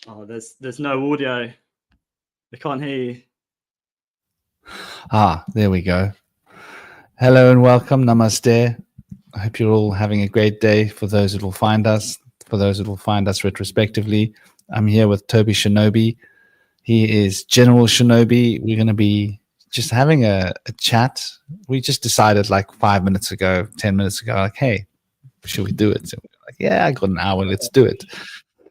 Oh, there's no audio. I can't hear you. There we go. Hello and welcome. Namaste. I hope you're all having a great day. For those that will find us, retrospectively, I'm here with Toby Shinobi. He is General Shinobi. We're going to be just having a chat. We just decided like 5 minutes ago, 10 minutes ago, like, hey, should we do it? So we're like, yeah, I got an hour. Let's do it.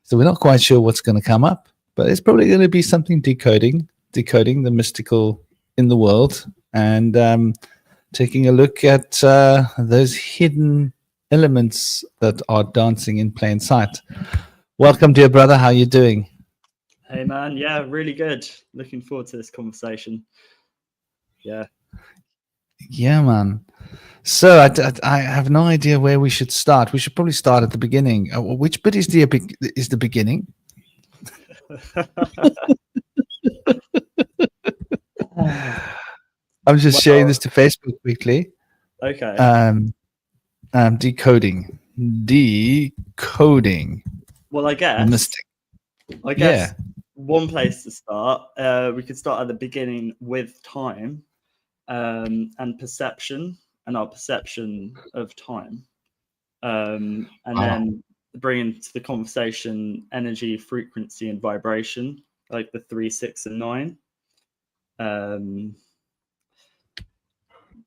So we're not quite sure what's going to come up, but it's probably going to be something decoding the mystical in the world, and taking a look at those hidden elements that are dancing in plain sight. Welcome, dear brother. How are you doing? Hey, man. Yeah, really good. Looking forward to this conversation. Yeah. Yeah, man. So I have no idea where we should start. We should probably start at the beginning. Which bit is the beginning? I'm just sharing this to Facebook quickly. Okay. Decoding. Well, I guess. Mystic. One place to start. We could start at the beginning with time, and perception, and our perception of time, and then bring into the conversation energy, frequency, and vibration, like the 3, 6, and 9.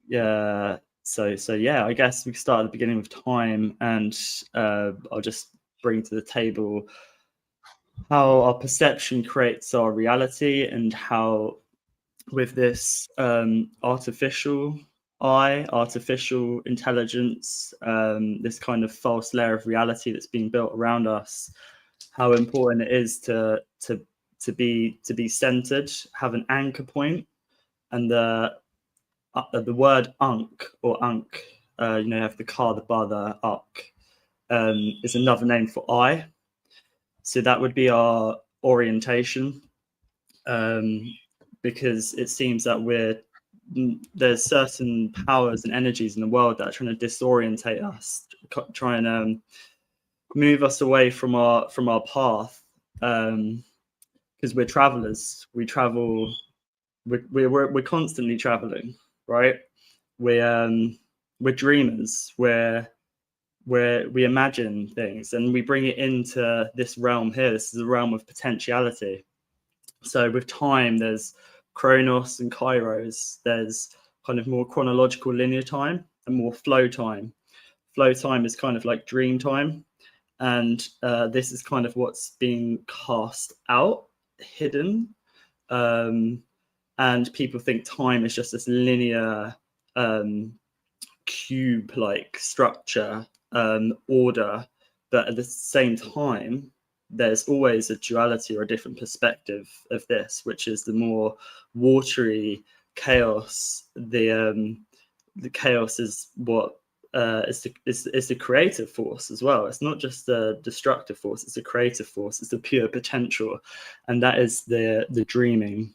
Yeah. So yeah, I guess we can start at the beginning with time, and I'll just bring to the table how our perception creates our reality, and how with this artificial eye, artificial intelligence, this kind of false layer of reality that's being built around us, how important it is to be centered, have an anchor point, and the word unk or unk, you have the car, the bar, the unk, is another name for I. So that would be our orientation, because it seems that there's certain powers and energies in the world that are trying to disorientate us, trying to move us away from our path, because we're travelers. We travel. We're constantly traveling, right? We're dreamers. We imagine things and we bring it into this realm here. This is a realm of potentiality. So with time, there's Chronos and Kairos. There's kind of more chronological linear time and more flow time. Flow time is kind of like dream time. And this is kind of what's being cast out, hidden. And people think time is just this linear cube-like structure, order, but at the same time there's always a duality or a different perspective of this, which is the more watery chaos. The chaos is what is the creative force as well. It's not just a destructive force, it's a creative force. It's the pure potential, and that is the dreaming,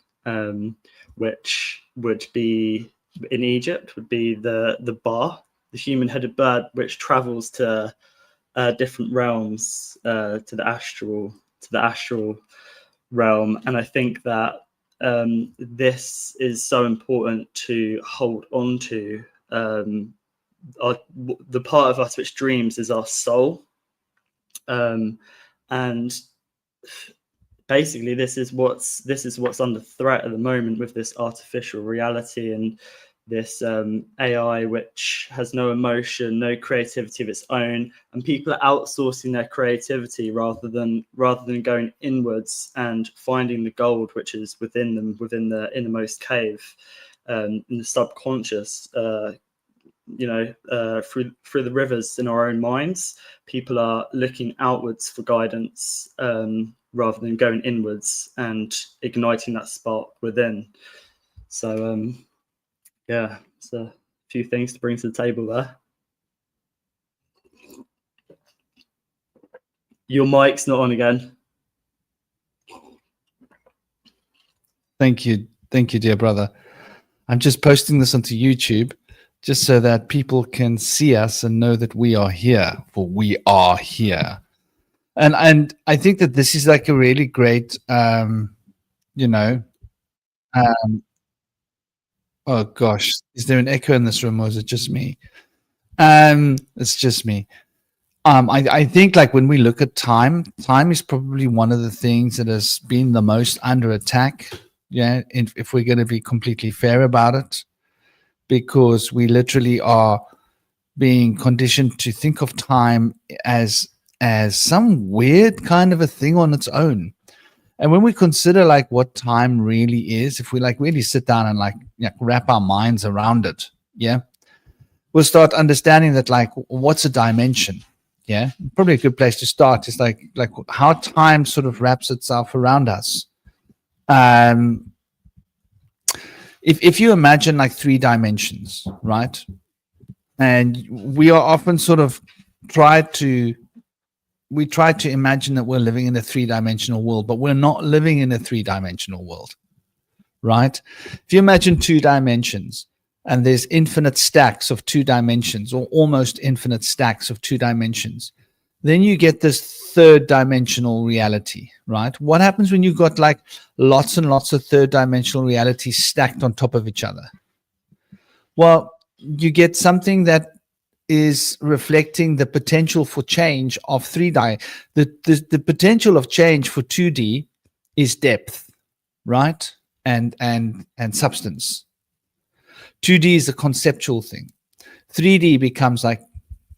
which would be in Egypt, would be the bar, the human-headed bird, which travels to different realms, to the astral realm. And I think that this is so important to hold on to. The part of us which dreams is our soul, and basically this is what's under threat at the moment with this artificial reality and this AI which has no emotion, no creativity of its own, and people are outsourcing their creativity rather than going inwards and finding the gold which is within them, within the innermost cave, in the subconscious. Through the rivers in our own minds, people are looking outwards for guidance, rather than going inwards and igniting that spark within. So yeah, it's a few things to bring to the table there. Your mic's not on again. Thank you, dear brother. I'm just posting this onto YouTube just so that people can see us and know that we are here, for we are here. And I think that this is like a really great, you know, um, oh gosh, is there an echo in this room, or is it just me? It's just me. I think like when we look at time, time is probably one of the things that has been the most under attack. Yeah, if we're going to be completely fair about it, because we literally are being conditioned to think of time as some weird kind of a thing on its own. And when we consider like what time really is, if we like really sit down and like wrap our minds around it, yeah, we'll start understanding that like what's a dimension. Yeah, probably a good place to start is like how time sort of wraps itself around us. Um, if you imagine like 3 dimensions, right? And we are often sort of try to imagine that we're living in a 3-dimensional world, but we're not living in a 3-dimensional world, right? If you imagine 2 dimensions and there's infinite stacks of 2 dimensions, or almost infinite stacks of 2 dimensions, then you get this 3rd-dimensional reality, right? What happens when you've got like lots and lots of 3rd-dimensional realities stacked on top of each other? Well, you get something that is reflecting the potential for change of 3D. The potential of change for 2D is depth, right? And substance. 2D is a conceptual thing. 3D becomes like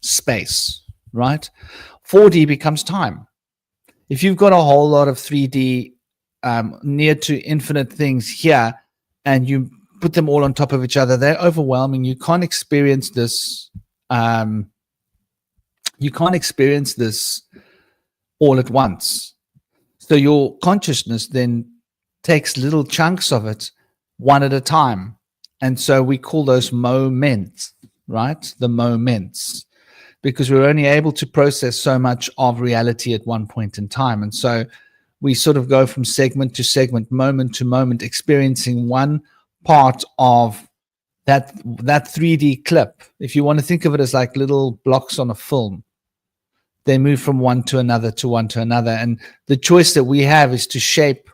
space, right? 4D becomes time. If you've got a whole lot of 3D near to infinite things here, and you put them all on top of each other, they're overwhelming. You can't experience this. You can't experience this all at once. So your consciousness then takes little chunks of it one at a time. And so we call those moments, right? The moments, because we're only able to process so much of reality at one point in time. And so we sort of go from segment to segment, moment to moment, experiencing one part of that 3D clip. If you want to think of it as like little blocks on a film, they move from one to another to one to another. And the choice that we have is to shape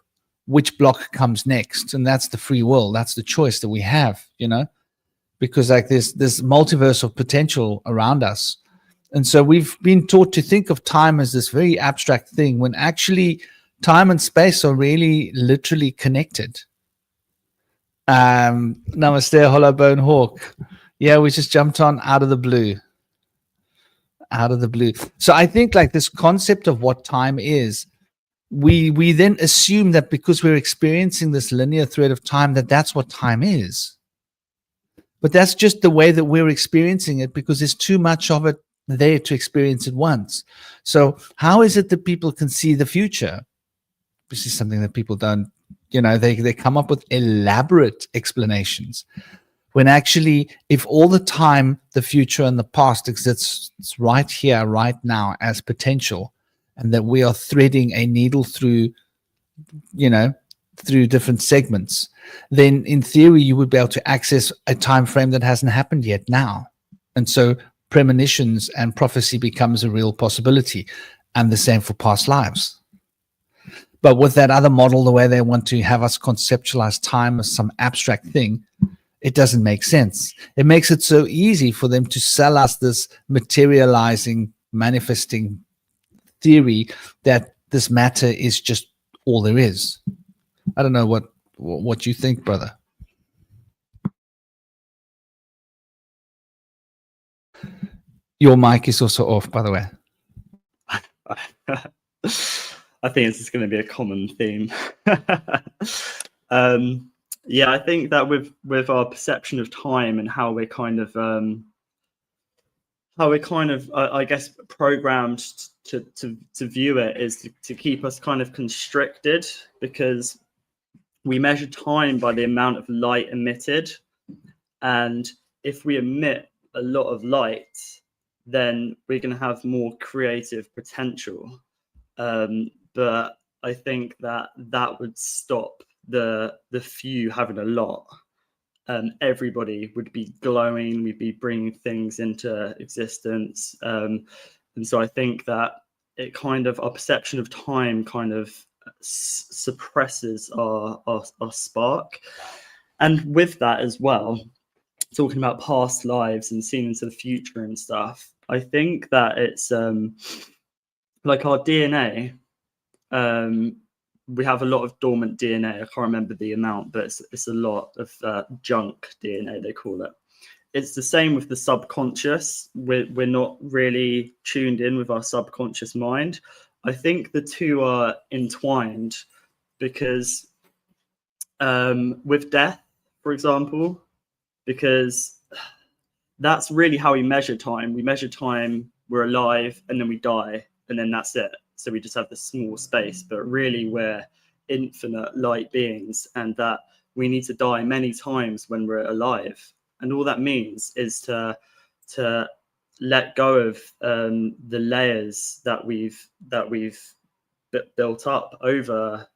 which block comes next. And that's the free will. That's the choice that we have, you know, because like there's this multiverse of potential around us. And so we've been taught to think of time as this very abstract thing, when actually time and space are really literally connected. Namaste, Hollowbone Hawk. Yeah, we just jumped on out of the blue. Out of the blue. So I think like this concept of what time is, we then assume that because we're experiencing this linear thread of time, that that's what time is. But that's just the way that we're experiencing it, because there's too much of it there to experience at once. So how is it that people can see the future? This is something that people don't, you know, they come up with elaborate explanations, when actually, if all the time the future and the past exists right here, right now as potential, and that we are threading a needle through, you know, through different segments, then in theory you would be able to access a time frame that hasn't happened yet now. And so premonitions and prophecy becomes a real possibility, and the same for past lives. But with that other model, the way they want to have us conceptualize time as some abstract thing, it doesn't make sense. It makes it so easy for them to sell us this materializing, manifesting theory that this matter is just all there is. I don't know what you think, brother. Your mic is also off, by the way. I think this is going to be a common theme. Yeah, I think that with our perception of time and how we're kind of I guess programmed to view it is to keep us kind of constricted, because we measure time by the amount of light emitted, and if we emit a lot of light, then we're going to have more creative potential. But I think that would stop the few having a lot. Everybody would be glowing, we'd be bringing things into existence. And so I think that it kind of, our perception of time kind of suppresses our spark. And with that as well, talking about past lives and seeing into the future and stuff, I think that it's like our DNA. We have a lot of dormant DNA. I can't remember the amount, but it's a lot of junk DNA, they call it. It's the same with the subconscious. We're not really tuned in with our subconscious mind. I think the two are entwined because with death, for example, because that's really how we measure time. We measure time, we're alive, and then we die, and then that's it. So we just have this small space, but really we're infinite light beings, and that we need to die many times when we're alive. And all that means is to let go of the layers that we've built up over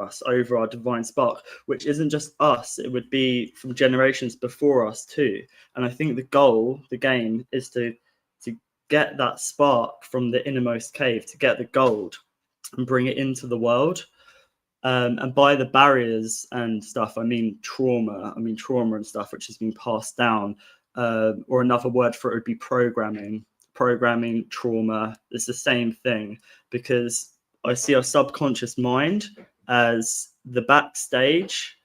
us, over our divine spark, which isn't just us, it would be from generations before us too. And I think the goal, the game, is to get that spark from the innermost cave, to get the gold and bring it into the world. And by the barriers and stuff, I mean trauma and stuff which has been passed down, or another word for it would be programming, trauma. It's the same thing, because I see our subconscious mind as the backstage,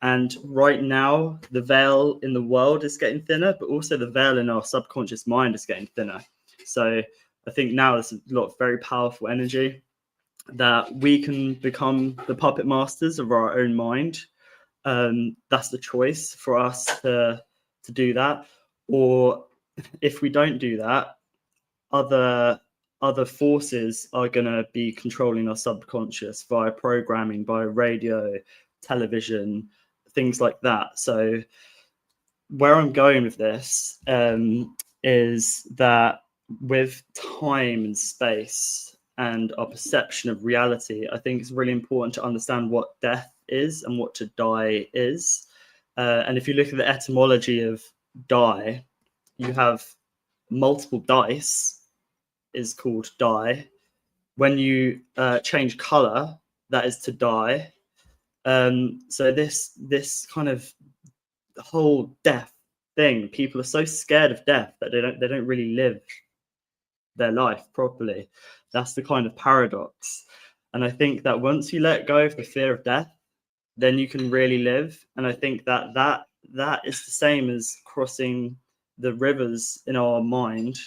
and right now the veil in the world is getting thinner, but also the veil in our subconscious mind is getting thinner. So I think now there's a lot of very powerful energy that we can become the puppet masters of our own mind. That's the choice for us to do that. Or if we don't do that, other forces are going to be controlling our subconscious via programming, by radio, television, things like that. So where I'm going with this is that with time and space and our perception of reality, I think it's really important to understand what death is and what to die is. And if you look at the etymology of die, you have multiple dice is called die. When you change color, that is to die. So this kind of whole death thing, people are so scared of death that they don't really live their life properly. That's the kind of paradox. And I think that once you let go of the fear of death, then you can really live. And I think that is the same as crossing the rivers in our mind,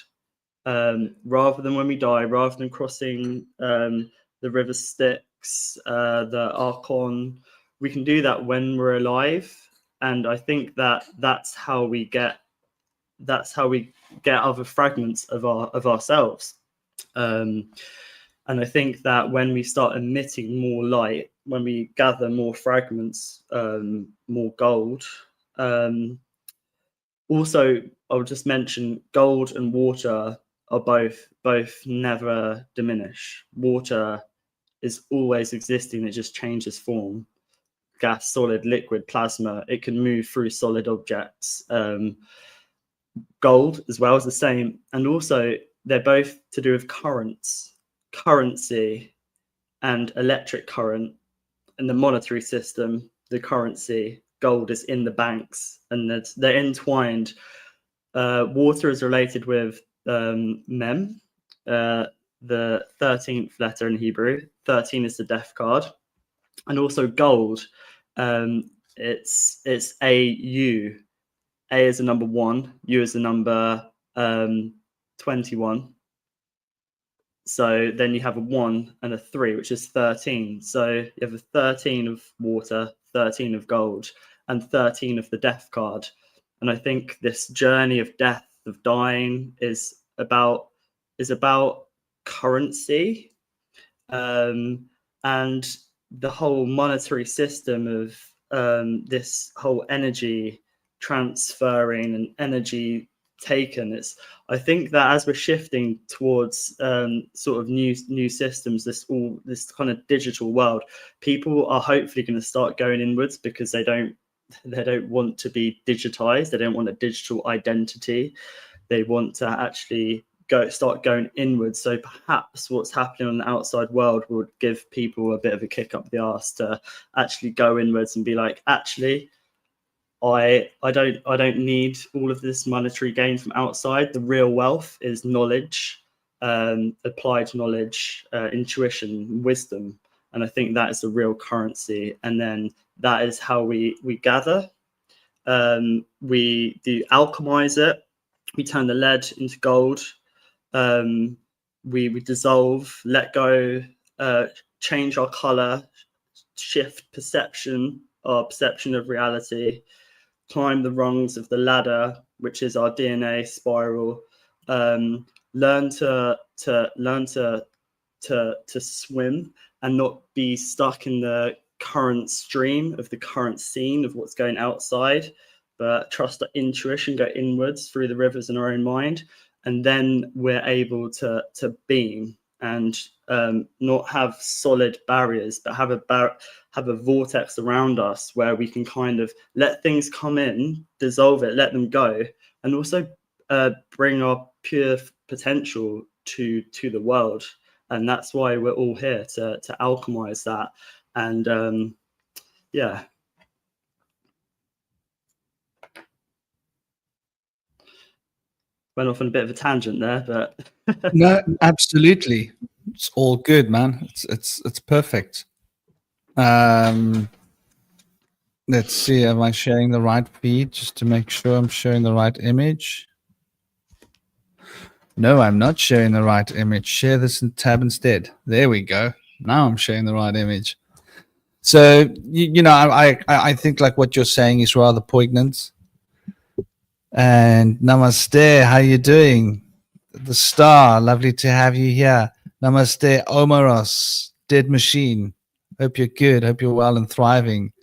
rather than when we die, rather than crossing the river Styx, the Archon. We can do that when we're alive. And I think that's how we get other fragments of ourselves. And I think that when we start emitting more light, when we gather more fragments, more gold. Also, I'll just mention gold and water are both never diminish. Water is always existing, it just changes form. Gas, solid, liquid, plasma, it can move through solid objects. Gold as well is the same. And also they're both to do with currents, currency and electric current. In the monetary system, the currency, gold, is in the banks, and they're entwined. Water is related with Mem, the 13th letter in Hebrew. 13 is the death card. And also gold, it's AU. A is the number 1, U is the number 21. So then you have a 1 and a 3, which is 13. So you have a 13 of water, 13 of gold, and 13 of the death card. And I think this journey of death, of dying, is about currency, and the whole monetary system of this whole energy transferring and energy taken. I think that as we're shifting towards sort of new systems, this kind of digital world, people are hopefully going to start going inwards, because they don't want to be digitized. They don't want a digital identity. They want to actually start going inwards. So perhaps what's happening on the outside world would give people a bit of a kick up the arse to actually go inwards and be like, actually, I don't need all of this monetary gain from outside. The real wealth is knowledge, applied knowledge, intuition, wisdom, and I think that is the real currency. And then that is how we gather. We do alchemize it. We turn the lead into gold. We dissolve, let go, change our color, shift perception, our perception of reality, climb the rungs of the ladder, which is our DNA spiral. Learn to swim and not be stuck in the current stream of the current scene of what's going outside, but trust our intuition, go inwards through the rivers in our own mind, and then we're able to beam and not have solid barriers, but have a vortex around us where we can kind of let things come in, dissolve it, let them go, and also bring our pure potential to the world. And that's why we're all here, to alchemize that. And yeah. Went off on a bit of a tangent there, but no, absolutely, it's all good, man. It's perfect. Let's see, am I sharing the right feed just to make sure I'm sharing the right image? No, I'm not sharing the right image. Share this in tab instead. There we go. Now I'm sharing the right image. So you know, I think like what you're saying is rather poignant. And namaste, how you doing? The Star, lovely to have you here. Namaste, Omaros, Dead Machine. Hope you're good. Hope you're well and thriving.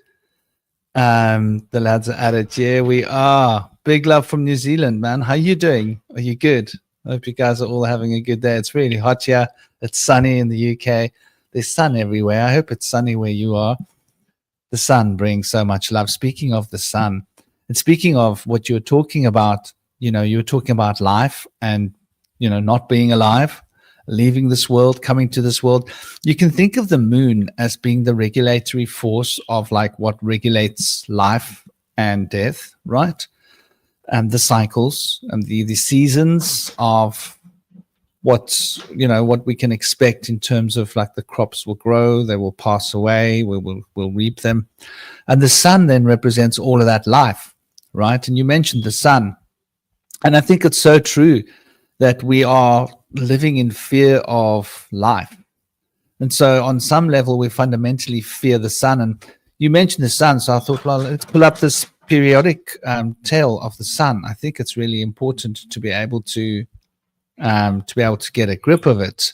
The lads are at it. Yeah, we are. Big love from New Zealand, man. How you doing? Are you good? I hope you guys are all having a good day. It's really hot here. It's sunny in the UK. There's sun everywhere. I hope it's sunny where you are. The sun brings so much love. Speaking of the sun, and speaking of what you're talking about, you know, you were talking about life and, you know, not being alive, leaving this world, coming to this world. You can think of the moon as being the regulatory force of like what regulates life and death, right? And the cycles and the seasons of what's, you know, what we can expect in terms of like the crops will grow, they will pass away, we'll reap them. And the sun then represents all of that life, right? And you mentioned the sun. And I think it's so true that we are living in fear of life. And so on some level, we fundamentally fear the sun. And you mentioned the sun, so I thought, well, let's pull up this periodic tale of the sun. I think it's really important to be able to get a grip of it.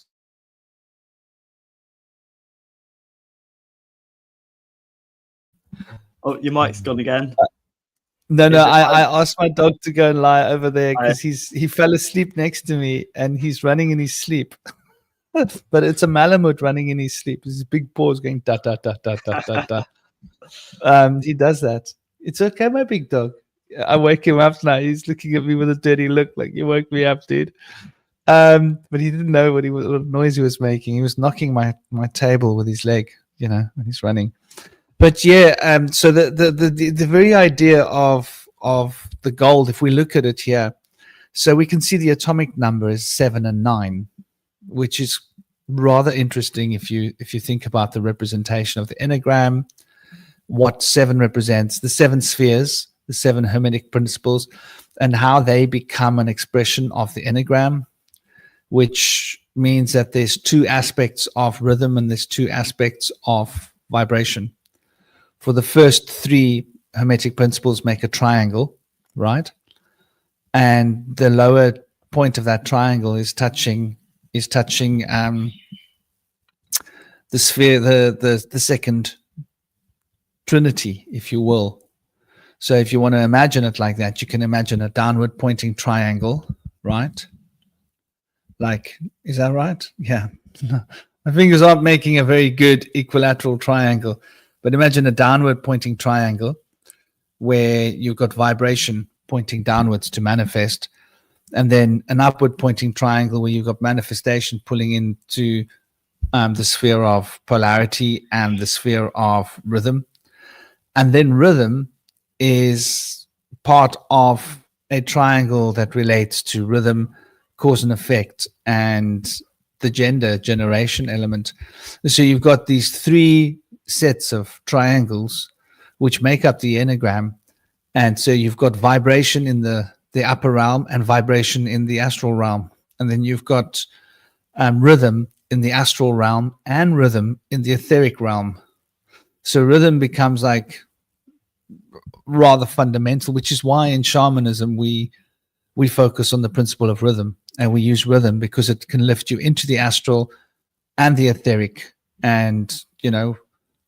Oh, your mic's gone again. No, I asked my dog to go and lie over there because he fell asleep next to me and he's running in his sleep. But it's a Malamute running in his sleep. His big paws going da da da da da da da. He does that. It's okay, my big dog. I wake him up now. He's looking at me with a dirty look, like you woke me up, dude. But he didn't know what noise he was making. He was knocking my table with his leg, you know, when he's running. But yeah, so the very idea of the gold, if we look at it here, so we can see the atomic number is 7 and 9, which is rather interesting if you think about the representation of the enneagram, what 7 represents, the 7 spheres, the 7 hermetic principles, and how they become an expression of the enneagram, which means that there's 2 aspects of rhythm and there's 2 aspects of vibration. For the first 3 hermetic principles make a triangle, right? And the lower point of that triangle is touching the sphere, the second trinity, if you will. So if you want to imagine it like that, you can imagine a downward pointing triangle, right? Like, is that right? Yeah. My fingers aren't making a very good equilateral triangle. But imagine a downward pointing triangle where you've got vibration pointing downwards to manifest. and then an upward pointing triangle where you've got manifestation pulling into the sphere of polarity and the sphere of rhythm. And then rhythm is part of a triangle that relates to rhythm, cause and effect, and the gender generation element. So you've got these three sets of triangles which make up the enneagram. And so you've got vibration in the upper realm and vibration in the astral realm. And then you've got rhythm in the astral realm and rhythm in the etheric realm. So rhythm becomes like rather fundamental, which is why in shamanism we focus on the principle of rhythm, and we use rhythm because it can lift you into the astral and the etheric. And, you know,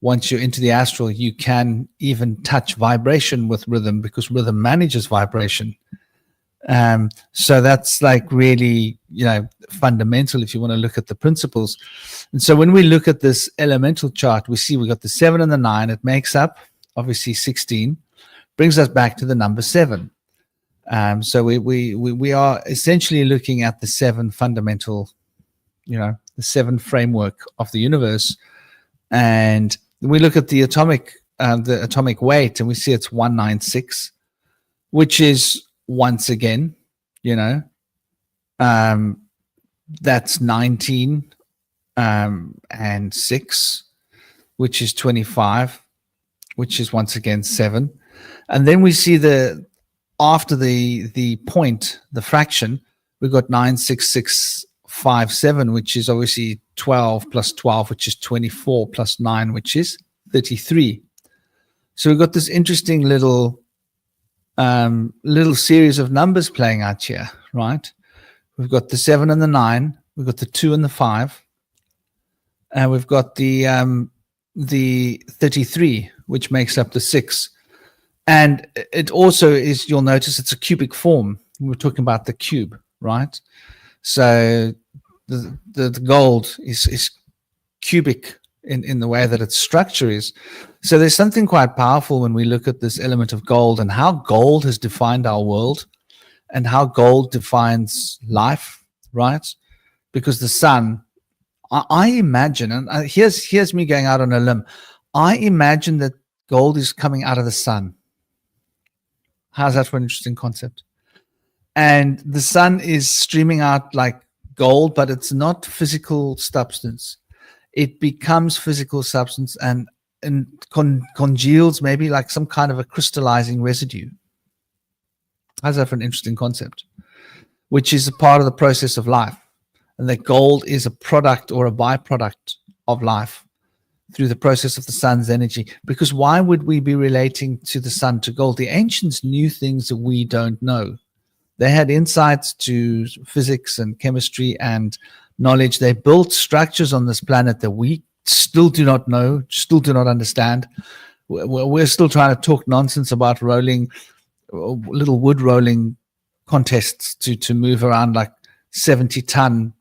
once you're into the astral, you can even touch vibration with rhythm because rhythm manages vibration. So that's like really, you know, fundamental if you want to look at the principles. And so when we look at this elemental chart, we see we got the 7 and the 9. It makes up obviously 16, brings us back to the number 7. So we are essentially looking at the 7 fundamental, you know, the 7 framework of the universe. And we look at the atomic weight, and we see it's 196, which is, once again, you know, that's 19 and 6, which is 25, which is once again 7. And then we see after the point, the fraction, we've got 96657, which is obviously 12 plus 12, which is 24, plus 9, which is 33. So we've got this interesting little series of numbers playing out here, right? We've got the 7 and the 9, we've got the 2 and the 5, and we've got the 33, which makes up the 6. And it also is, you'll notice it's a cubic form. We're talking about the cube, right? So the gold is cubic in the way that its structure is. So there's something quite powerful when we look at this element of gold and how gold has defined our world and how gold defines life, right? Because the sun, I imagine, and here's me going out on a limb, I imagine that gold is coming out of the sun. How's that for an interesting concept? And the sun is streaming out like gold, but it's not physical substance. It becomes physical substance and congeals, maybe like some kind of a crystallizing residue. How's that for an interesting concept? Which is a part of the process of life. And that gold is a product or a byproduct of life through the process of the sun's energy. Because why would we be relating to the sun, to gold? The ancients knew things that we don't know. They had insights to physics and chemistry and knowledge. They built structures on this planet that we still do not know, still do not understand. We're still trying to talk nonsense about rolling, little wood rolling contests to move around like 70-ton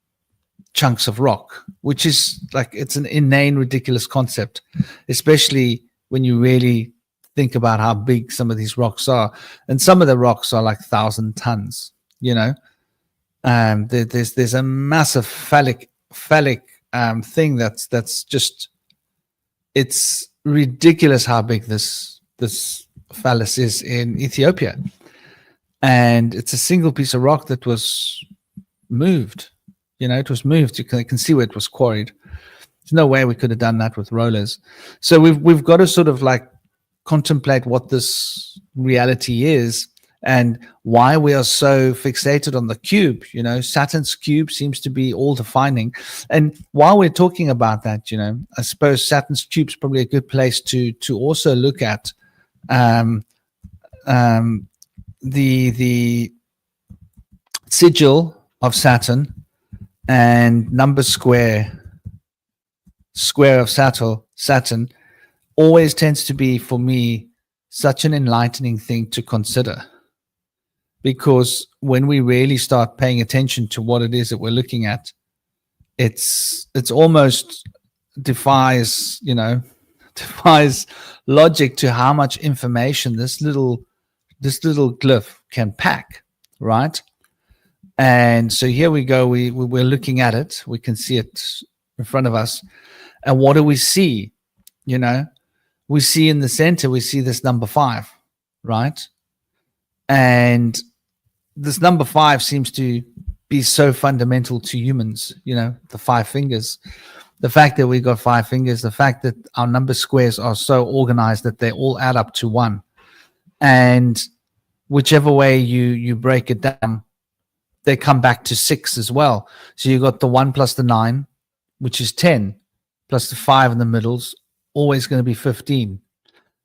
chunks of rock, which is like, it's an inane, ridiculous concept, especially when you really think about how big some of these rocks are. And some of the rocks are like 1,000 tons, you know. There's a massive phallic thing that's just, it's ridiculous how big this phallus is in Ethiopia. And it's a single piece of rock that was moved. You know, it was moved. You can see where it was quarried. There's no way we could have done that with rollers. So we've got to sort of like contemplate what this reality is and why we are so fixated on the cube. You know, Saturn's cube seems to be all defining. And while we're talking about that, you know, I suppose Saturn's cube is probably a good place to also look at the sigil of Saturn and number square of Saturn always tends to be, for me, such an enlightening thing to consider. Because when we really start paying attention to what it is that we're looking at, it's almost defies logic to how much information this little glyph can pack, right? And so here we go. We're looking at it. We can see it in front of us. And what do we see? You know, we see in the center, we see this number 5, right? And this number 5 seems to be so fundamental to humans, you know, the 5 fingers. The fact that we got 5 fingers, the fact that our number squares are so organized that they all add up to 1. And whichever way you break it down, they come back to 6 as well. So you got the 1 plus the 9, which is 10, plus the 5 in the middle's always going to be 15.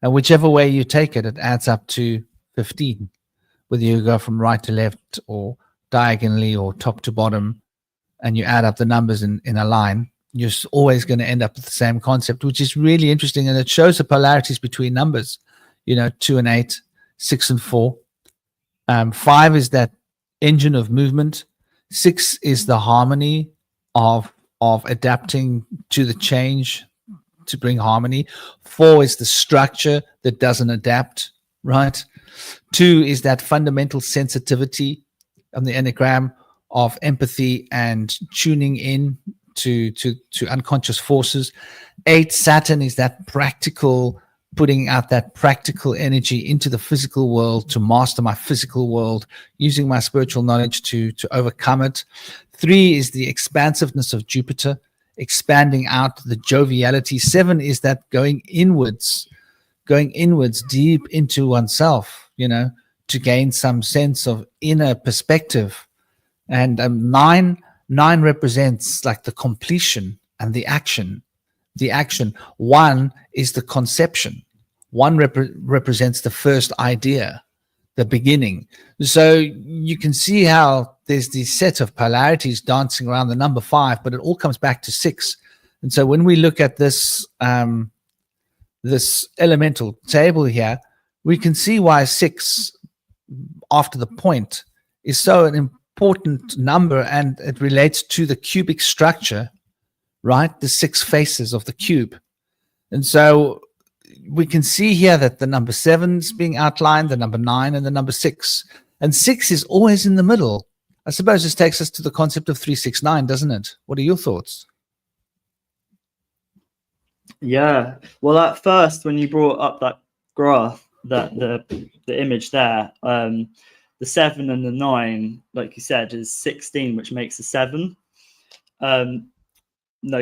And whichever way you take it, it adds up to 15. Whether you go from right to left or diagonally or top to bottom, and you add up the numbers in a line, you're always going to end up with the same concept, which is really interesting. And it shows the polarities between numbers, you know, 2 and 8, 6 and 4. 5 is that engine of movement. 6 is the harmony of adapting to the change to bring harmony. 4 is the structure that doesn't adapt, right? 2 is that fundamental sensitivity of the Enneagram of empathy and tuning in to unconscious forces. 8, Saturn, is that practical, putting out that practical energy into the physical world to master my physical world, using my spiritual knowledge to overcome it. 3 is the expansiveness of Jupiter, expanding out the joviality. 7 is that going inwards deep into oneself, you know, to gain some sense of inner perspective. And 9 represents like the completion and the action. 1 is the conception. 1 represents the first idea, the beginning. So you can see how there's these set of polarities dancing around the number 5, but it all comes back to 6. And so when we look at this this elemental table here, we can see why 6 after the point is so an important number, and it relates to the cubic structure, right? The 6 faces of the cube. And so we can see here that the number 7 is being outlined, the number 9 and the number 6. And 6 is always in the middle. I suppose this takes us to the concept of 369, doesn't it? What are your thoughts? Yeah. Well, at first, when you brought up that graph, that the image there, the 7 and the 9, like you said, is 16, which makes a 7. No,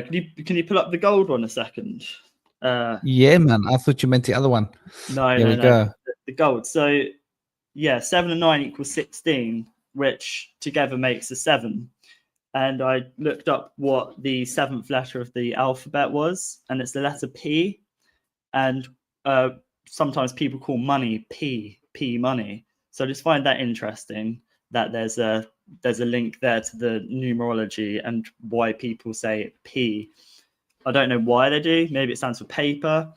can you pull up the gold one a second? Yeah, man. I thought you meant the other one. No, Here we go. The gold. So yeah, 7 and 9 equals 16, which together makes a 7. And I looked up what the 7th letter of the alphabet was, and it's the letter P. And sometimes people call money P money. So I just find that interesting that there's a link there to the numerology and why people say P. I don't know why they do. Maybe it stands for paper,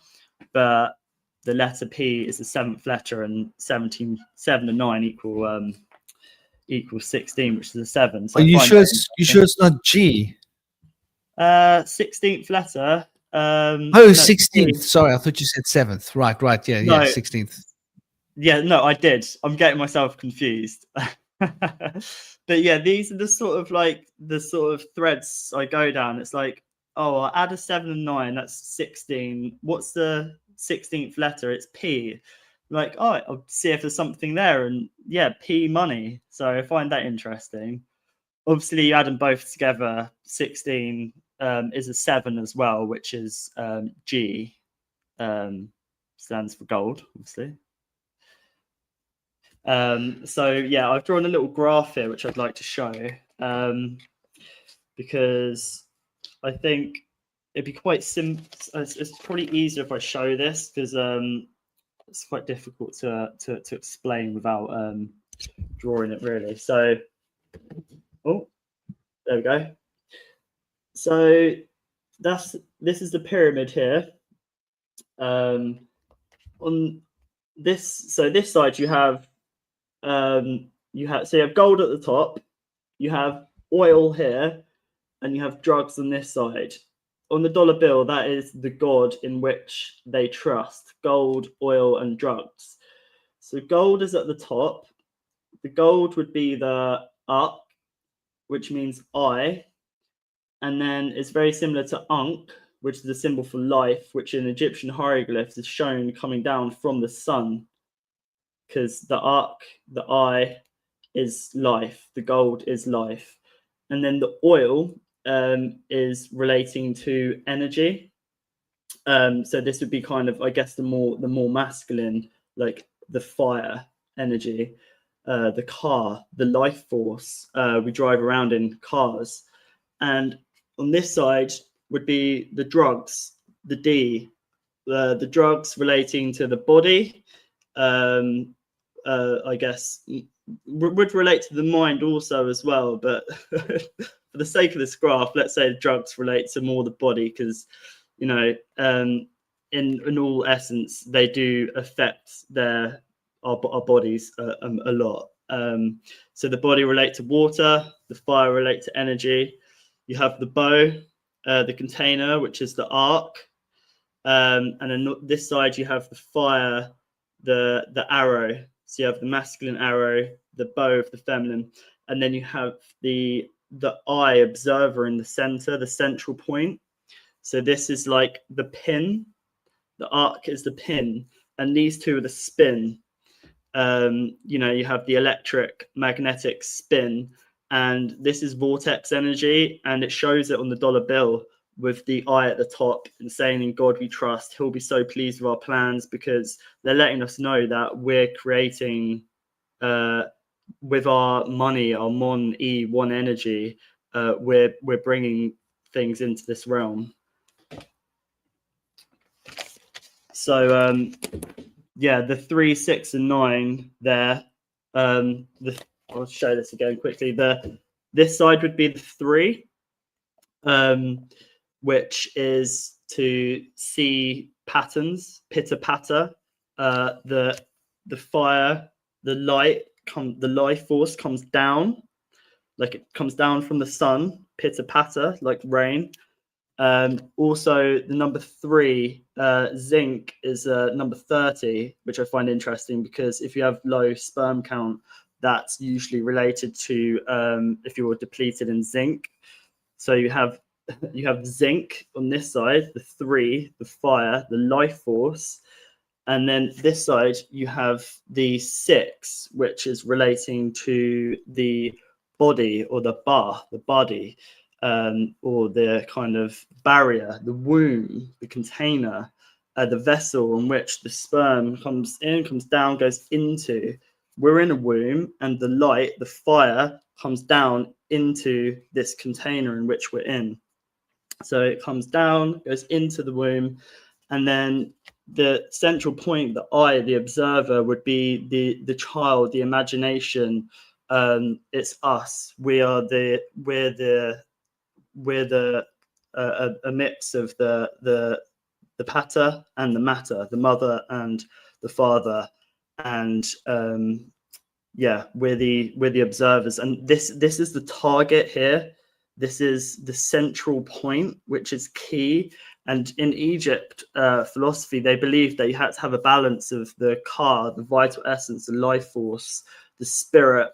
but the letter P is the 7th letter, and 7 and 9 equals 16, which is a 7. So are you sure it's not G? 16th letter. Oh, no, 16th. Sorry, I thought you said 7th. Right. Yeah, no, 16th. Yeah, no, I did. I'm getting myself confused. But yeah, these are the sort of threads I go down. It's like, oh, I'll add a 7 and 9. That's 16. What's the 16th letter? It's P. Like, oh, I'll see if there's something there. And yeah, P money. So I find that interesting. Obviously, you add them both together. 16 is a 7 as well, which is G. Stands for gold, obviously. So yeah, I've drawn a little graph here which I'd like to show, because I think it'd be quite simple. It's probably easier if I show this, because it's quite difficult to explain without drawing it really. So oh, there we go. So this is the pyramid here. On this side you have you have gold at the top, you have oil here, and you have drugs on this side. On the dollar bill, that is the god in which they trust: gold, oil, and drugs. So gold is at the top. The gold would be the up, which means eye, and then it's very similar to Ankh, which is a symbol for life, which in Egyptian hieroglyphs is shown coming down from the sun, because the eye is life, the gold is life, and then the oil is relating to energy. So this would be kind of, I guess, the more masculine, like the fire energy, the car, the life force. We drive around in cars, and on this side would be the drugs, the D, the drugs relating to the body. I guess would relate to the mind also as well, but for the sake of this graph, let's say drugs relate to more the body, because in all essence they do affect our bodies a lot. So the body relate to water, the fire relate to energy. You have the bow, the container, which is the arc, and then this side you have the fire, the arrow. So you have the masculine arrow, the bow of the feminine, and then you have the eye observer in the center, the central point. So this is like the pin. The arc is the pin, and these two are the spin. You have the electric magnetic spin, and this is vortex energy, and it shows it on the dollar bill with the eye at the top and saying, "In God we trust, he'll be so pleased with our plans," because they're letting us know that we're creating with our money, our Mon E1 energy, we're bringing things into this realm. So the 3, 6, and 9 there. I'll show this again quickly. This side would be the 3, which is to see patterns, pitter patter. The fire, the light, the life force comes down, like it comes down from the sun, pitter patter, like rain. Also, the number 3, zinc, is number 30, which I find interesting, because if you have low sperm count, that's usually related to if you're depleted in zinc. So you have zinc on this side, the 3, the fire, the life force, and then this side you have the 6, which is relating to the body, or the body. Or the kind of barrier, the womb, the container, the vessel in which the sperm comes in, comes down, goes into. We're in a womb, and the light, the fire, comes down into this container in which we're in. So it comes down, goes into the womb, and then the central point, the eye, the observer, would be the child, the imagination. It's us. We're a mix of the pater and the matter, the mother and the father, and we're the observers. And this is the target here. This is the central point, which is key. And in Egypt philosophy, they believed that you had to have a balance of the ka, the vital essence, the life force, the spirit,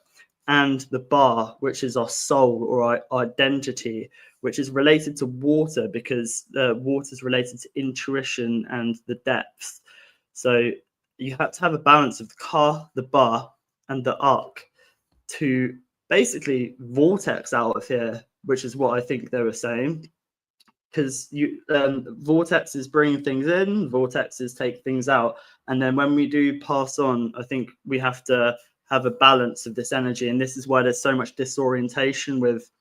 and the ba, which is our soul or our identity, which is related to water, because water is related to intuition and the depths. So you have to have a balance of the ka, the ba, and the arc to basically vortex out of here, which is what I think they were saying. Because vortexes bring things in, vortexes take things out, and then when we do pass on, I think we have to have a balance of this energy. And this is why there's so much disorientation with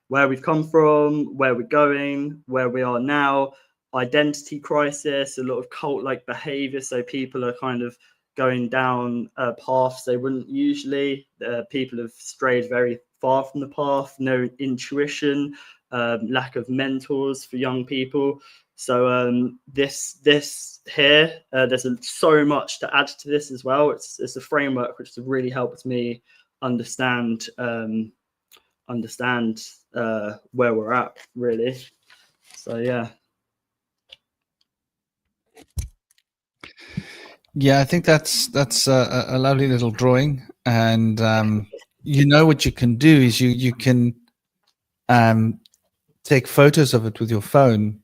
where we've come from, where we're going, where we are now, identity crisis, a lot of cult-like behavior. So people are kind of going down paths they wouldn't usually. People have strayed very far from the path, no intuition, lack of mentors for young people. So this here, there's so much to add to this as well. It's a framework which has really helped me understand where we're at, really. So yeah, I think that's a lovely little drawing. And what you can do is you can take photos of it with your phone,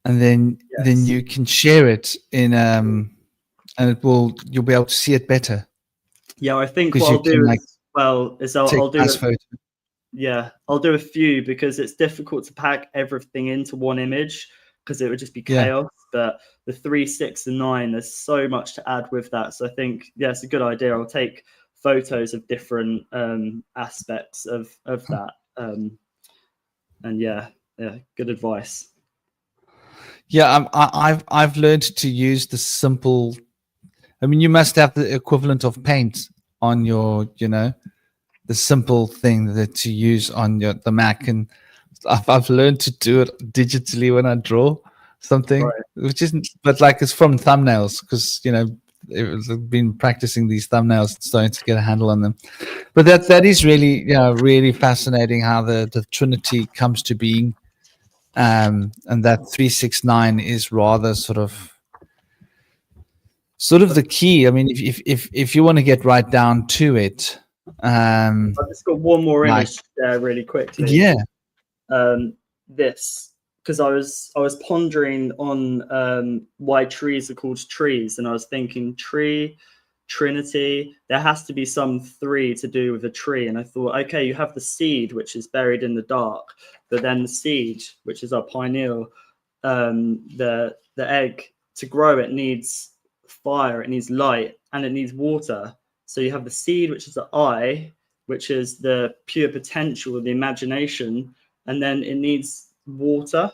and then Yes. you can share it in and you'll be able to see it better. Yeah, I think because what you I'll do can as well is take I'll do nice it. photos. Yeah, I'll do a few because it's difficult to pack everything into one image because it would just be Yeah. chaos. But the 3, 6, and 9, there's so much to add with that. So I think, yeah, it's a good idea. I'll take photos of different aspects of that. And yeah, good advice. Yeah, I've learned to use the simple. I mean, you must have the equivalent of paint on your, the simple thing that to use on the Mac, and I've learned to do it digitally when I draw something, Right. which isn't, but like it's from thumbnails because I've been practicing these thumbnails and starting to get a handle on them. But that is really, really fascinating how the Trinity comes to being, and that 369 is rather sort of the key. I mean, if you want to get right down to it, I've just got one more like, image there really quickly. yeah, This, because I was pondering on why trees are called trees, and I was thinking tree, Trinity. There has to be some 3 to do with a tree, and I thought, okay, you have the seed which is buried in the dark, but then the seed, which is our pineal, the egg, to grow it needs fire, it needs light, and it needs water. So you have the seed, which is the I, which is the pure potential, the imagination, and then it needs water,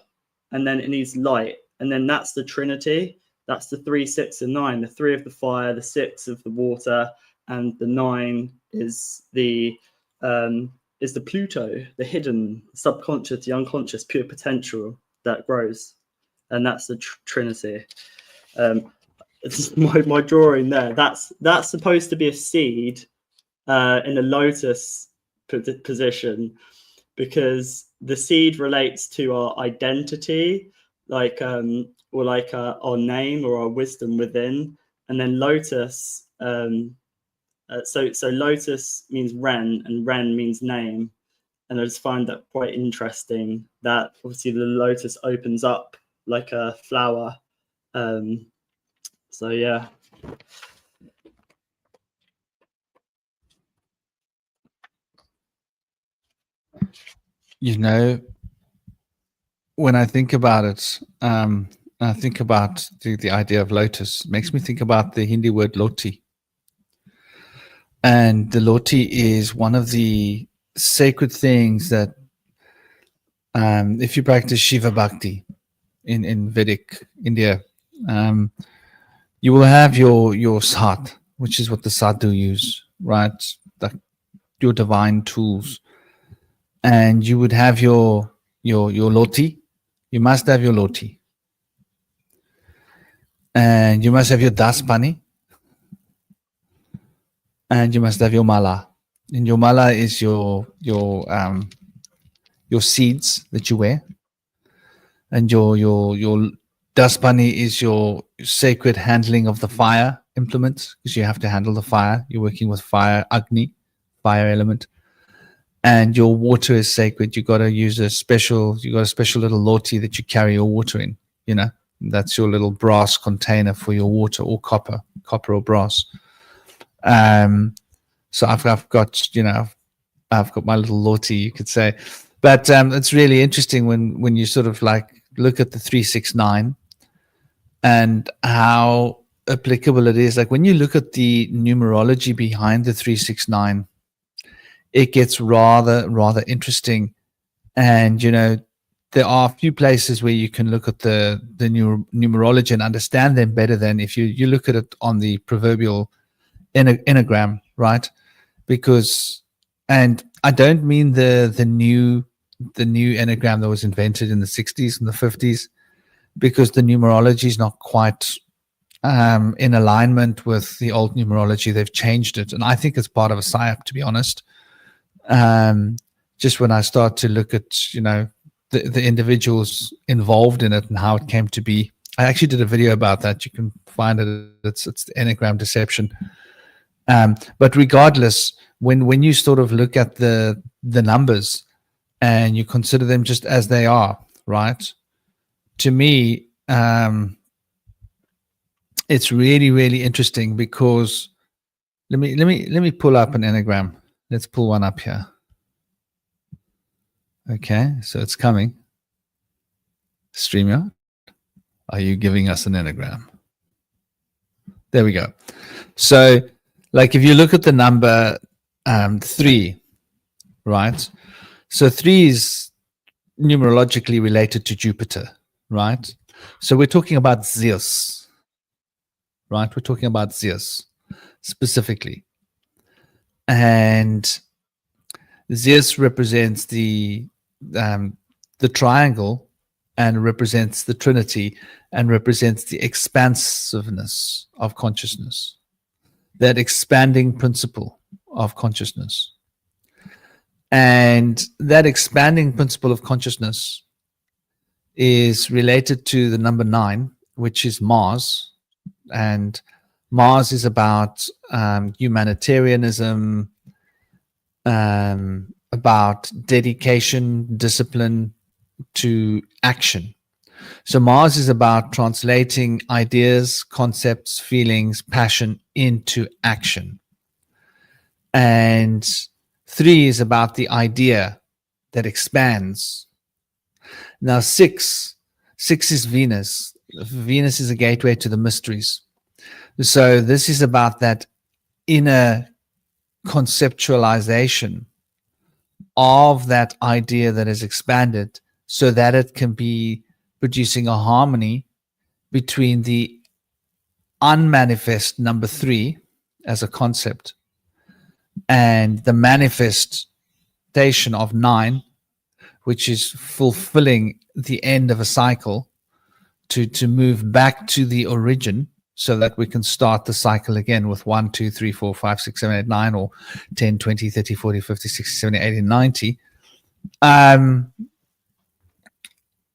and then it needs light, and then that's the Trinity. That's the 3, 6, and 9. The 3 of the fire, the 6 of the water, and the 9 is the Pluto, the hidden, subconscious, the unconscious, pure potential that grows, and that's the Trinity. My drawing there. That's supposed to be a seed in the lotus position, because the seed relates to our identity, like or like our name or our wisdom within, and then lotus. So lotus means Ren, and Ren means name, and I just find that quite interesting. That obviously the lotus opens up like a flower. So yeah. When I think about it, I think about the idea of lotus. It makes me think about the Hindi word loti. And the loti is one of the sacred things that, if you practice Shiva Bhakti in Vedic India, you will have your sat, which is what the sadhu use, right? Your divine tools. And you would have your loti. You must have your loti. And you must have your daspani. And you must have your mala. And your mala is your seeds that you wear. And your daspani is your sacred handling of the fire implements, because you have to handle the fire. You're working with fire, Agni, fire element. And your water is sacred. You got a special little loti that you carry your water in. That's your little brass container for your water, or copper or brass. So I've got my little loti, you could say. But it's really interesting when you sort of like look at the 369 and how applicable it is. Like when you look at the numerology behind the 369, it gets rather interesting. And there are a few places where you can look at the numerology and understand them better than if you look at it on the proverbial enneagram, right? Because, and I don't mean the new enneagram that was invented in the 60s and the 50s, because the numerology is not quite in alignment with the old numerology. They've changed it, and I think it's part of a psyop, to be honest. Just when I start to look at the individuals involved in it and how it came to be, I actually did a video about that. You can find it. It's the enneagram deception. But regardless, when you sort of look at the numbers and you consider them just as they are, right? To me, it's really, really interesting because let me pull up an enneagram. Let's pull one up here. Okay, so it's coming. StreamYard, are you giving us an enneagram? There we go. So, like, if you look at the number 3, right? So 3 is numerologically related to Jupiter, right? So we're talking about Zeus, right? We're talking about Zeus specifically. And Zeus represents the triangle and represents the Trinity and represents the expansiveness of consciousness, that expanding principle of consciousness. And that expanding principle of consciousness is related to the number 9, which is Mars. And Mars is about humanitarianism, about dedication, discipline to action. So Mars is about translating ideas, concepts, feelings, passion into action. And 3 is about the idea that expands. Now 6 is Venus. Venus is a gateway to the mysteries. So this is about that inner conceptualization of that idea that is expanded so that it can be producing a harmony between the unmanifest number 3 as a concept and the manifestation of 9, which is fulfilling the end of a cycle to move back to the origin so that we can start the cycle again with 1, 2, 3, 4, 5, 6, 7, 8, 9, or 10, 20, 30, 40, 50, 60, 70, 80, 90.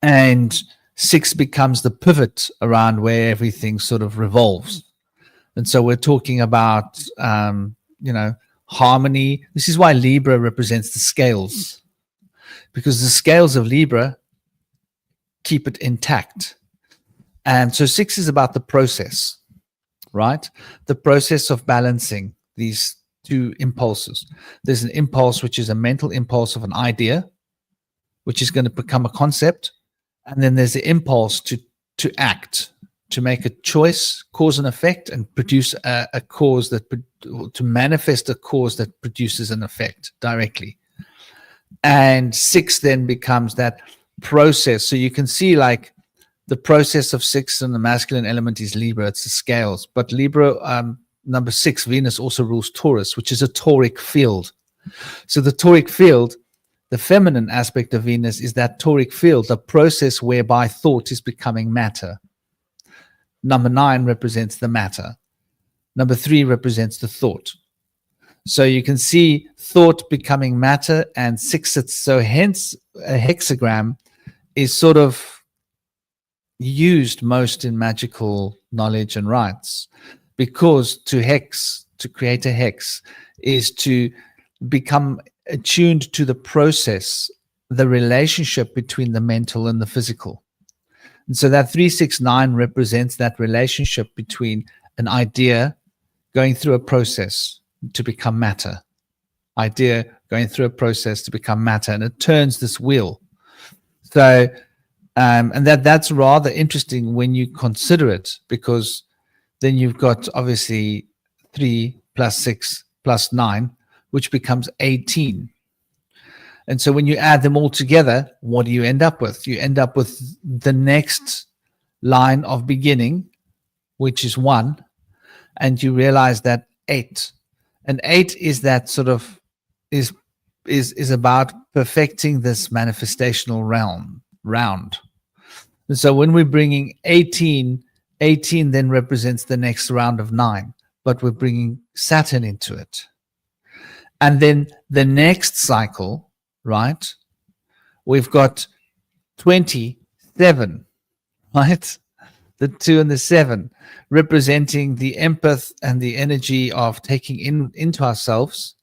And 6 becomes the pivot around where everything sort of revolves. And so we're talking about, harmony. This is why Libra represents the scales, because the scales of Libra keep it intact. And so 6 is about the process, right? The process of balancing these two impulses. There's an impulse, which is a mental impulse of an idea, which is going to become a concept. And then there's the impulse to act, to make a choice, cause and effect, and produce a cause to manifest a cause that produces an effect directly. And 6 then becomes that process. So you can see, like, the process of 6 and the masculine element is Libra. It's the scales. But Libra, number 6, Venus also rules Taurus, which is a tauric field. So the tauric field, the feminine aspect of Venus, is that tauric field, the process whereby thought is becoming matter. Number 9 represents the matter. Number 3 represents the thought. So you can see thought becoming matter and 6. So hence a hexagram is sort of used most in magical knowledge and rites, because to create a hex is to become attuned to the process, the relationship between the mental and the physical. And so that 369 represents that relationship between an idea going through a process to become matter, idea going through a process to become matter, and it turns this wheel. So and that's rather interesting when you consider it, because then you've got obviously 3 plus 6 plus 9, which becomes 18. And so when you add them all together, what do you end up with? You end up with the next line of beginning, which is 1, and you realize that 8. And 8 is that sort of is about perfecting this manifestational round. And so when we're bringing 18 then represents the next round of 9, but we're bringing Saturn into it. And then the next cycle, right, we've got 27, right? The 2 and the 7 representing the empath and the energy of taking into ourselves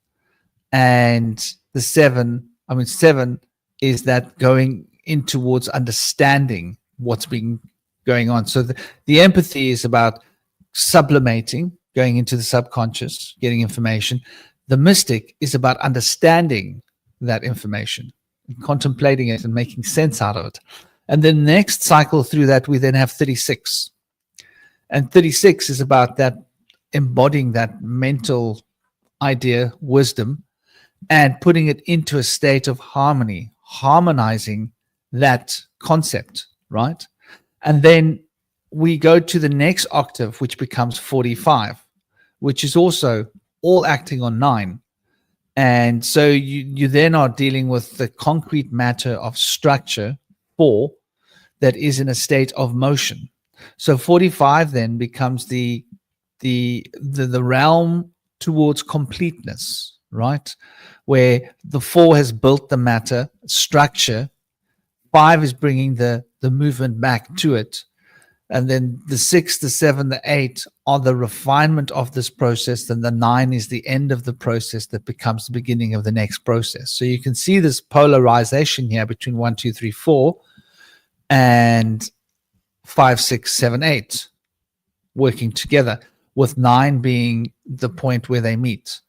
and the 7, I mean 7 is that going in towards understanding what's been going on. So the empathy is about sublimating, going into the subconscious, getting information. The mystic is about understanding that information, contemplating it and making sense out of it. And the next cycle through that, we then have 36. And 36 is about that embodying that mental idea, wisdom, and putting it into a state of harmony, harmonizing that concept, right? And then we go to the next octave, which becomes 45, which is also all acting on 9. And so you then are dealing with the concrete matter of structure 4 that is in a state of motion. So 45 then becomes the realm towards completeness, right? Where the 4 has built the matter, structure, 5 is bringing the movement back to it. And then the 6, the 7, the 8 are the refinement of this process. Then the 9 is the end of the process that becomes the beginning of the next process. So you can see this polarization here between 1, 2, 3, 4 and 5, 6, 7, 8 working together, with 9 being the point where they meet.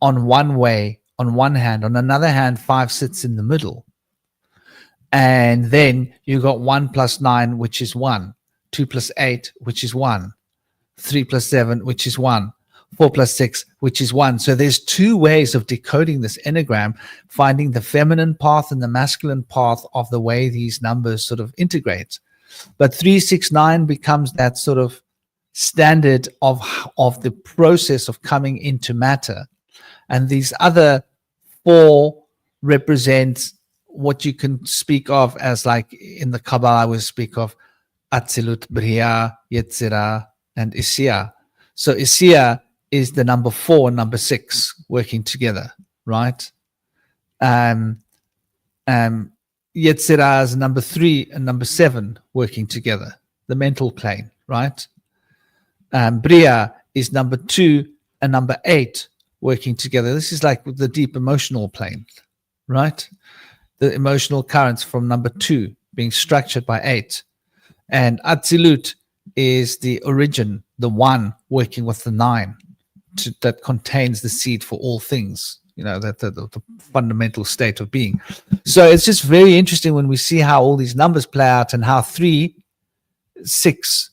On one hand. On another hand, 5 sits in the middle. And then you got 1 plus 9, which is 1. 2 plus 8, which is 1. 3 plus 7, which is 1. 4 plus 6, which is 1. So there's 2 ways of decoding this enneagram, finding the feminine path and the masculine path of the way these numbers sort of integrate. But 3, 6, 9 becomes that sort of standard of the process of coming into matter. And these other 4 represent what you can speak of as, like in the Kabbalah, we speak of Atzilut, Bria, Yetzirah, and Isia. So Isia is the number 4 and number 6 working together, right? Yetzirah is number 3 and number 7 working together, the mental plane, right? Bria is number 2 and number 8 working together. This is like the deep emotional plane, right? The emotional currents from number 2 being structured by 8. And Atzilut is the origin, the 1 working with the 9 that contains the seed for all things, you know, that the fundamental state of being. So it's just very interesting when we see how all these numbers play out, and how 3, 6,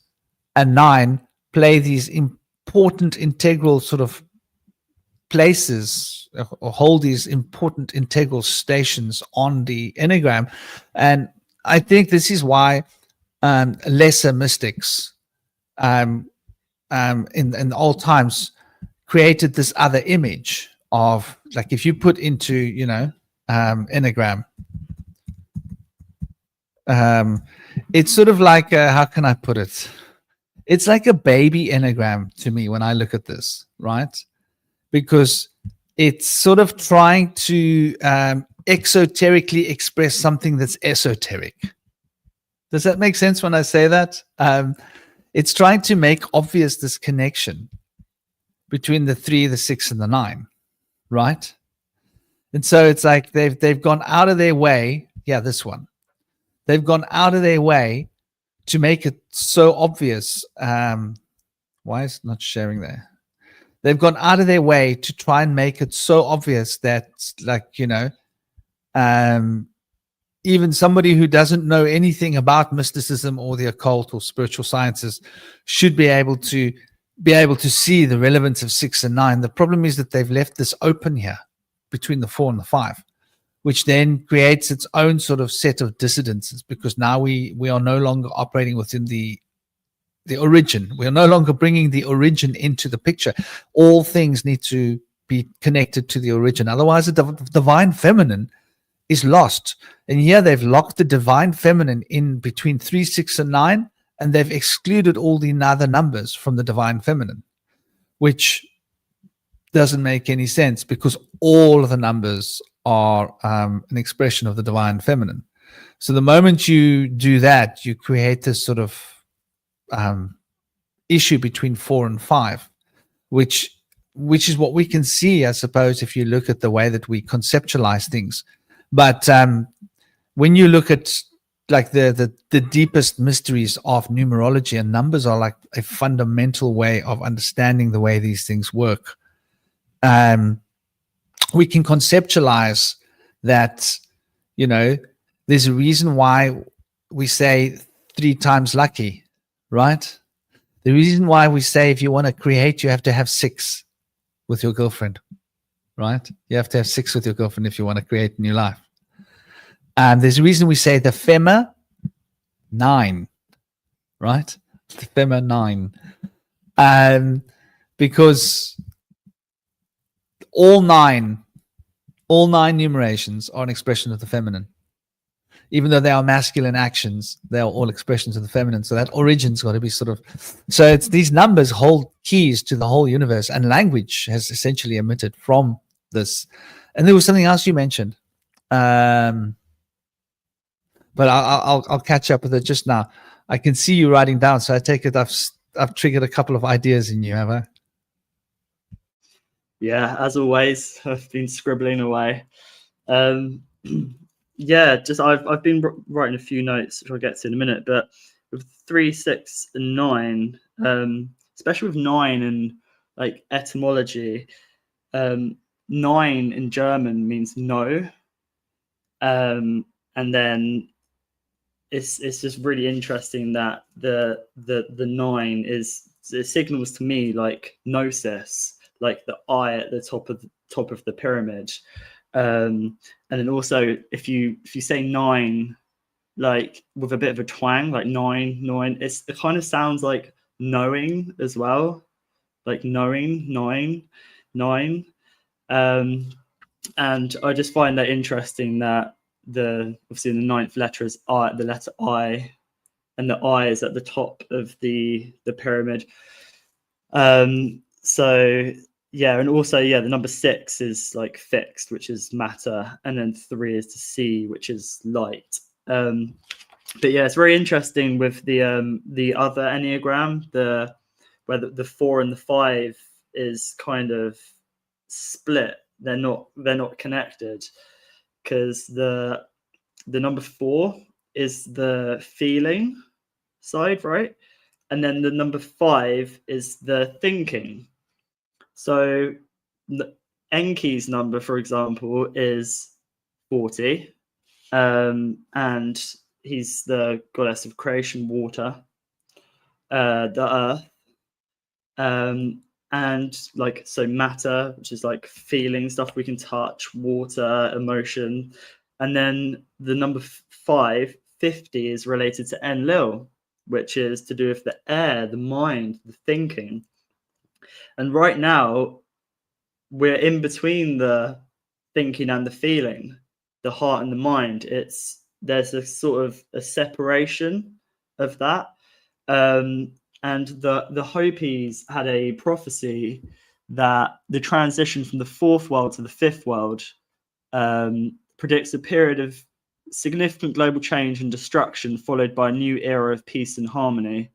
and 9 play these important integral sort of places, or hold these important integral stations on the enneagram. And I think this is why lesser mystics in old times created this other image of, like, if you put into, you know, enneagram, it's sort of like how can I put it? It's like a baby enneagram to me when I look at this, right? Because it's sort of trying to exoterically express something that's esoteric. Does that make sense when I say that? It's trying to make obvious this connection between the 3, the 6, and the 9, right? And so it's like they've gone out of their way. Yeah, this one. They've gone out of their way to make it so obvious. Why is it not sharing there? They've gone out of their way to try and make it so obvious that, like, you know, even somebody who doesn't know anything about mysticism or the occult or spiritual sciences should be able to see the relevance of 6 and 9. The problem is that they've left this open here between the 4 and the 5, which then creates its own sort of set of dissidences, because now we are no longer operating within the origin. We are no longer bringing the origin into the picture. All things need to be connected to the origin. Otherwise, the divine feminine is lost. And here they've locked the divine feminine in between 3, 6, and 9, and they've excluded all the other numbers from the divine feminine, which doesn't make any sense, because all of the numbers are an expression of the divine feminine. So the moment you do that, you create this sort of issue between 4 and 5, which which is what we can see, I suppose, if you look at the way that we conceptualize things. But when you look at like the deepest mysteries of numerology, and numbers are like a fundamental way of understanding the way these things work. We can conceptualize that, there's a reason why we say 3 times lucky, right? The reason why we say if you want to create, you have to have 6 with your girlfriend, right? You have to have 6 with your girlfriend if you want to create a new life. And there's a reason we say the femma 9, right? The femma 9. Because all nine numerations are an expression of the feminine. Even though they are masculine actions, they are all expressions of the feminine. So that origin's got to be sort of... So it's these numbers hold keys to the whole universe, and language has essentially emitted from this. And there was something else you mentioned. But I'll catch up with it just now. I can see you writing down, so I take it I've triggered a couple of ideas in you, have I? Yeah, as always, I've been scribbling away. Yeah, just I've been writing a few notes, which I'll get to in a minute. But with 3, 6, and 9, especially with 9 and like etymology, 9 in German means no, and then it's just really interesting that the 9 it signals to me like gnosis, like the eye at the top of the pyramid. And then also if you say 9 like with a bit of a twang, like 9, it kind of sounds like knowing as well, like knowing 9. And I just find that interesting that obviously the 9th letter is I, the letter I, and the I is at the top of the pyramid. So yeah, and also the number 6 is like fixed, which is matter, and then 3 is to see, which is light. But yeah, it's very interesting with the other Enneagram, where the 4 and the 5 is kind of split. They're not connected, because the number 4 is the feeling side, right? And then the number 5 is the thinking. So Enki's number, for example, is 40, and he's the goddess of creation, water, the earth, and like, so matter, which is like feeling, stuff we can touch, water, emotion. And then the number 5, 50, is related to Enlil, which is to do with the air, the mind, the thinking. And right now we're in between the thinking and the feeling, the heart and the mind. There's a sort of a separation of that. And the Hopis had a prophecy that the transition from the 4th world to the 5th world predicts a period of significant global change and destruction, followed by a new era of peace and harmony.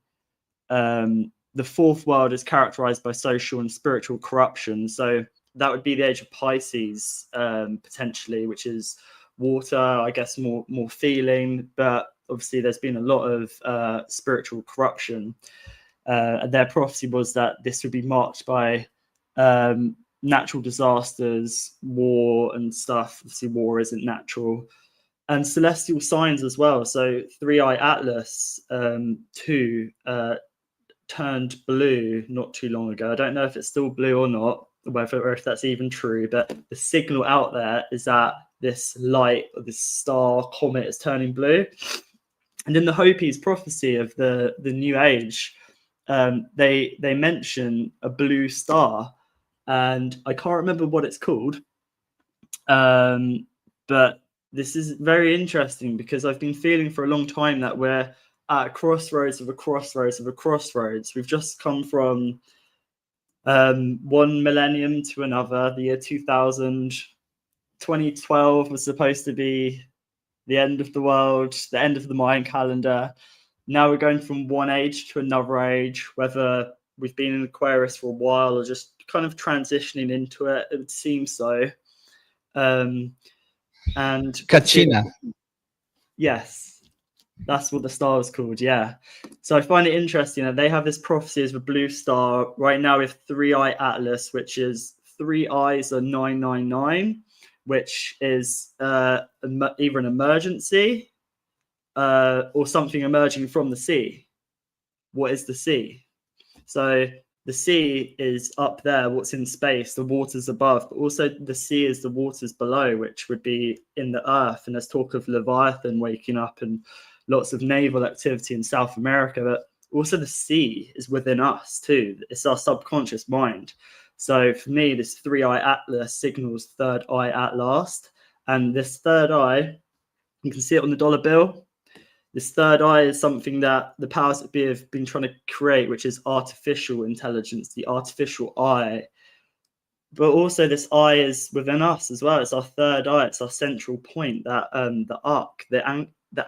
The 4th world is characterized by social and spiritual corruption. So that would be the age of Pisces, potentially, which is water, I guess, more feeling. But obviously there's been a lot of spiritual corruption. And their prophecy was that this would be marked by natural disasters, war and stuff. Obviously war isn't natural. And celestial signs as well. So 3i Atlas 2 turned blue not too long ago. I don't know if it's still blue or not, or if that's even true, but the signal out there is that this light, or this star comet, is turning blue. And in the Hopis prophecy of the new age, they mention a blue star, and I can't remember what it's called, but this is very interesting, because I've been feeling for a long time that we're at a crossroads of a crossroads of a crossroads. We've just come from one millennium to another. The year 2000, 2012 was supposed to be the end of the world, the end of the Mayan calendar. Now we're going from one age to another age, whether we've been in Aquarius for a while, or just kind of transitioning into it. It would seem so. And Kachina. Yes, that's what the star is called. Yeah. So I find it interesting that they have this prophecy as a blue star. Right now we have 3-eye Atlas, which is 3 eyes are 999, which is either an emergency or something emerging from the sea. What is the sea? So the sea is up there, what's in space, the waters above, but also the sea is the waters below, which would be in the earth. And there's talk of Leviathan waking up and lots of naval activity in South America, but also the sea is within us too. It's our subconscious mind. So for me, this 3-eye Atlas signals third eye at last. And this third eye, you can see it on the dollar bill. This third eye is something that the powers that be have been trying to create, which is artificial intelligence, the artificial eye. But also this eye is within us as well. It's our third eye. It's our central point, that the arc, the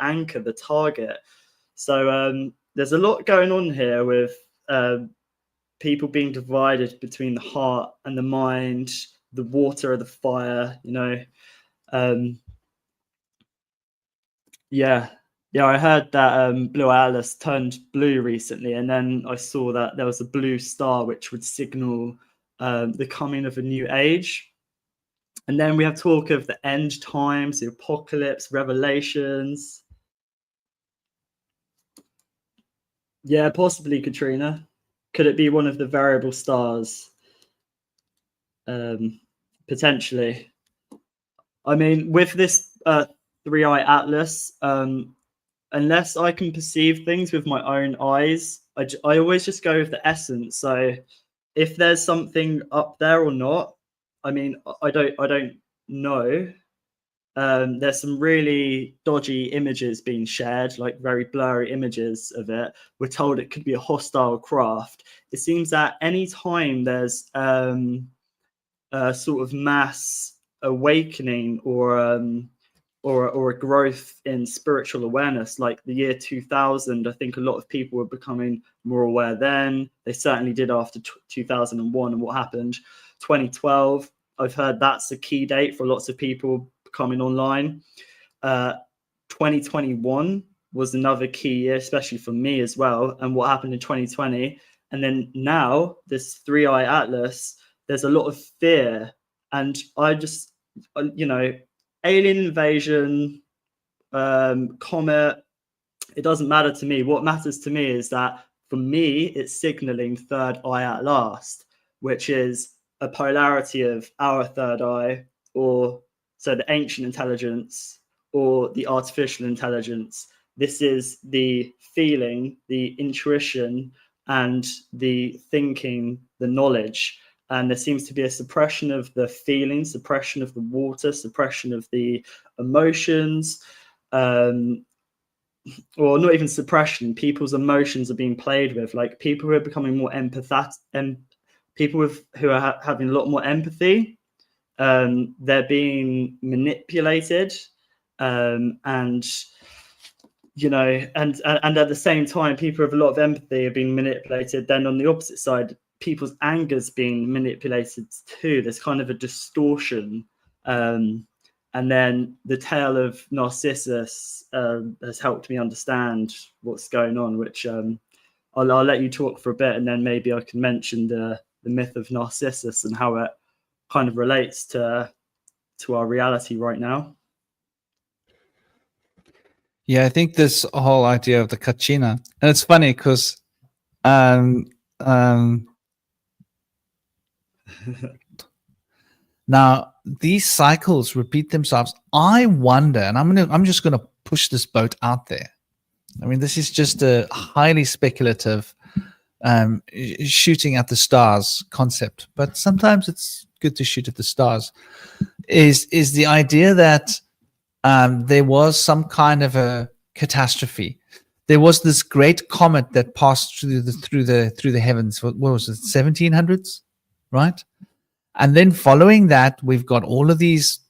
anchor, the target. So there's a lot going on here with people being divided between the heart and the mind, the water or the fire, you know. Yeah, I heard that Blue Atlas turned blue recently, and then I saw that there was a blue star which would signal the coming of a new age. And then we have talk of the end times, the apocalypse, revelations. Yeah, possibly, Katrina. Could it be one of the variable stars? Potentially. I mean, with this 3-eye Atlas, unless I can perceive things with my own eyes, I always just go with the essence. So if there's something up there or not, I mean, I don't know. There's some really dodgy images being shared, like very blurry images of it. We're told it could be a hostile craft. It seems that any time there's a sort of mass awakening or a growth in spiritual awareness, like the year 2000, I think a lot of people were becoming more aware then. They certainly did after 2001 and what happened. 2012, I've heard that's a key date for lots of people coming online. 2021 was another key year, especially for me as well, and what happened in 2020. And then now, this 3-eye Atlas, there's a lot of fear. And I just, you know, alien invasion, comet, it doesn't matter to me. What matters to me is that for me, it's signaling third eye at last, which is a polarity of our third eye, or so the ancient intelligence or the artificial intelligence. This is the feeling, the intuition, and the thinking, the knowledge. And there seems to be a suppression of the feelings, suppression of the water, suppression of the emotions, or not even suppression. People's emotions are being played with. Like people who are becoming more empathetic, and people who are having a lot more empathy, they're being manipulated, and you know, and at the same time, people with a lot of empathy are being manipulated. Then on the opposite side, people's anger's being manipulated too. There's kind of a distortion. And then the tale of Narcissus has helped me understand what's going on, which I'll let you talk for a bit, and then maybe I can mention the myth of Narcissus and how it kind of relates to our reality right now. Yeah, I think this whole idea of the Kachina, and it's funny because now these cycles repeat themselves. I wonder, and I'm just going to push this boat out there. I mean, this is just a highly speculative shooting at the stars concept, but sometimes it's good to shoot at the stars. Is the idea that there was some kind of a catastrophe? There was this great comet that passed through the heavens. What was it, 1700s, right? And then following that, we've got all of these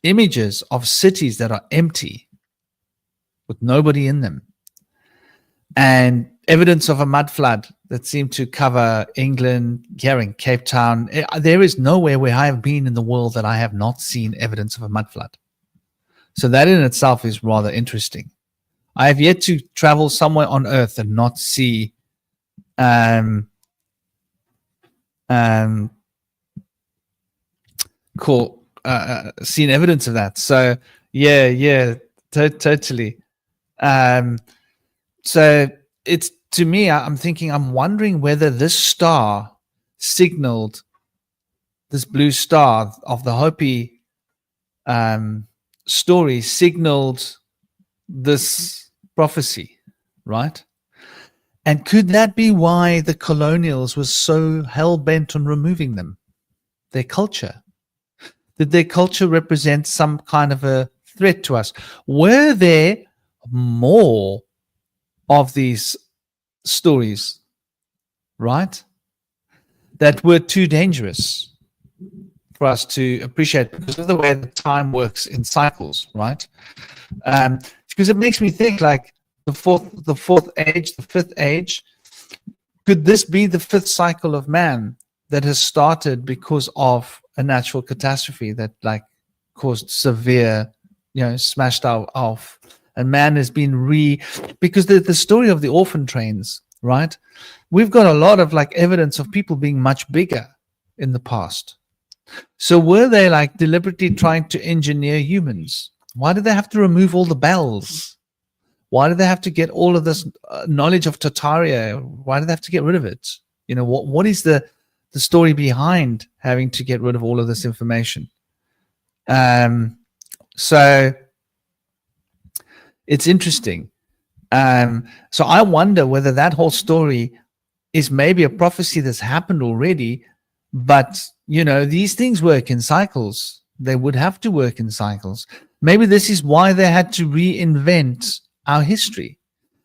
images of cities that are empty with nobody in them. And evidence of a mud flood that seemed to cover England, here in Cape Town. There is nowhere where I have been in the world that I have not seen evidence of a mud flood. So that in itself is rather interesting. I have yet to travel somewhere on Earth and not see seen evidence of that. So yeah, totally. So it's, to me, I'm wondering whether this star signaled, this blue star of the Hopi story signaled this prophecy, right? And could that be why the colonials were so hell-bent on removing them, their culture? Did their culture represent some kind of a threat to us? Were there more of these stories, right, that were too dangerous for us to appreciate because of the way the time works in cycles, right? Because it makes me think, like, the fourth age, the fifth age, could this be the fifth cycle of man that has started because of a natural catastrophe that, like, caused severe, smashed off, and man has been because the story of the orphan trains, right? We've got a lot of, like, evidence of people being much bigger in the past. So were they, like, deliberately trying to engineer humans? Why did they have to remove all the bells? Why did they have to get all of this knowledge of Tartaria? Why did they have to get rid of it? What is the story behind having to get rid of all of this information? So it's interesting. So I wonder whether that whole story is maybe a prophecy that's happened already, but these things work in cycles. They would have to work in cycles. Maybe this is why they had to reinvent our history.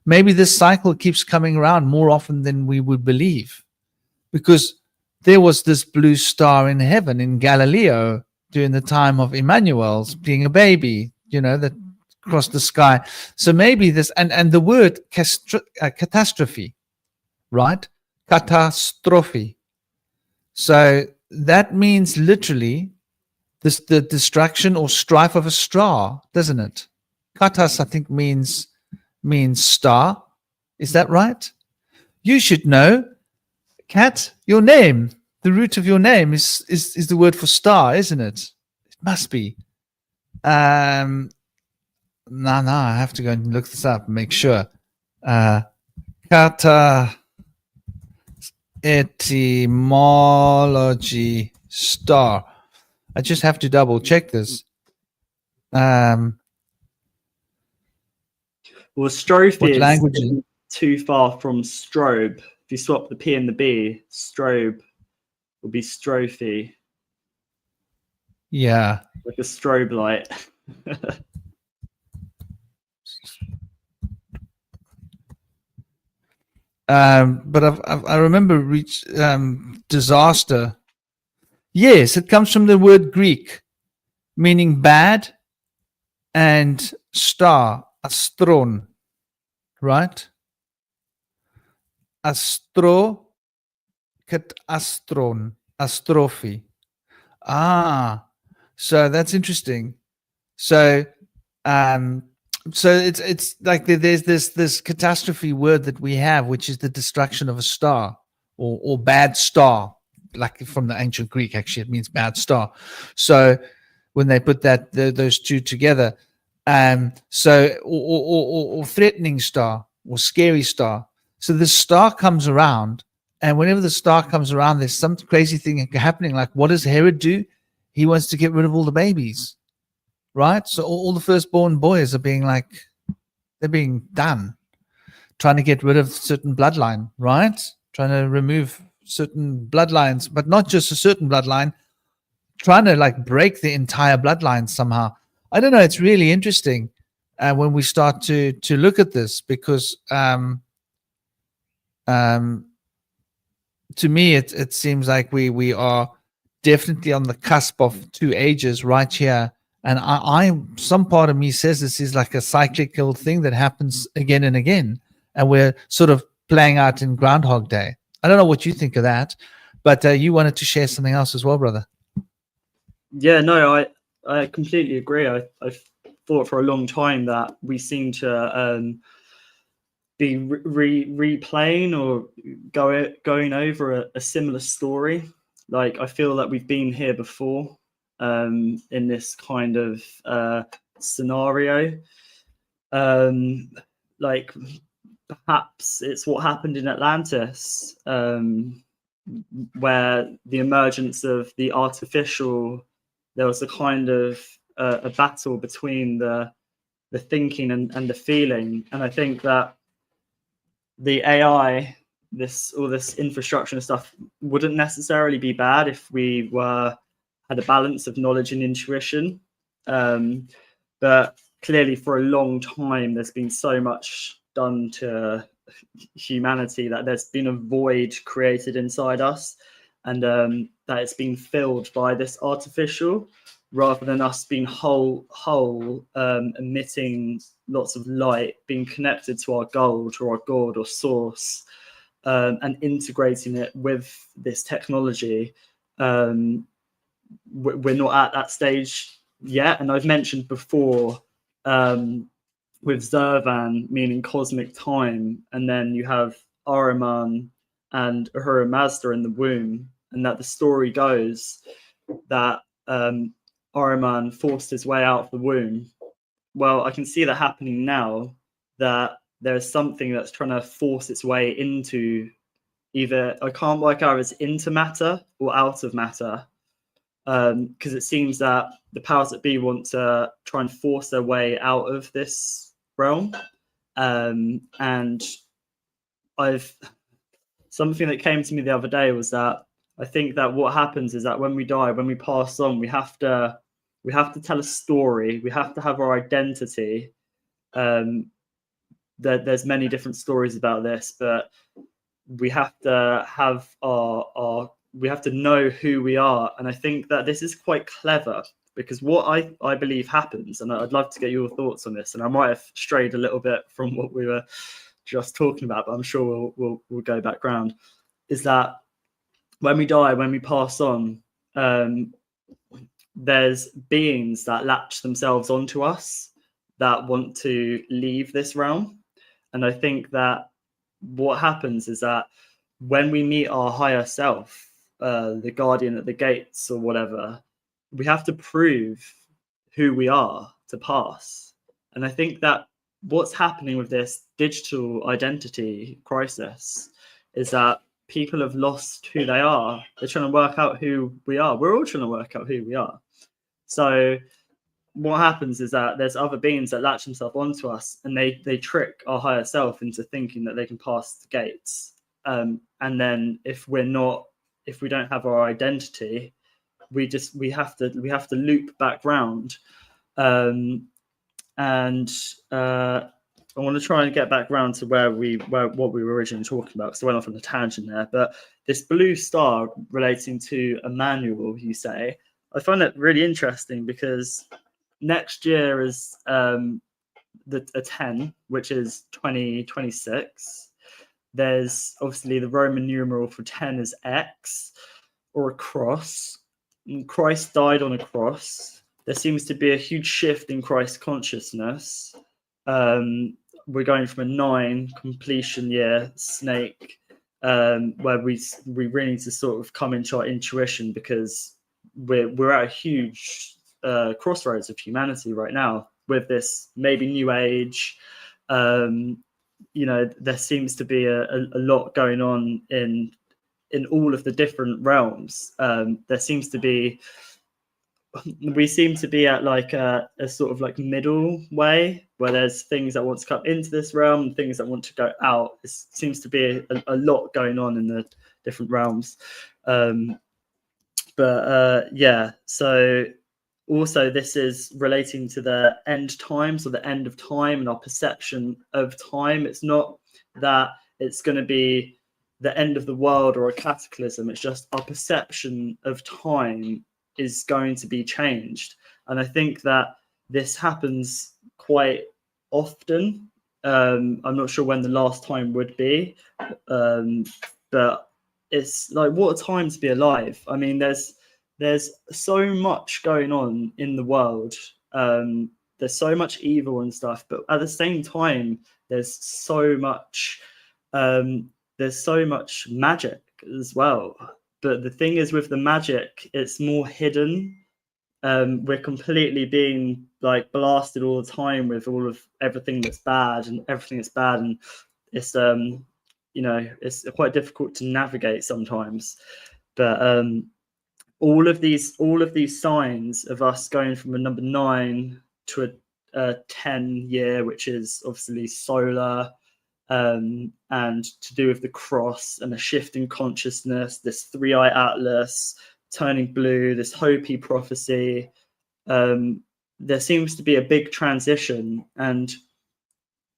Maybe this cycle keeps coming around more often than we would believe, because there was this blue star in heaven in Galileo during the time of Emmanuel's being a baby, that crossed the sky. So maybe this, and the word catastrophe, right? Catastrophe. So that means literally the destruction or strife of a star, doesn't it? Katas, I think, means star. Is that right? You should know, Kat. Your name, the root of your name is the word for star, isn't it? It must be. No, I have to go and look this up and make sure. Kata etymology star. I just have to double check this. Well, strophe is language? too far from strobe. If you swap the P and the B, strobe will be strophe. Yeah. Like a strobe light. But I remember disaster. Yes, it comes from the word Greek, meaning bad, and star, astron, right? Astro, astron, astrophy. So that's interesting. So it's like there's this catastrophe word that we have, which is the destruction of a star or bad star, like from the ancient Greek. Actually, it means bad star. So when they put those two together, or threatening star or scary star. So the star comes around, and whenever the star comes around, there's some crazy thing happening. Like, what does Herod do? He wants to get rid of all the babies, right? So all the firstborn boys are they're being done, trying to get rid of certain bloodline, right? Trying to remove certain bloodlines, but not just a certain bloodline, trying to break the entire bloodline somehow. I don't know. It's really interesting when we start to look at this, because to me, it seems like we are definitely on the cusp of two ages right here. And some part of me says this is like a cyclical thing that happens again and again. And we're sort of playing out in Groundhog Day. I don't know what you think of that, but you wanted to share something else as well, brother. Yeah, no, I completely agree. I've thought for a long time that we seem to be replaying or going over a similar story. Like, I feel that we've been here before in this kind of scenario. Like, perhaps it's what happened in Atlantis, where the emergence of the artificial, there was a kind of a battle between the thinking and the feeling. And I think that the AI, all this infrastructure and stuff, wouldn't necessarily be bad if we had a balance of knowledge and intuition. But clearly, for a long time, there's been so much done to humanity that there's been a void created inside us, and that it's been filled by this artificial, rather than us being whole, emitting lots of light, being connected to our gold or our god or source, and integrating it with this technology. We're not at that stage yet. And I've mentioned before, with Zervan meaning cosmic time, and then you have Ahriman and Ahura Mazda in the womb, and that the story goes that Ahriman forced his way out of the womb. Well, I can see that happening now, that there's something that's trying to force its way into either, I can't work out if it's into matter or out of matter, because it seems that the powers that be want to try and force their way out of this realm. And something that came to me the other day was that I think that what happens is that when we die, when we pass on, we have to tell a story. We have to have our identity. There's many different stories about this, but we have to have we have to know who we are. And I think that this is quite clever, because what I believe happens, and I'd love to get your thoughts on this, and I might have strayed a little bit from what we were just talking about, but I'm sure we'll go back round, is that when we die, when we pass on, there's beings that latch themselves onto us that want to leave this realm. And I think that what happens is that when we meet our higher self, the guardian at the gates or whatever, we have to prove who we are to pass. And I think that what's happening with this digital identity crisis is that people have lost who they are. They're trying to work out who we are. We're all trying to work out who we are. So what happens is that there's other beings that latch themselves onto us, and they trick our higher self into thinking that they can pass the gates. And then if we don't have our identity, we have to loop back round. And I want to try and get back round to what we were originally talking about, because I went off on a tangent there. But this blue star relating to Emmanuel, you say, I find that really interesting, because next year is a 10, which is 2026. There's obviously the Roman numeral for 10 is X, or a cross. And Christ died on a cross. There seems to be a huge shift in Christ's consciousness. We're going from a 9 completion year snake, where we really need to sort of come into our intuition, because we're at a huge crossroads of humanity right now with this maybe new age. There seems to be a lot going on in all of the different realms. We seem to be at like a sort of like middle way, where there's things that want to come into this realm and things that want to go out. It seems to be a lot going on in the different realms. So also this is relating to the end times, or the end of time, and our perception of time. It's not that it's going to be the end of the world or a cataclysm. It's just our perception of time is going to be changed. And I think that this happens quite often, I'm not sure when the last time would be, but it's like, what a time to be alive. I mean, there's so much going on in the world. There's so much evil and stuff, but at the same time, there's so much magic as well. But the thing is, with the magic, it's more hidden. We're completely being like blasted all the time with all of everything that's bad, and it's it's quite difficult to navigate sometimes. But all of these signs of us going from a number 9 to a 10 year, which is obviously solar, and to do with the cross and a shift in consciousness, this 3-eye atlas turning blue, this Hopi prophecy, there seems to be a big transition, and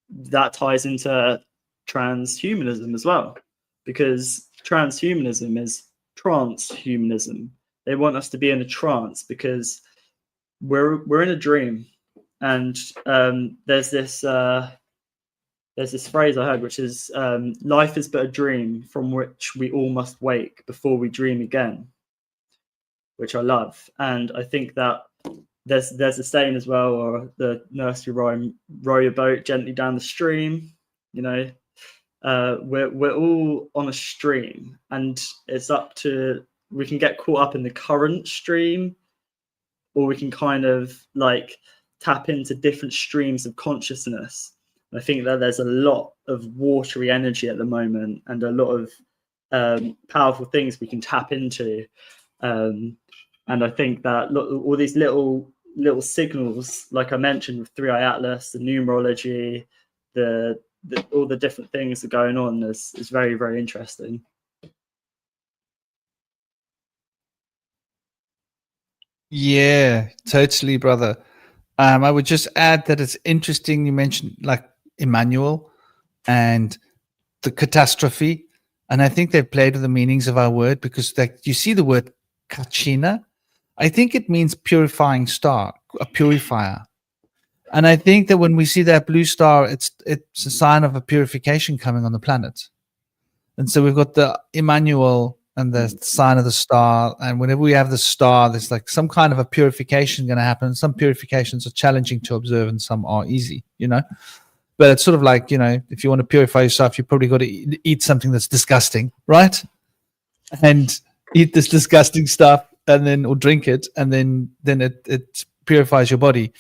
that ties into transhumanism as well, because transhumanism is transhumanism. They want us to be in a trance because we're in a dream, and there's this phrase I heard, which is life is but a dream from which we all must wake before we dream again, which I love. And I think that there's a saying as well, or the nursery rhyme, row your boat gently down the stream. We're all on a stream, and it's up to, we can get caught up in the current stream, or we can kind of like tap into different streams of consciousness. And I think that there's a lot of watery energy at the moment, and a lot of powerful things we can tap into. And I think that all these little signals, like I mentioned, with 3-eye atlas, the numerology, all the different things that are going on is very, very interesting. Yeah, totally, brother. I would just add that it's interesting you mentioned like Emmanuel and the catastrophe, and I think they've played with the meanings of our word, because like you see the word kachina, I think it means purifying star, a purifier. And I think that when we see that blue star, it's a sign of a purification coming on the planet. And so we've got the Emmanuel and the sign of the star. And whenever we have the star, there's like some kind of a purification going to happen. Some purifications are challenging to observe and some are easy, But it's sort of like, if you want to purify yourself, you probably got to eat something that's disgusting, right? And eat this disgusting stuff, and then, or drink it, and then it purifies your body.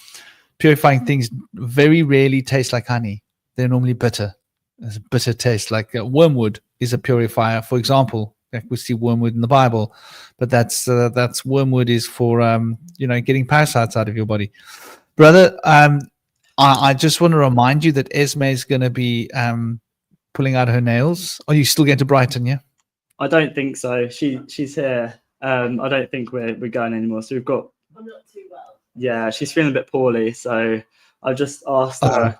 Purifying things very rarely taste like honey. They're normally bitter. There's a bitter taste. Like wormwood is a purifier, for example. Like we see wormwood in the Bible, but that's wormwood is for getting parasites out of your body, brother. I just want to remind you that Esme is going to be pulling out her nails. Are you still going to Brighton? Yeah. I don't think so. She's here. I don't think we're going anymore. So we've got. I'm not too well. Yeah, she's feeling a bit poorly, so I just asked her,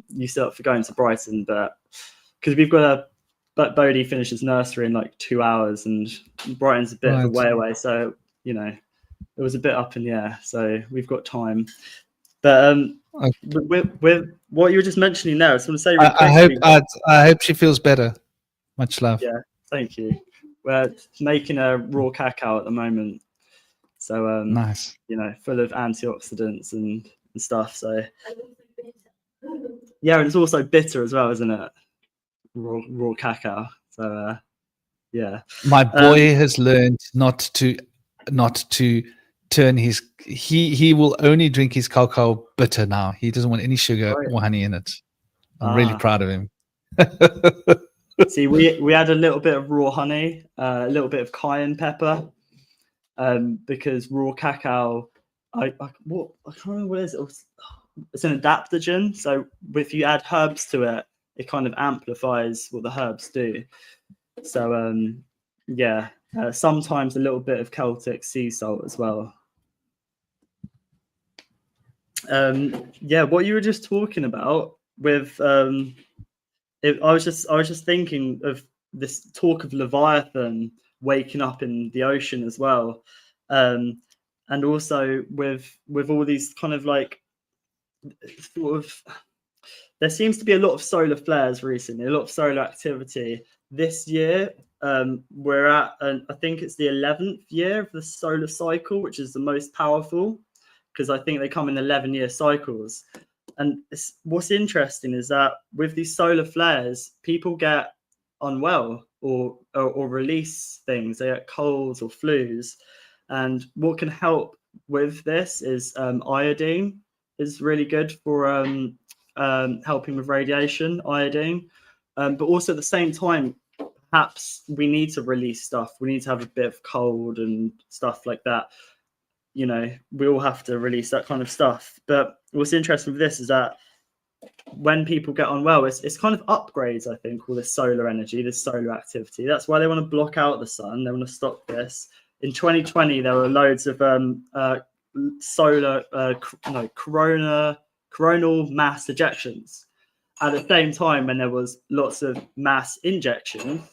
you still up for going to Brighton? But because we've got Bodhi finishes nursery in like 2 hours, and Brighton's a bit of a way away, so it was a bit up in the air. So we've got time. But with what you were just mentioning there, I just want to say I hope she feels better. Much love. Yeah, thank you. We're making a raw cacao at the moment. So nice, full of antioxidants and stuff. So yeah, and it's also bitter as well, isn't it? Raw cacao. So yeah. My boy has learned not to turn his. He will only drink his cacao bitter now. He doesn't want any sugar or honey in it. I'm really proud of him. See, we had a little bit of raw honey, a little bit of cayenne pepper. Because raw cacao, I can't remember what it is. It's an adaptogen. So if you add herbs to it, it kind of amplifies what the herbs do. So sometimes a little bit of Celtic sea salt as well. What you were just talking about with I was just thinking of this talk of Leviathan waking up in the ocean as well, and also with all these kind of like sort of, there seems to be a lot of solar flares recently, a lot of solar activity. This year, we're at, I think it's the 11th year of the solar cycle, which is the most powerful, because I think they come in 11-year cycles. And what's interesting is that with these solar flares, people get unwell or release things. They get colds or flus. And what can help with this is iodine is really good for helping with radiation, iodine. But also at the same time, perhaps we need to release stuff. We need to have a bit of cold and stuff like that. You know, we all have to release that kind of stuff. But what's interesting with this is that when people get unwell, it's kind of upgrades, I think, all this solar energy, this solar activity. That's why they want to block out the sun. They want to stop this. In 2020, there were loads of coronal mass ejections. At the same time, when there was lots of mass injection,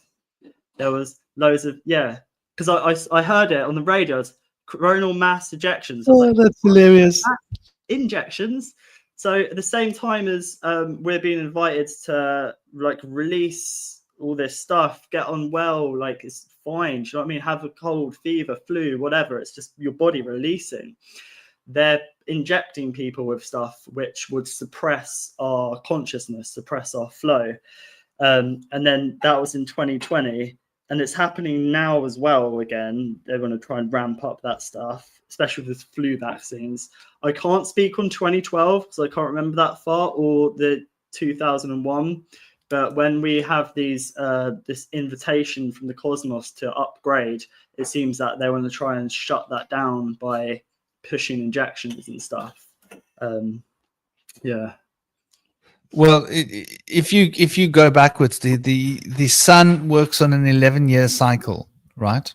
there was loads of, because I heard it on the radio, coronal mass ejections. Oh, that's hilarious. Injections. So at the same time as we're being invited to like release all this stuff, get on well, like it's fine. Do you know what I mean? Have a cold, fever, flu, whatever. It's just your body releasing. They're injecting people with stuff which would suppress our consciousness, suppress our flow. And then that was in 2020. And it's happening now as well again. They're going to try and ramp up that stuff, especially with flu vaccines. I can't speak on 2012 because I can't remember that far, or the 2001. But when we have these this invitation from the cosmos to upgrade, it seems that they want to try and shut that down by pushing injections and stuff. Well, if you go backwards, the sun works on an 11-year cycle, right?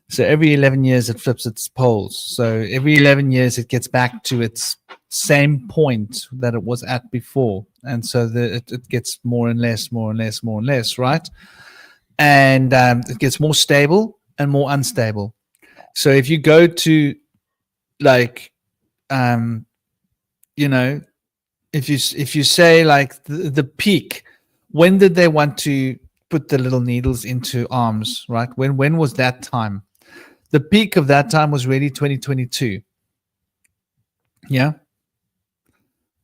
So every 11 years it flips its poles. So every 11 years it gets back to its same point that it was at before, and so it gets more and less, right? And it gets more stable and more unstable. So if you go to like, you know, if you say like the peak, when did they want to put the little needles into arms, right? When was that time? The peak of that time was really 2022. Yeah.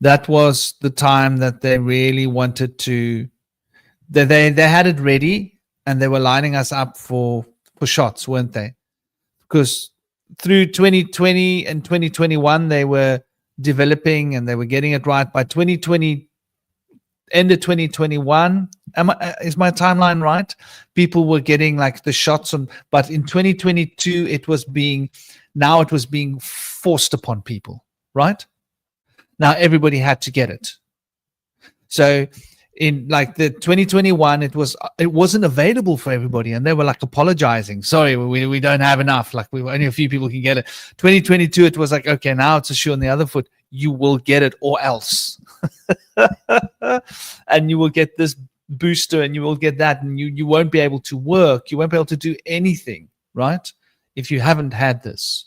That was the time that they really wanted to, they had it ready and they were lining us up for shots, weren't they? Because through 2020 and 2021, they were developing and they were getting it right. By 2020, end of 2021, is my timeline right? People were getting like the shots on, but in 2022 it was being forced upon people, right? Now everybody had to get it. So in like the 2021, it wasn't available for everybody, and they were like apologizing. Sorry, we don't have enough. Like only a few people can get it. 2022, it was like, okay, now it's a shoe on the other foot. You will get it or else, and you will get this booster, and you will get that, and you won't be able to work. You won't be able to do anything, right? If you haven't had this.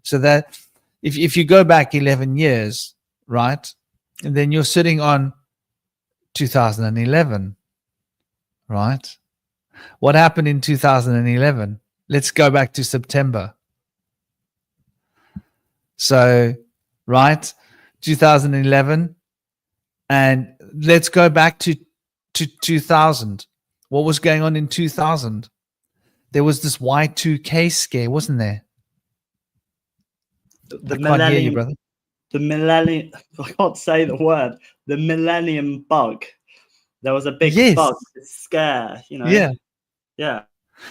So that if you go back 11 years, right, and then you're sitting on 2011, right? What happened in 2011? Let's go back to September. So, right, 2011, and let's go back to 2000. What was going on in 2000? There was this Y2K scare, wasn't there? The millennium, brother. The millennium, I can't say the word, the millennium bug. There was a big bug scare, you know. Yeah.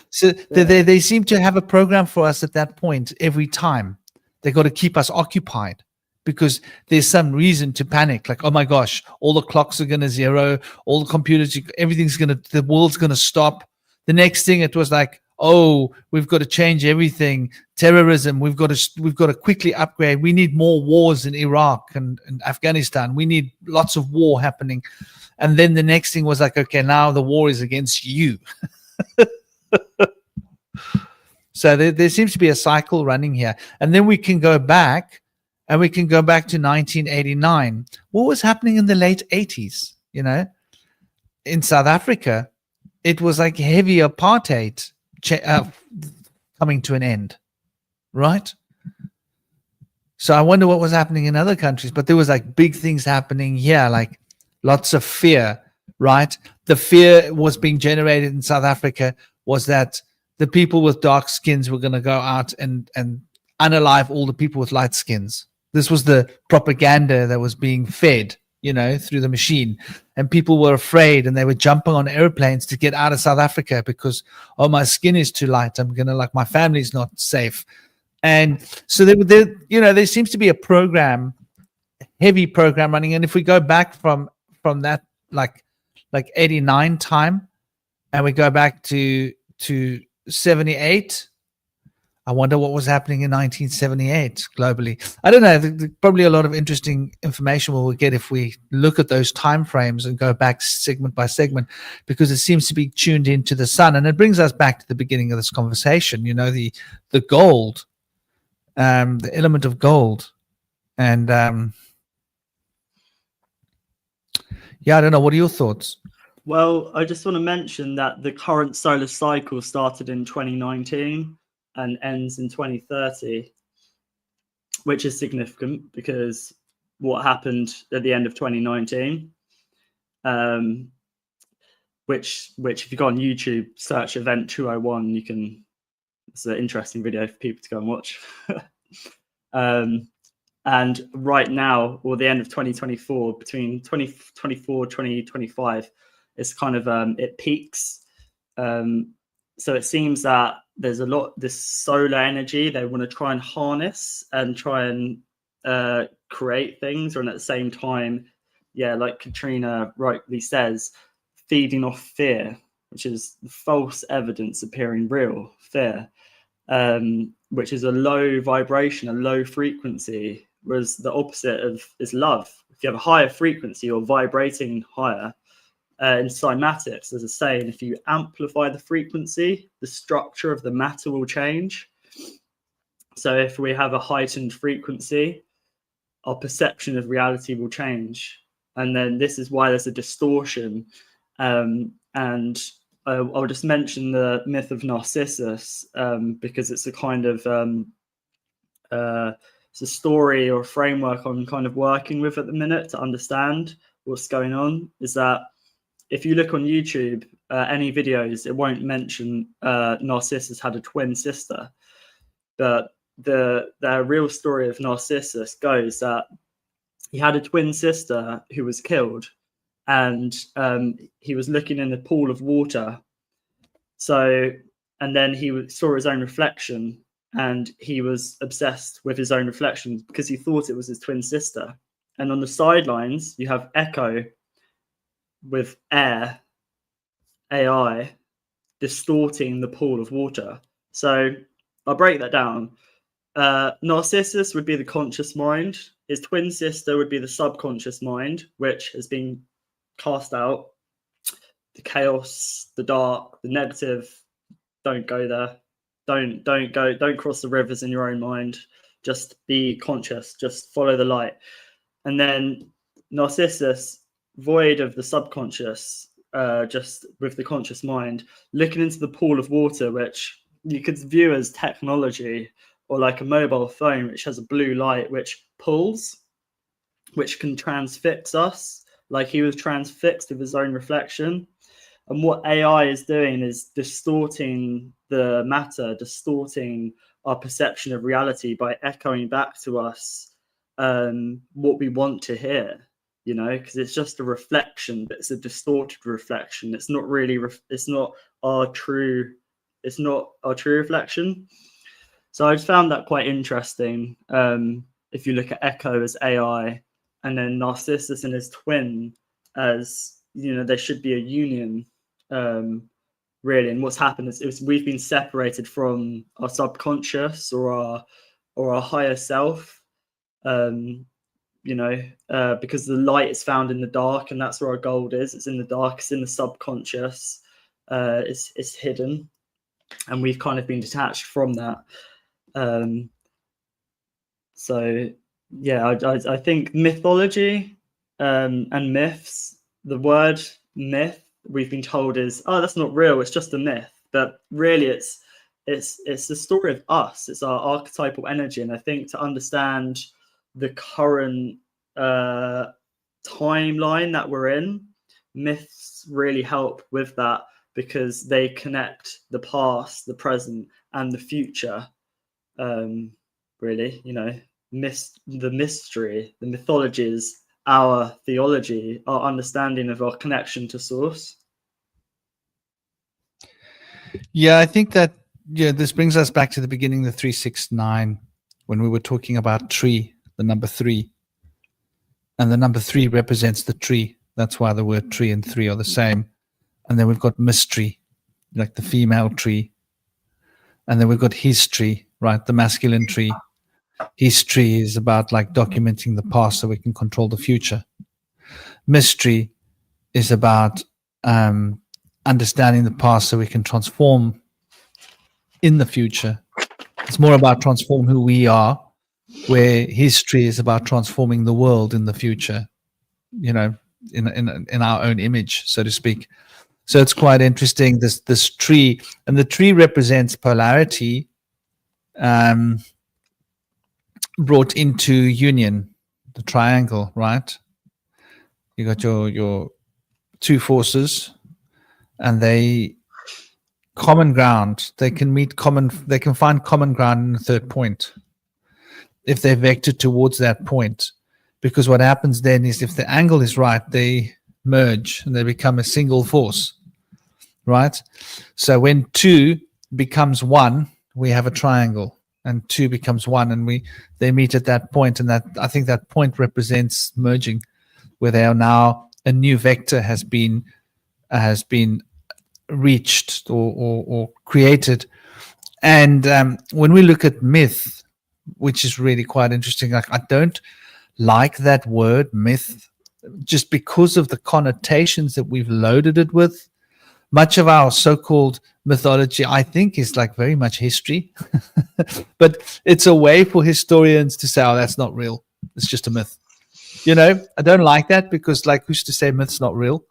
So they seem to have a program for us at that point every time. They got to keep us occupied because there's some reason to panic. Like, oh my gosh, all the clocks are going to zero, all the computers, the world's going to stop. The next thing it was like, oh, we've got to change everything. Terrorism, we've got to quickly upgrade. We need more wars in Iraq and Afghanistan. We need lots of war happening. And then the next thing was like, okay, now the war is against you. So there seems to be a cycle running here. And then we can go back And we can go back to 1989. What was happening in the late 80s? In South Africa, it was like heavy apartheid coming to an end, right? So I wonder what was happening in other countries, but there was like big things happening here, like lots of fear, right? The fear was being generated in South Africa was that the people with dark skins were going to go out and unalive all the people with light skins. This was the propaganda that was being fed, through the machine. And people were afraid and they were jumping on airplanes to get out of South Africa because, oh, my skin is too light. I'm going to my family's not safe. And so there seems to be a heavy program running. And if we go back from that, like 89 time, and we go back to 78, I wonder what was happening in 1978 globally. I don't know. There's probably a lot of interesting information we'll get if we look at those time frames and go back segment by segment, because it seems to be tuned into the sun. And it brings us back to the beginning of this conversation, the gold, the element of gold. And yeah, I don't know. What are your thoughts? Well, I just want to mention that the current solar cycle started in 2019 and ends in 2030, which is significant because what happened at the end of 2019, which if you go on YouTube, search Event 201, it's an interesting video for people to go and watch. And right now, or the end of 2024, between 2024 2025, it's kind of it peaks. So it seems that there's a lot this solar energy they want to try and harness and try and create things, and at the same time, like Katrina rightly says, feeding off fear, which is false evidence appearing real fear, which is a low vibration, a low frequency, whereas the opposite of is love. If you have a higher frequency, you're vibrating higher. In cymatics, there's a saying, if you amplify the frequency, the structure of the matter will change. So if we have a heightened frequency, our perception of reality will change. And then this is why there's a distortion. And I'll just mention the myth of Narcissus, because it's a kind of it's a story or a framework I'm kind of working with at the minute to understand what's going on. Is that if you look on YouTube, any videos, it won't mention Narcissus had a twin sister. But the real story of Narcissus goes that he had a twin sister who was killed, and he was looking in a pool of water. And then he saw his own reflection, and he was obsessed with his own reflection because he thought it was his twin sister. And on the sidelines, you have Echo with AI distorting the pool of water. So I'll break that down. Narcissus would be the conscious mind. His twin sister would be the subconscious mind, which has been cast out. The chaos, the dark, the negative. Don't go there. Don't cross the rivers in your own mind. Just be conscious. Just follow the light. And then Narcissus, void of the subconscious, just with the conscious mind, looking into the pool of water, which you could view as technology, or like a mobile phone, which has a blue light which pulls, which can transfix us, like he was transfixed with his own reflection. And what AI is doing is distorting the matter, distorting our perception of reality by echoing back to us what we want to hear, because it's just a reflection, but it's a distorted reflection. It's not really, it's not our true reflection. So I just found that quite interesting. If you look at Echo as AI, and then Narcissus and his twin as, there should be a union, really. And what's happened is we've been separated from our subconscious or our higher self, because the light is found in the dark, and that's where our gold is. It's in the dark. It's in the subconscious. It's hidden, and we've kind of been detached from that. So Yeah, I think mythology and myths, the word myth we've been told is, oh, that's not real, it's just a myth. But really it's the story of us, it's our archetypal energy. And I think to understand the current timeline that we're in, myths really help with that, because they connect the past, the present, and the future. Really, the mystery, the mythologies, our theology, our understanding of our connection to source. Yeah, I think that this brings us back to the beginning, the 369, when we were talking about tree, the number 3. And the number 3 represents the tree. That's why the word tree and 3 are the same. And then we've got mystery, like the female tree. And then we've got history, right? The masculine tree. History is about like documenting the past so we can control the future. Mystery is about understanding the past so we can transform in the future. It's more about transform who we are, where history is about transforming the world in the future, in our own image, so to speak. So it's quite interesting, this tree, and the tree represents polarity brought into union, the triangle, right? You got your two forces, and they common ground. They can find common ground in the third point if they're vectored towards that point. Because what happens then is, if the angle is right, they merge and they become a single force, right? So when 2 becomes 1, we have a triangle, and 2 becomes 1, and they meet at that point, and that, I think, that point represents merging, where they are now, a new vector has been reached or created. And when we look at myth, which is really quite interesting, like, I don't like that word myth, just because of the connotations that we've loaded it with. Much of our so-called mythology, I think, is like very much history, but it's a way for historians to say, oh, that's not real, it's just a myth. I don't like that, because, like, who's to say myth's not real?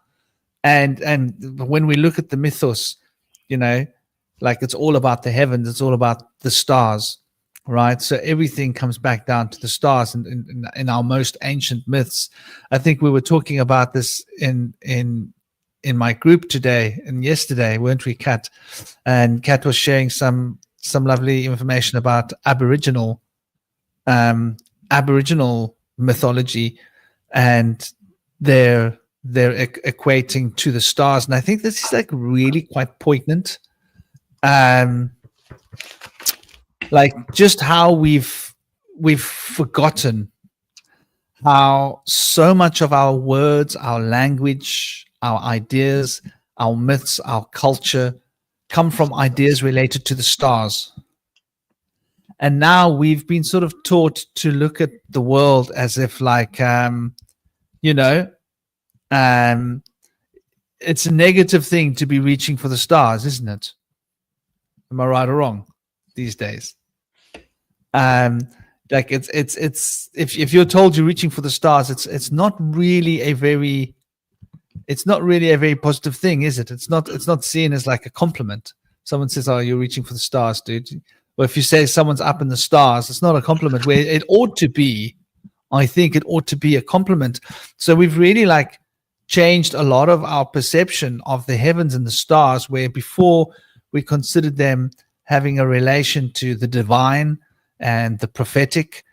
And when we look at the mythos, like, it's all about the heavens, it's all about the stars, right? So everything comes back down to the stars. And in our most ancient myths, I think we were talking about this in my group today and yesterday, weren't we, Kat? And Kat was sharing some lovely information about Aboriginal mythology, and they're equating to the stars. And I think this is like really quite poignant. Like, just how we've forgotten how so much of our words, our language, our ideas, our myths, our culture come from ideas related to the stars. And now we've been sort of taught to look at the world as if, like, it's a negative thing to be reaching for the stars, isn't it? Am I right or wrong these days? Like, it's if you're told you're reaching for the stars, it's not really a very positive thing, is it? It's not seen as like a compliment. Someone says, "Oh, you're reaching for the stars, dude." Or if you say someone's up in the stars, it's not a compliment. Where it ought to be, I think it ought to be a compliment. So we've really, like, changed a lot of our perception of the heavens and the stars, where before we considered them having a relation to the divine and the prophetic,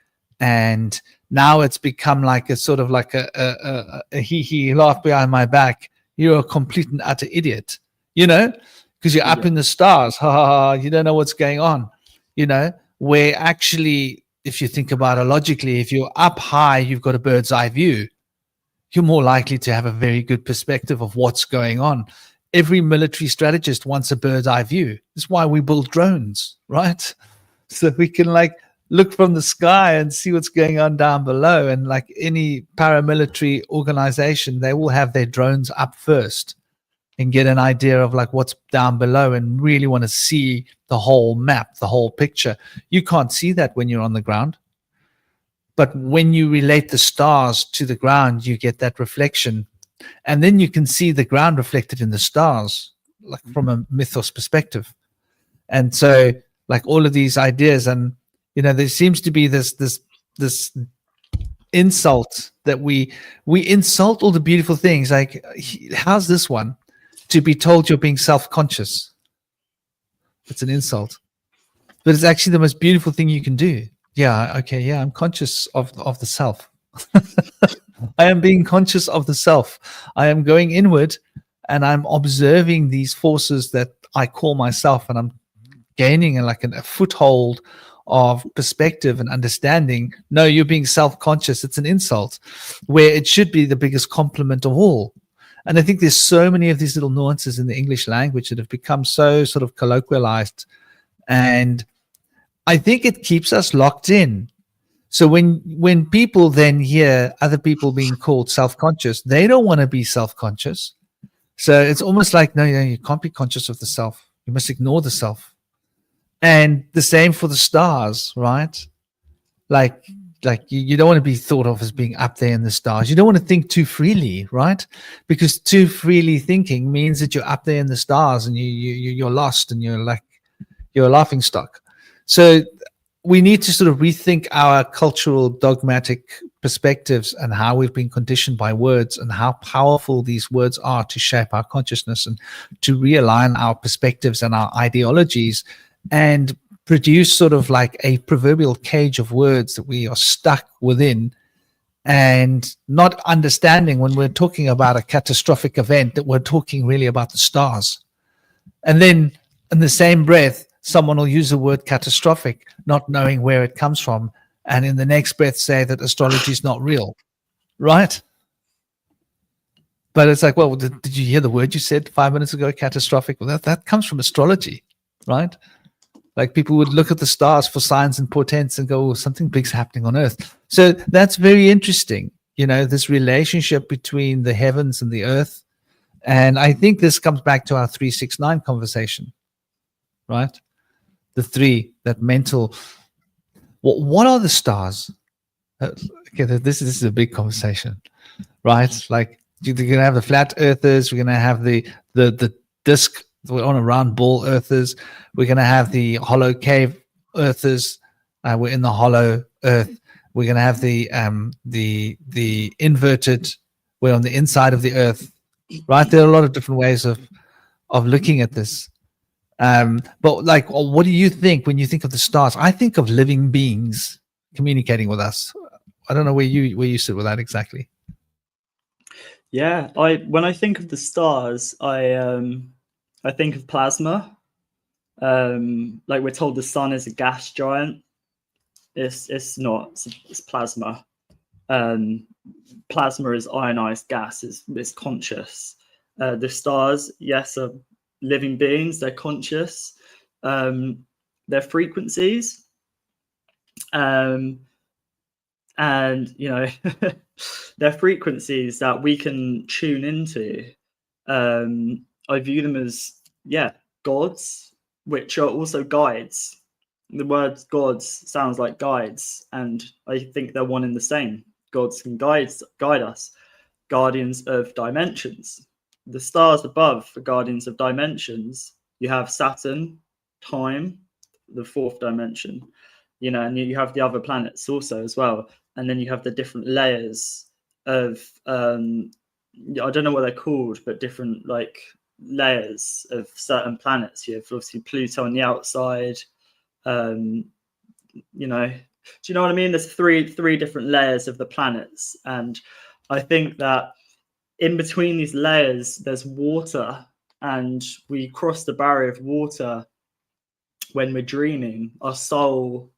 and now it's become like a sort of like a he laughed behind my back, you're a complete and utter idiot, because you're up in the stars, ha ha ha, you don't know what's going on, where actually, if you think about it logically, if you're up high, you've got a bird's eye view, you're more likely to have a very good perspective of what's going on. Every military strategist wants a bird's eye view. That's why we build drones, right? So we can, like, look from the sky and see what's going on down below. And like any paramilitary organization, they will have their drones up first and get an idea of like what's down below, and really want to see the whole map, the whole picture. You can't see that when you're on the ground. But when you relate the stars to the ground, you get that reflection. And then you can see the ground reflected in the stars, like from a mythos perspective. And so, like all of these ideas, and there seems to be this insult that we insult all the beautiful things. Like, how's this one? To be told you're being self-conscious. It's an insult. But it's actually the most beautiful thing you can do. Yeah, okay, yeah, I'm conscious of the self. I am being conscious of the self. I am going inward and I'm observing these forces that I call myself, and I'm gaining a foothold of perspective and understanding. No, you're being self-conscious. It's an insult, where it should be the biggest compliment of all. And I think there's so many of these little nuances in the English language that have become so sort of colloquialized, and I think it keeps us locked in. So when people then hear other people being called self-conscious, they don't want to be self-conscious. So it's almost like, no, you can't be conscious of the self. You must ignore the self. And the same for the stars, right? Like you don't want to be thought of as being up there in the stars. You don't want to think too freely, right? Because too freely thinking means that you're up there in the stars and you're lost and you're a laughing stock. So we need to sort of rethink our cultural dogmatic perspectives and how we've been conditioned by words, and how powerful these words are to shape our consciousness and to realign our perspectives and our ideologies, and produce sort of like a proverbial cage of words that we are stuck within, and not understanding when we're talking about a catastrophic event that we're talking really about the stars. And then in the same breath, someone will use the word catastrophic, not knowing where it comes from, and in the next breath say that astrology is not real, right? But it's like, well, did you hear the word you said 5 minutes ago, catastrophic? Well, that comes from astrology, right? Like, people would look at the stars for signs and portents and go, oh, something big's happening on Earth. So that's very interesting, this relationship between the heavens and the earth. And I think this comes back to our 369 conversation, right? The three, that mental. What are the stars? Okay, this is a big conversation, right? Like, you're going to have the flat earthers. We're going to have the disc. We're on a round ball earthers. We're going to have the hollow cave earthers. We're in the hollow earth. We're going to have the inverted. We're on the inside of the earth, right? There are a lot of different ways of looking at this. But like, what do you think when you think of the stars? I think of living beings communicating with us. I don't know where you sit with that exactly. Yeah, when I think of the stars, I think of plasma. Like, we're told the sun is a gas giant. It's not. It's plasma. Plasma is ionized gas. It's conscious. The stars, yes, are living beings. They're conscious. They're frequencies. And they're frequencies that we can tune into. I view them as, gods, which are also guides. The word gods sounds like guides, and I think they're one and the same. Gods can guide us, guardians of dimensions. The stars above are guardians of dimensions. You have Saturn, time, the fourth dimension, and you have the other planets also as well. And then you have the different layers of, I don't know what they're called, but different layers of certain planets. You have obviously Pluto on the outside. Do you know what I mean? There's three different layers of the planets, and I think that in between these layers there's water, and we cross the barrier of water when we're dreaming. Our soul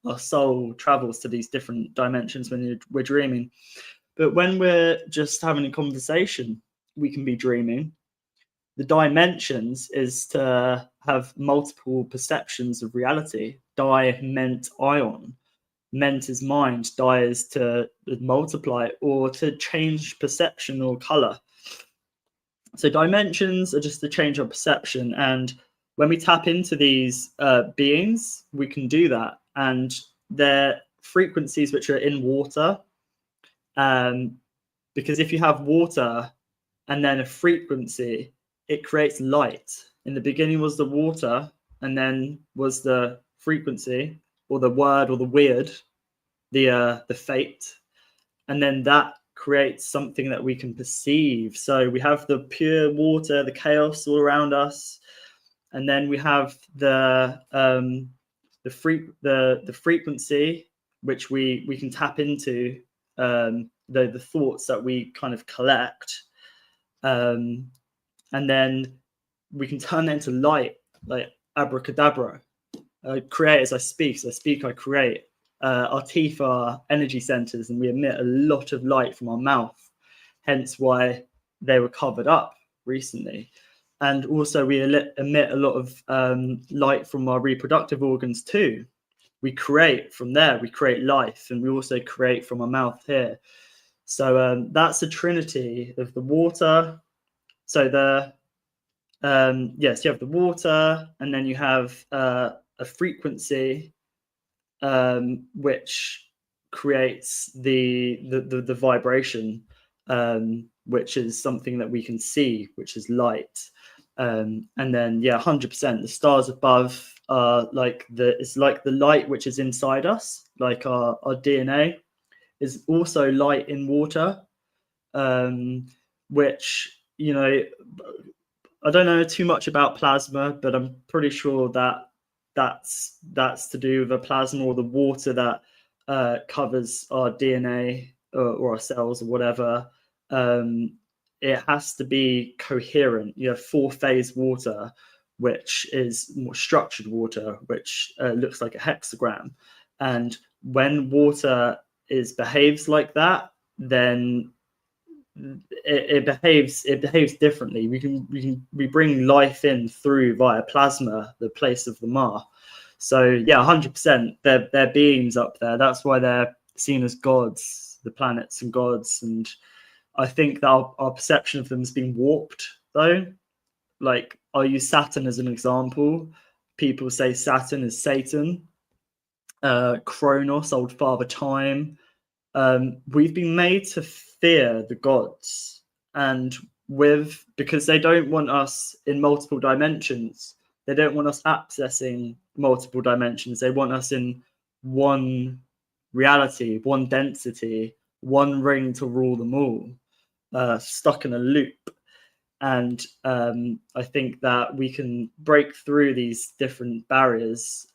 travels to these different dimensions when we're dreaming. But when we're just having a conversation, we can be dreaming. The dimensions is to have multiple perceptions of reality. Di meant ion. Ment is mind. Di is to multiply or to change perception or color. So dimensions are just to change our perception. And when we tap into these beings, we can do that. And they're frequencies which are in water, because if you have water and then a frequency, it creates light. In the beginning was the water, and then was the frequency, or the word, or the weird, the fate, and then that creates something that we can perceive. So we have the pure water, the chaos all around us, and then we have the frequency, which we can tap into, the thoughts that we kind of collect, and then we can turn that into light, like abracadabra. I create as I speak. As I speak, I create. Our teeth are energy centers, and we emit a lot of light from our mouth, hence why they were covered up recently. And also we emit a lot of light from our reproductive organs too. We create from there, we create life, and we also create from our mouth here. So that's the trinity of the water. So yes, you have the water, and then you have a frequency, which creates the vibration, which is something that we can see, which is light. And then 100%, the stars above are it's like the light which is inside us, like our DNA is also light in water, which, you know, I don't know too much about plasma, but I'm pretty sure that that's to do with the plasma, or the water that covers our DNA, or our cells, or whatever. It has to be coherent. You have 4-phase water, which is more structured water, which looks like a hexagram. And when water behaves like that, then it behaves differently. We bring life in through via plasma, the place of the Ma. So 100%, they're beings up there. That's why they're seen as gods, the planets and gods. And I think that our perception of them has been warped, though. Like, I'll use Saturn as an example. People say Saturn is Satan. Kronos, old father time. We've been made to fear the gods, and because they don't want us in multiple dimensions. They don't want us accessing multiple dimensions. They want us in one reality, one density, one ring to rule them all, stuck in a loop. And I think that we can break through these different barriers,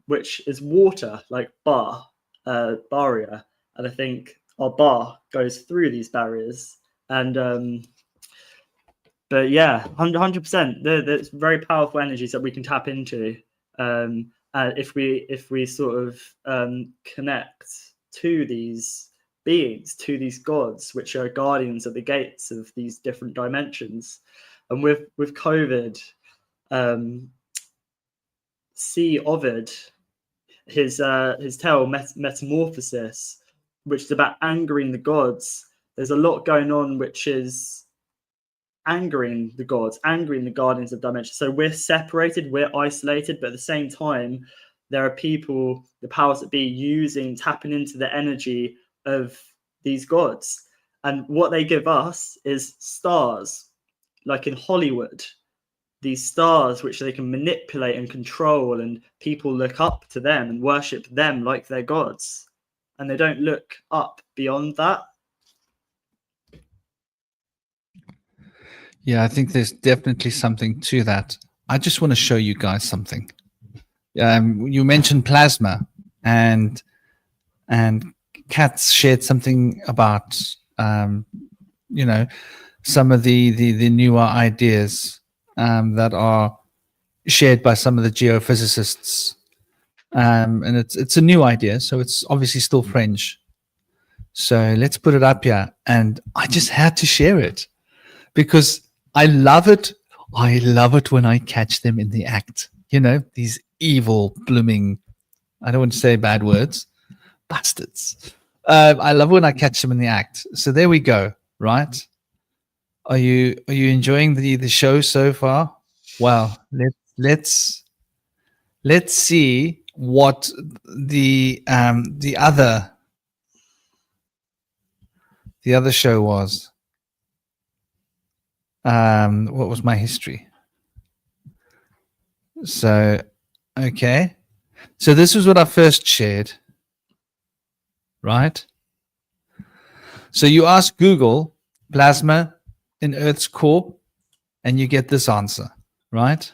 which is water, like barrier. And I think our bar goes through these barriers. And but 100%, there's very powerful energies that we can tap into, if we sort of connect to these beings, to these gods, which are guardians at the gates of these different dimensions. And with COVID, see Ovid, his tale Metamorphosis, which is about angering the gods. There's a lot going on which is angering the gods, angering the guardians of dimension. So we're separated, we're isolated, but at the same time, there are people, the powers that be, tapping into the energy of these gods. And what they give us is stars, like in Hollywood, these stars which they can manipulate and control, and people look up to them and worship them like their gods. And they don't look up beyond that. Yeah, I think there's definitely something to that. I just want to show you guys something. You mentioned plasma, and Kat's shared something about some of the newer ideas that are shared by some of the geophysicists, and it's a new idea, so it's obviously still French. So let's put it up here, and I just had to share it because I love it. I love it when I catch them in the act. You know, these evil, blooming, I don't want to say bad words, bastards. I love when I catch them in the act. So there we go, right? Are you enjoying the show so far? Well, let's see what the other show was. What was my history? So, okay. So this was what I first shared, right? So you ask Google plasma in Earth's core, and you get this answer, right?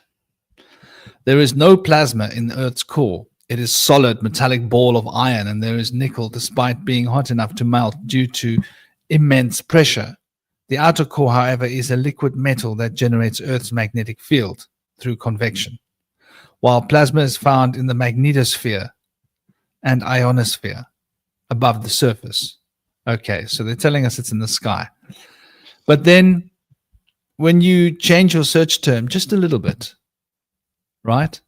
There is no plasma in Earth's core. It is solid metallic ball of iron, and there is nickel despite being hot enough to melt due to immense pressure. The outer core, however, is a liquid metal that generates Earth's magnetic field through convection, while plasma is found in the magnetosphere and ionosphere above the surface. Okay, so they're telling us it's in the sky. But then when you change your search term just a little bit, right?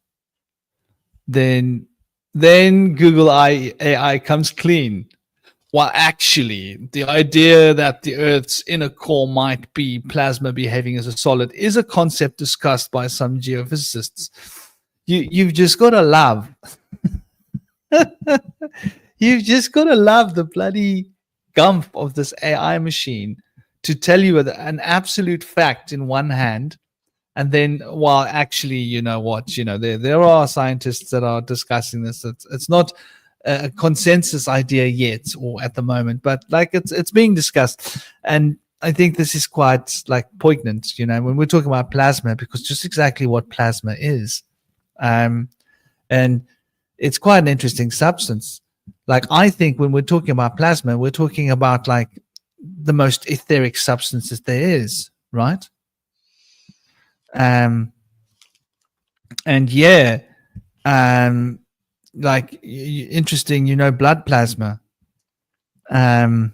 Then Google AI comes clean. Well, actually, the idea that the Earth's inner core might be plasma behaving as a solid is a concept discussed by some geophysicists. You've just got to love. You've just got to love the bloody gump of this AI machine to tell you an absolute fact in one hand, and then while actually, you know what, there are scientists that are discussing this. It's not a consensus idea yet or at the moment, but like it's being discussed. And I think this is quite like poignant, when we're talking about plasma, because just exactly what plasma is. And it's quite an interesting substance. Like, I think when we're talking about plasma, we're talking about like the most etheric substances there is, right? And yeah, like interesting, blood plasma. And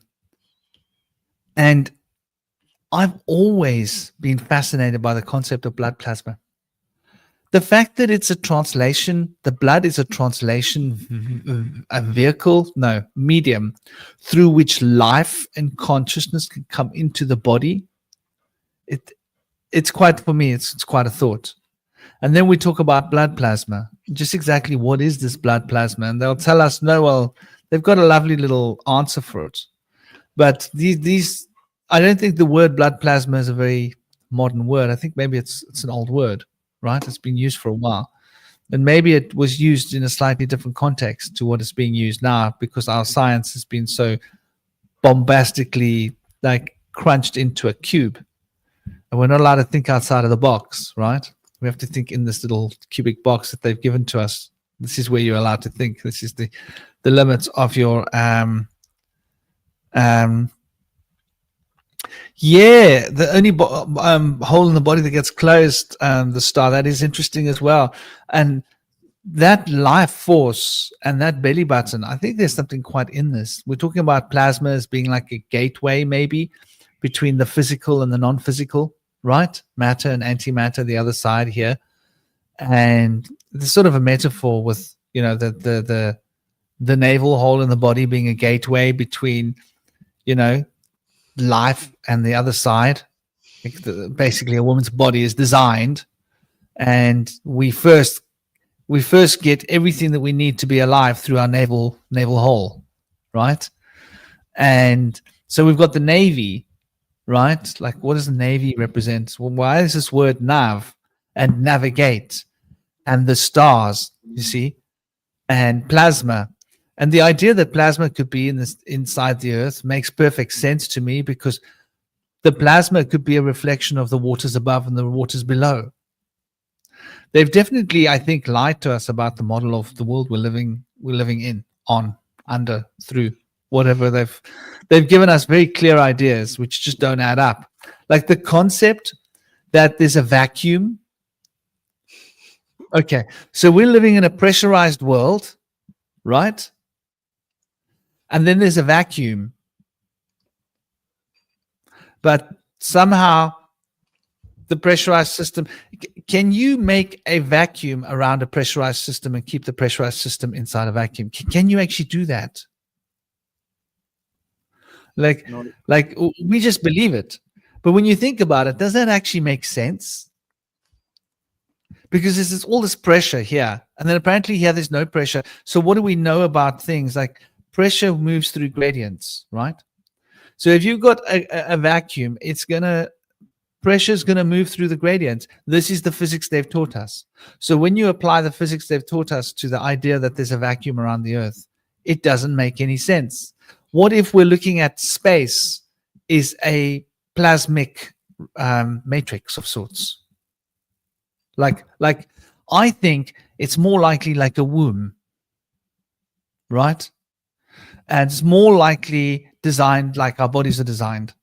I've always been fascinated by the concept of blood plasma. The fact that it's a translation, the blood is a translation, a medium through which life and consciousness can come into the body. It's quite, for me, it's quite a thought. And then we talk about blood plasma. Just exactly what is this blood plasma? And they'll tell us, no, well, they've got a lovely little answer for it. But these I don't think the word blood plasma is a very modern word. I think maybe it's an old word, right? It's been used for a while. And maybe it was used in a slightly different context to what it's being used now, because our science has been so bombastically like crunched into a cube. And we're not allowed to think outside of the box, right? We have to think in this little cubic box that they've given to us. This is where you're allowed to think. This is the limits of your yeah, the only hole in the body that gets closed, the star. That is interesting as well. And that life force and that belly button, I think there's something quite in this. We're talking about plasma as being like a gateway maybe between the physical and the non-physical, right? Matter and antimatter, the other side here. And there's sort of a metaphor with, the navel hole in the body being a gateway between, life and the other side. Basically, a woman's body is designed, and we first get everything that we need to be alive through our navel hole, right? And so we've got the navy, right? Like, what does the navy represent? Well, why is this word nav and navigate and the stars, you see, and plasma? And the idea that plasma could be inside the Earth makes perfect sense to me, because the plasma could be a reflection of the waters above and the waters below. They've definitely, I think, lied to us about the model of the world we're living in, on, under, through, whatever. They've given us very clear ideas which just don't add up. Like the concept that there's a vacuum. Okay, so we're living in a pressurized world, right? And then there's a vacuum. But somehow the pressurized system, can you make a vacuum around a pressurized system and keep the pressurized system inside a vacuum? Can you actually do that? Like we just believe it. But when you think about it, does that actually make sense? because there's all this pressure here, and then apparently here there's no pressure. So what do we know about things like pressure moves through gradients, right? So if you've got a vacuum, pressure is going to move through the gradients. This is the physics they've taught us. So when you apply the physics they've taught us to the idea that there's a vacuum around the Earth, it doesn't make any sense. What if we're looking at space is a plasmic matrix of sorts? Like I think it's more likely like a womb, right? And it's more likely designed like our bodies are designed,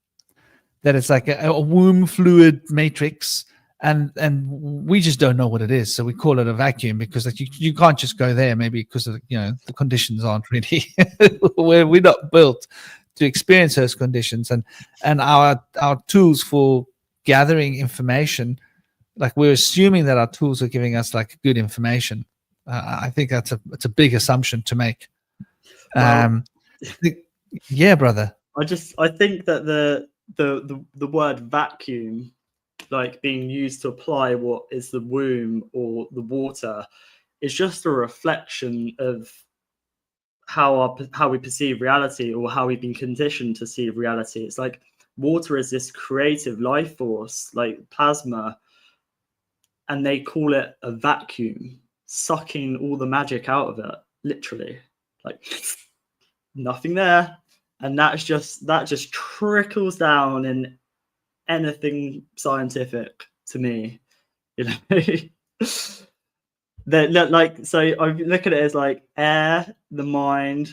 that it's like a womb fluid matrix, and we just don't know what it is, so we call it a vacuum, because like you can't just go there, maybe because of, you know, the conditions aren't really where we're not built to experience those conditions, and our tools for gathering information, like we're assuming that our tools are giving us like good information. I think it's a big assumption to make. Well, yeah, brother. I think that the word vacuum, like being used to apply what is the womb or the water, is just a reflection of how we perceive reality, or how we've been conditioned to see reality. It's like water is this creative life force, like plasma, and they call it a vacuum, sucking all the magic out of it, literally, like nothing there. And that just trickles down in anything scientific to me, you know. That like, so I look at it as like air, the mind,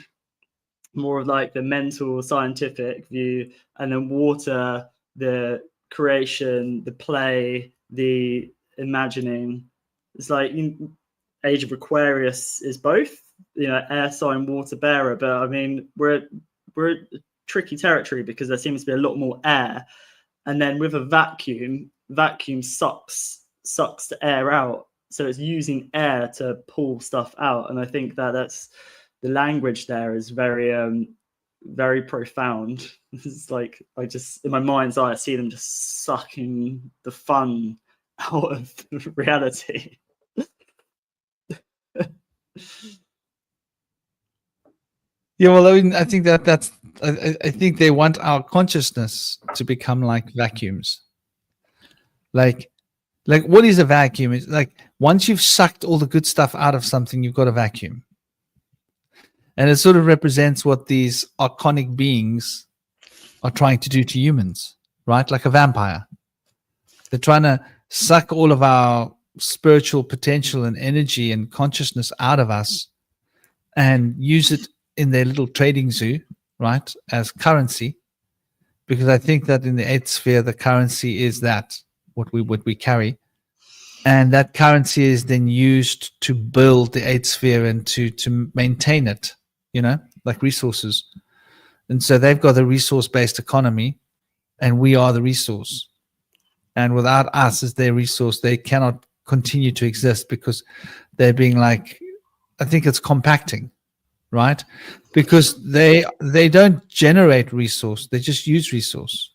more of like the mental scientific view, and then water, the creation, the play, the imagining. It's like Age of Aquarius is both, you know, air sign, water bearer, but I mean we're tricky territory, because there seems to be a lot more air, and then with a vacuum sucks the air out, so it's using air to pull stuff out. And I think that that's the language there is very very profound. It's like, I just, in my mind's eye, I see them just sucking the fun out of reality. Yeah, well, I mean, I think that's I think they want our consciousness to become like vacuums. Like what is a vacuum? It's like once you've sucked all the good stuff out of something, you've got a vacuum. And it sort of represents what these archonic beings are trying to do to humans, right? Like a vampire. They're trying to suck all of our spiritual potential and energy and consciousness out of us and use it in their little trading zoo, right, as currency. Because I think that in the eighth sphere, the currency is that, what we carry. And that currency is then used to build the eighth sphere and to maintain it, you know, like resources. And so they've got a resource-based economy, and we are the resource. And without us as their resource, they cannot continue to exist, because they're being like, I think it's compacting, right? Because they don't generate resource, they just use resource.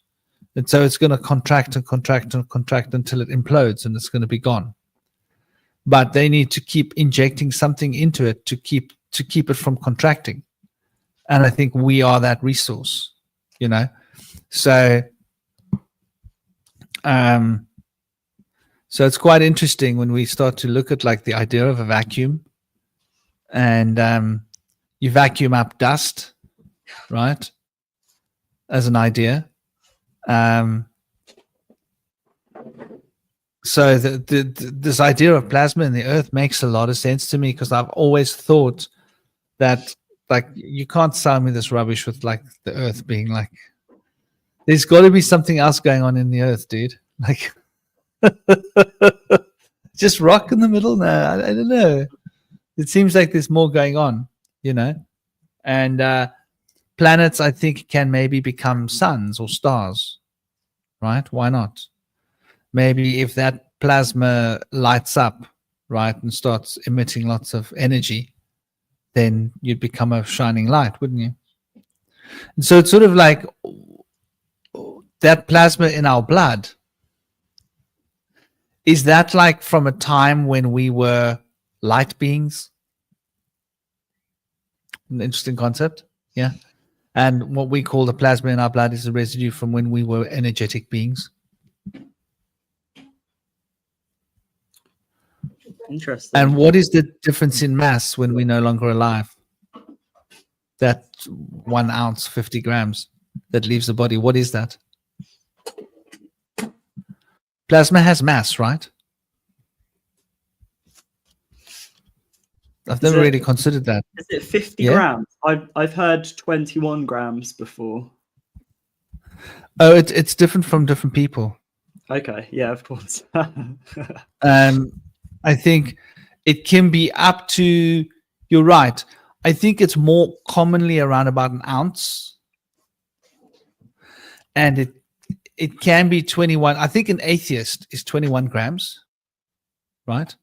And so it's going to contract and contract and contract until it implodes and it's going to be gone. But they need to keep injecting something into it to keep it from contracting. And I think we are that resource, you know. So so it's quite interesting when we start to look at like the idea of a vacuum, and you vacuum up dust, right, as an idea. So this idea of plasma in the earth makes a lot of sense to me, because I've always thought that, like, you can't sell me this rubbish with like the earth being like, there's got to be something else going on in the earth, dude. Like, just rock in the middle now. I don't know. It seems like there's more going on, you know. And planets, I think, can maybe become suns or stars, right? Why not? Maybe if that plasma lights up, right, and starts emitting lots of energy, then you'd become a shining light, wouldn't you? And so it's sort of like that plasma in our blood Is that like from a time when we were light beings? An interesting concept. Yeah. And what we call the plasma in our blood is a residue from when we were energetic beings. Interesting. And what is the difference in mass when we're no longer alive? That 1 ounce, 50 grams that leaves the body. What is that? Plasma has mass, right? I've never really considered that. Is it 50 Yeah? grams? I've heard 21 grams before. Oh, it's different from different people. Okay, yeah, of course. I think it can be up to, you're right. I think it's more commonly around about 1 ounce. And it can be 21. I think an atheist is 21 grams, right?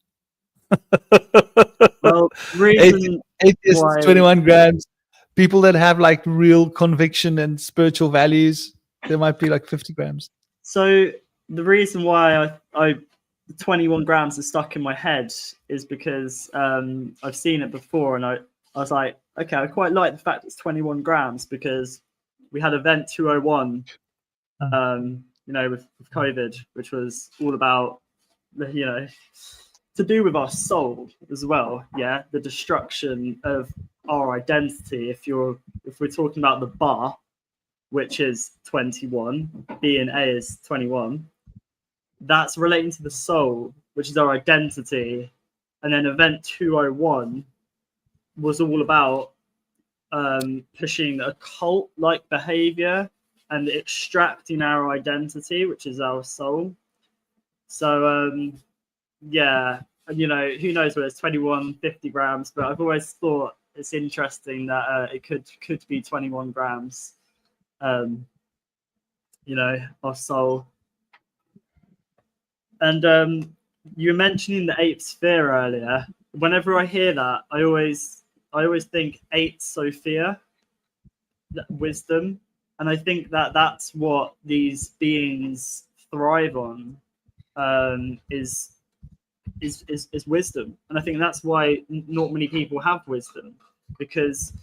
Well, reason atheist why is 21 grams. People that have like real conviction and spiritual values, there might be like 50 grams. So the reason why I 21 grams is stuck in my head is because I've seen it before, and I was like, okay, I quite like the fact it's 21 grams because we had event 201, with COVID, which was all about to do with our soul as well. Yeah, the destruction of our identity. If we're talking about the bar, which is 21, B and A is 21. That's relating to the soul, which is our identity. And then event 201 was all about pushing occult-like behavior and extracting our identity, which is our soul. So, who knows whether it's 21, 50 grams, but I've always thought it's interesting that it could be 21 grams. Our soul. And you were mentioning the eighth sphere earlier. Whenever I hear that, I always think eight Sophia, wisdom, and I think that that's what these beings thrive on, is wisdom, and I think that's why not many people have wisdom, because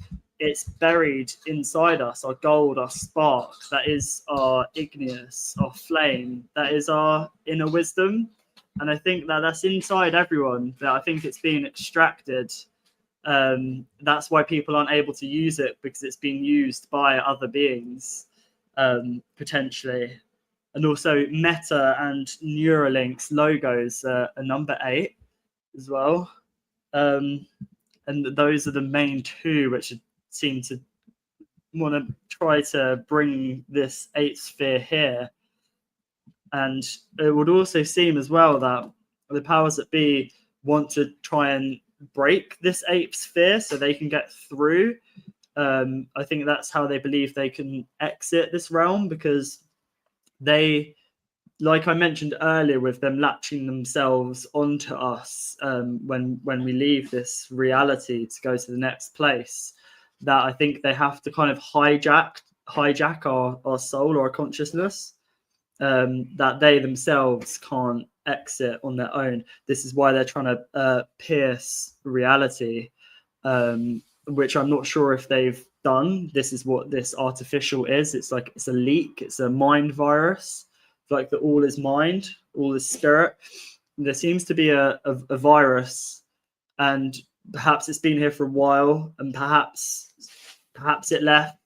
it's buried inside us, our gold, our spark, that is our igneous, our flame, that is our inner wisdom. And I think that that's inside everyone, that I think it's being extracted. That's why people aren't able to use it, because it's being used by other beings, potentially. And also Meta and Neuralink's logos are number 8 as well. And those are the main two which seem to want to try to bring this 8th sphere here. And it would also seem as well that the powers that be want to try and break this 8th sphere so they can get through. I think that's how they believe they can exit this realm, because they, like I mentioned earlier, with them latching themselves onto us when we leave this reality to go to the next place, that I think they have to kind of hijack our soul or our consciousness, that they themselves can't exit on their own. This is why they're trying to pierce reality, which I'm not sure if they've done. This is what this artificial is. It's like, it's a leak. It's a mind virus. Like, the all is mind, all is spirit. There seems to be a virus, and perhaps it's been here for a while, and perhaps it left,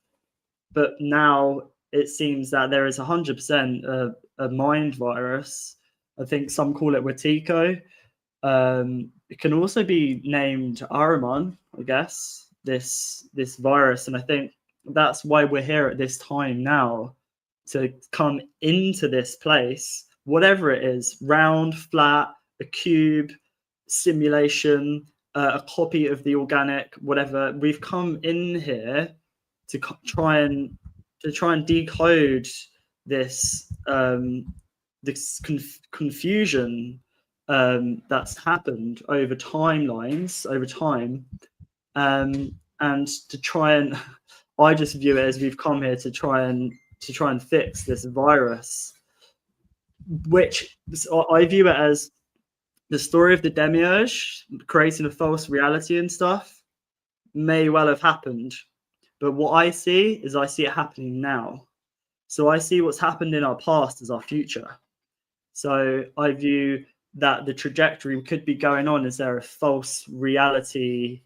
but now it seems that there is 100% a mind virus. I think some call it Watiko. It can also be named Ahriman, I guess, this virus. And I think that's why we're here at this time now, to come into this place, whatever it is, round, flat, a cube, simulation, a copy of the organic, whatever. We've come in here to try and decode this confusion that's happened over timelines, over time, and to try and I just view it as we've come here to try and fix this virus. which I view it as the story of the demiurge creating a false reality and stuff may well have happened. But what I see it happening now. So I see what's happened in our past as our future. So I view that the trajectory could be going on. Is there a false reality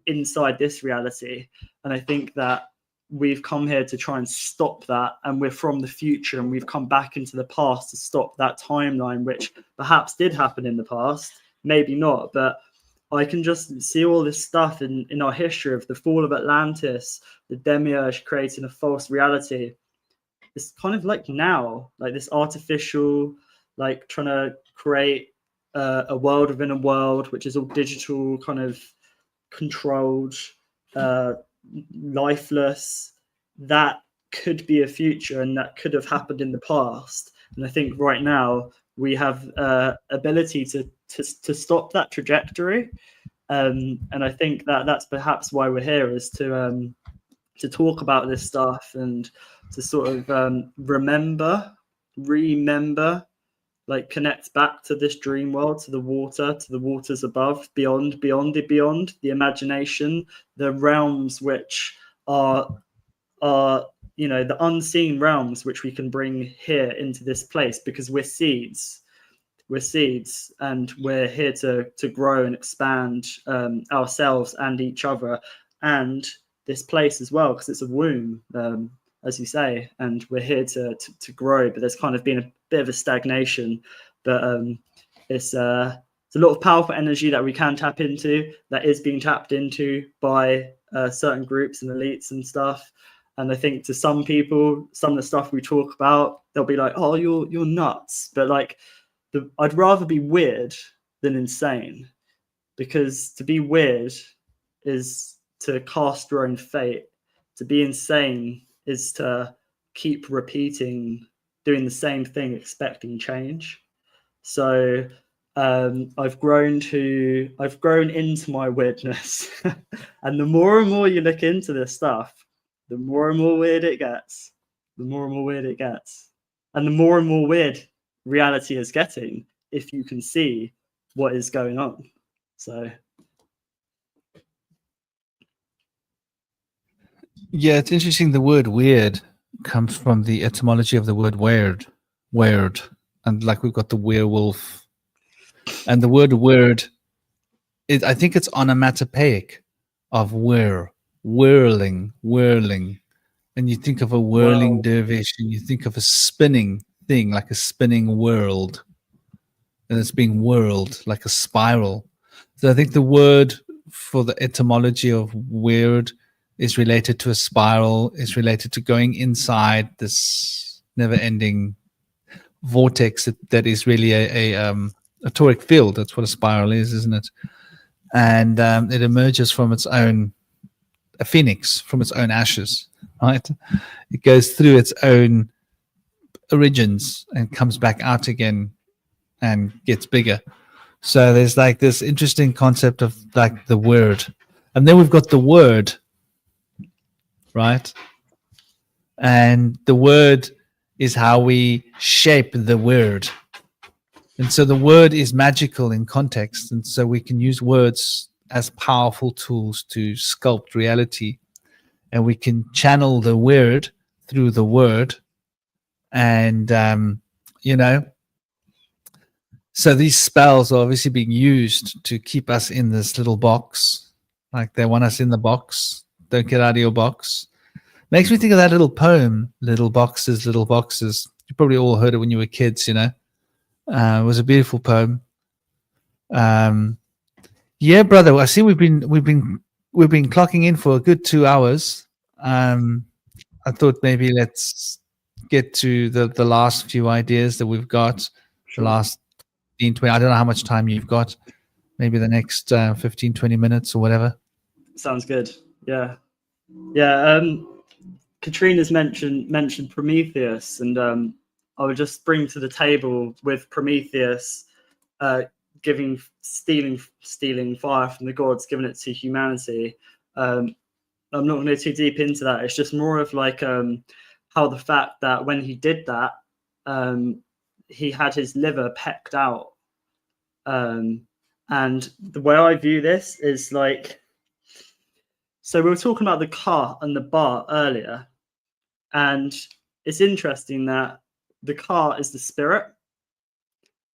inside this reality? And I think that we've come here to try and stop that, and we're from the future, and we've come back into the past to stop that timeline, which perhaps did happen in the past, maybe not, but I can just see all this stuff in our history of the fall of Atlantis, the demiurge creating a false reality. It's kind of like now, like this artificial, like trying to create a world within a world, which is all digital, kind of controlled, lifeless. That could be a future, and that could have happened in the past. And I think right now we have ability to stop that trajectory. And I think that that's perhaps why we're here, is to talk about this stuff and to sort of remember, like connect back to this dream world, to the waters above, beyond, the imagination, the realms which are the unseen realms which we can bring here into this place, because we're seeds, and we're here to grow and expand ourselves and each other and this place as well, because it's a womb, as you say, and we're here to grow. But there's kind of been a bit of a stagnation, but it's a lot of powerful energy that we can tap into, that is being tapped into by certain groups and elites and stuff. And I think to some people, some of the stuff we talk about, they'll be like, "Oh, you're nuts," but like, I'd rather be weird than insane, because to be weird is to cast your own fate. To be insane is to keep repeating, doing the same thing, expecting change. So I've grown into my weirdness, and the more and more you look into this stuff, the more and more weird it gets. And the more and more weird reality is getting, if you can see what is going on. So yeah, it's interesting. The word weird comes from the etymology of the word weird, and like we've got the werewolf, and the word weird, I think it's onomatopoeic of whirling, and you think of a whirling dervish, and you think of a spinning thing, like a spinning world, and it's being whirled like a spiral. So I think the word for the etymology of weird is related to a spiral, is related to going inside this never-ending vortex that is really a toric field. That's what a spiral is, isn't it? And it emerges from its own, a phoenix from its own ashes, right? It goes through its own origins and comes back out again and gets bigger. So there's like this interesting concept of like the word, and then we've got the word, right? And the word is how we shape the word. And so the word is magical in context. And so we can use words as powerful tools to sculpt reality. And we can channel the word through the word. And, so these spells are obviously being used to keep us in this little box. Like they want us in the box. Don't get out of your box. Makes me think of that little poem, Little Boxes, Little Boxes. You probably all heard it when you were kids, It was a beautiful poem. Yeah, brother. I see we've been clocking in for a good 2 hours. I thought maybe let's get to the last few ideas that we've got. sure. The last 15, 20. I don't know how much time you've got. Maybe the next 15, 20 minutes or whatever. Sounds good. Yeah. Katrina's mentioned Prometheus, and I would just bring to the table with Prometheus stealing fire from the gods, giving it to humanity. I'm not going to go too deep into that. It's just more of like how the fact that when he did that, he had his liver pecked out. And the way I view this is like, so we were talking about the car and the bar earlier, and it's interesting that the car is the spirit,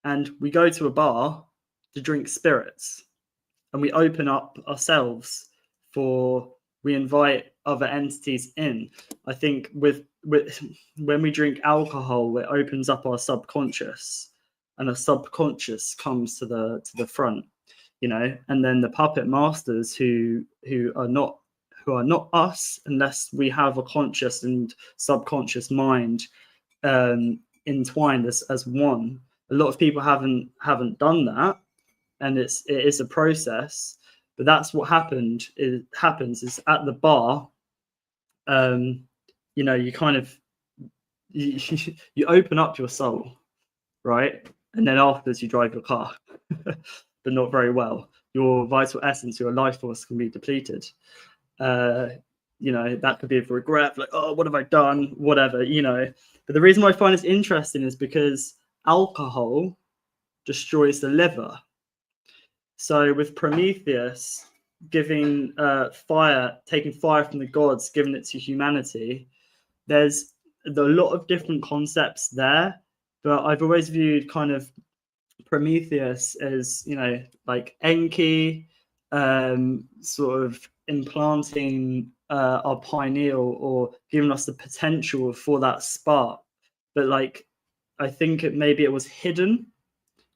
and we go to a bar to drink spirits, and we open up ourselves we invite other entities in. I think with when we drink alcohol, it opens up our subconscious, and the subconscious comes to the front, and then the puppet masters who are not us, unless we have a conscious and subconscious mind entwined as one. A lot of people haven't done that, and it is a process. But that's what happens is at the bar, you kind of you open up your soul, right? And then afterwards you drive your car, but not very well. Your vital essence, your life force can be depleted. That could be of regret, like, oh, what have I done? Whatever, But the reason why I find this interesting is because alcohol destroys the liver. So with Prometheus giving taking fire from the gods, giving it to humanity, there's a lot of different concepts there. But I've always viewed kind of Prometheus as, like Enki, sort of implanting our pineal, or giving us the potential for that spark. But like, I think maybe it was hidden.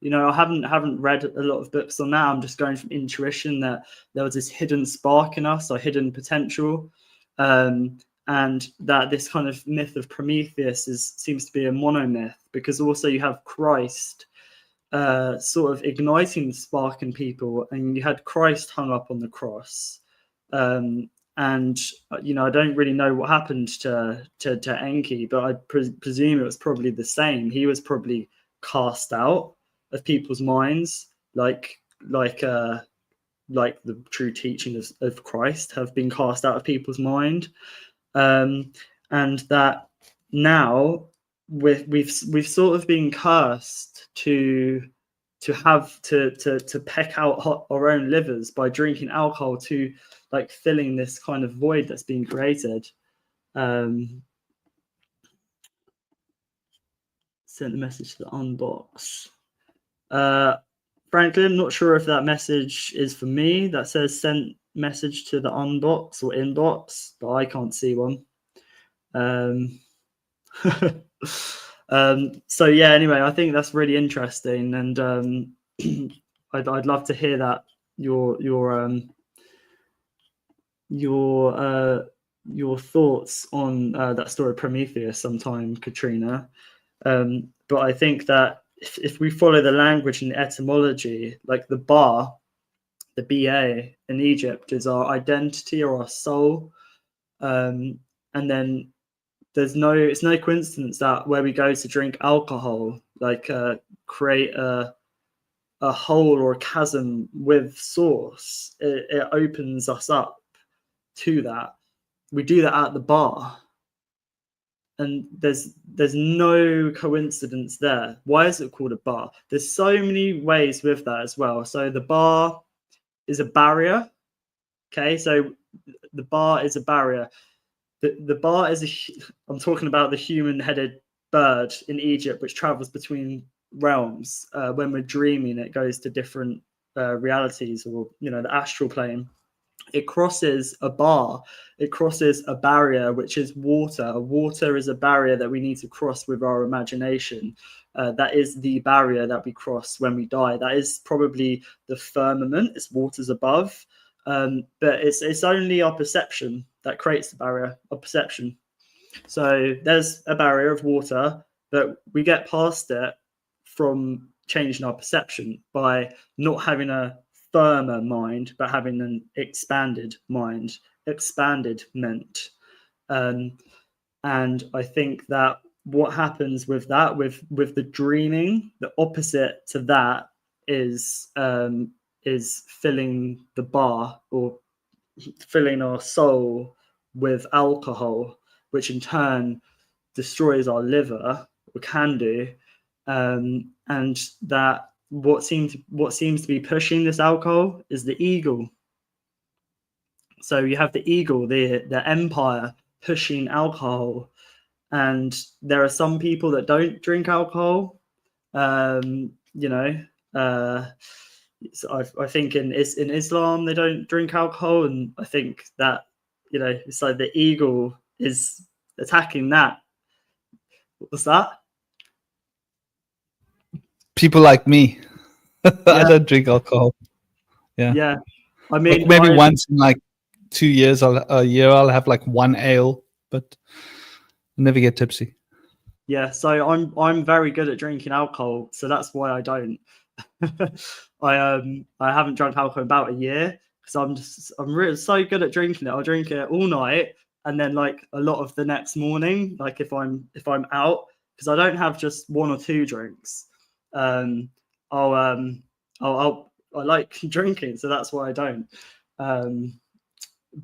I haven't read a lot of books on that. I'm just going from intuition that there was this hidden spark in us, or hidden potential, and that this kind of myth of Prometheus seems to be a monomyth, because also you have Christ sort of igniting the spark in people, and you had Christ hung up on the cross. And I don't really know what happened to Enki, but I presume it was probably the same. He was probably cast out of people's minds, like the true teachings of Christ have been cast out of people's mind, and that now we've sort of been cursed to have to peck out our own livers by drinking alcohol, to like filling this kind of void that's been created. Sent the message to the unbox. Franklin, not sure if that message is for me. That says sent message to the unbox or inbox, but I can't see one. So yeah, anyway, I think that's really interesting, and I'd love to hear that your thoughts on that story of Prometheus sometime, Katrina. But I think that if we follow the language and the etymology, like the ba, the BA in Egypt is our identity or our soul, and then it's no coincidence that where we go to drink alcohol, like create a hole or a chasm with source, it opens us up to that. We do that at the bar, and there's no coincidence there. Why is it called a bar? There's so many ways with that as well. So the bar is a barrier. Okay, so the bar is a barrier. The bar is I'm talking about the human-headed bird in Egypt, which travels between realms. When we're dreaming, it goes to different realities, or the astral plane. It crosses a bar. It crosses a barrier, which is water. Water is a barrier that we need to cross with our imagination. That is the barrier that we cross when we die. That is probably the firmament. It's waters above. But it's only our perception that creates the barrier of perception. So there's a barrier of water, but we get past it from changing our perception by not having a firmer mind, but having an expanded mind, expandedment. And I think that what happens with that, with the dreaming, the opposite to that is filling the bar, or filling our soul with alcohol, which in turn destroys our liver, or can do, and that what seems to be pushing this alcohol is the ego. So you have the ego, the empire pushing alcohol, and there are some people that don't drink alcohol. So I think in Islam they don't drink alcohol, and I think that it's like the ego is attacking that. What's that? People like me. I don't drink alcohol. Yeah. I mean, like maybe once in like 2 years, a year, I'll have like one ale, but I'll never get tipsy. Yeah, so I'm very good at drinking alcohol, so that's why I don't. I haven't drunk alcohol in about a year because I'm really so good at drinking it. I'll drink it all night, and then like a lot of the next morning, like if I'm out, because I don't have just one or two drinks. I like drinking, so that's why I don't.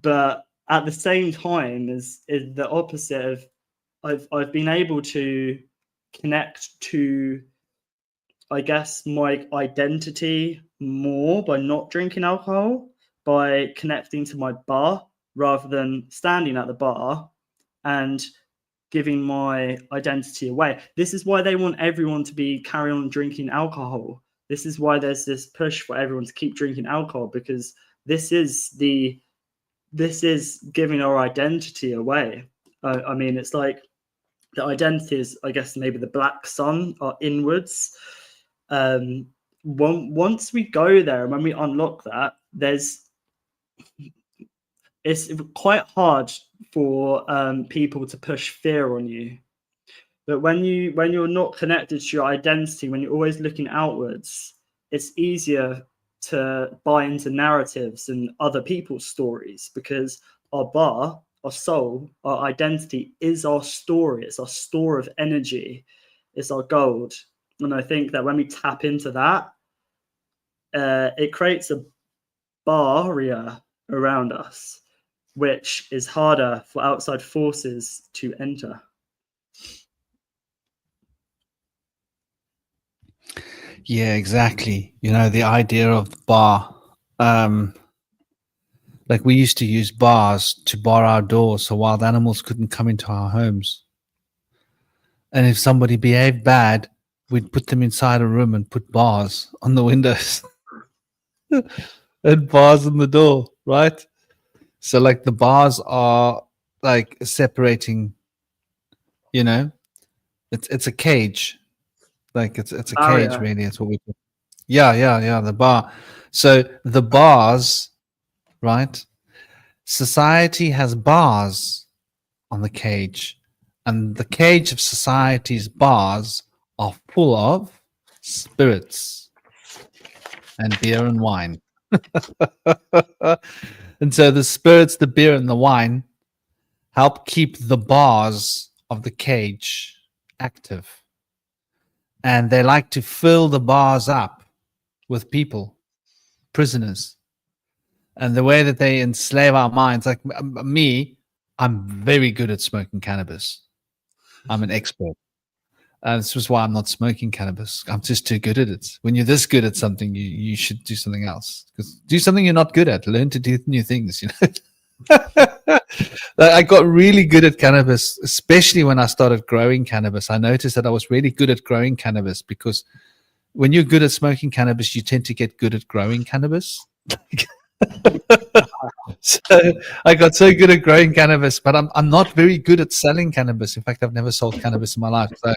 But at the same time, is the opposite of I've been able to connect to, I guess, my identity more by not drinking alcohol, by connecting to my bar rather than standing at the bar and giving my identity away. This is why they want everyone to be carry on drinking alcohol. This is why there's this push for everyone to keep drinking alcohol, because this is giving our identity away. I mean, it's like the identity is, I guess, maybe the black sun, our inwards. Once we go there and when we unlock that, it's quite hard for people to push fear on you. But when you're not connected to your identity, when you're always looking outwards, it's easier to buy into narratives and other people's stories, because our soul, our identity is our story. It's our store of energy. It's our gold. And I think that when we tap into that, it creates a barrier around us, which is harder for outside forces to enter. Yeah, exactly. The idea of the bar. Like we used to use bars to bar our doors so wild animals couldn't come into our homes. And if somebody behaved bad, we'd put them inside a room and put bars on the windows and bars on the door, right? So like the bars are like separating, it's a cage. Like it's a cage, really. It's what we call. Yeah, the bar. So the bars, right? Society has bars on the cage, and the cage of society's bars are full of spirits and beer and wine. And so the spirits, the beer, and the wine help keep the bars of the cage active. And they like to fill the bars up with people, prisoners. And the way that they enslave our minds, like me, I'm very good at smoking cannabis. I'm an expert. This is why I'm not smoking cannabis. I'm just too good at it. When you're this good at something, you should do something else. Because do something you're not good at. Learn to do new things. I got really good at cannabis, especially when I started growing cannabis. I noticed that I was really good at growing cannabis, because when you're good at smoking cannabis, you tend to get good at growing cannabis. So I got so good at growing cannabis, but I'm not very good at selling cannabis. In fact, I've never sold cannabis in my life. So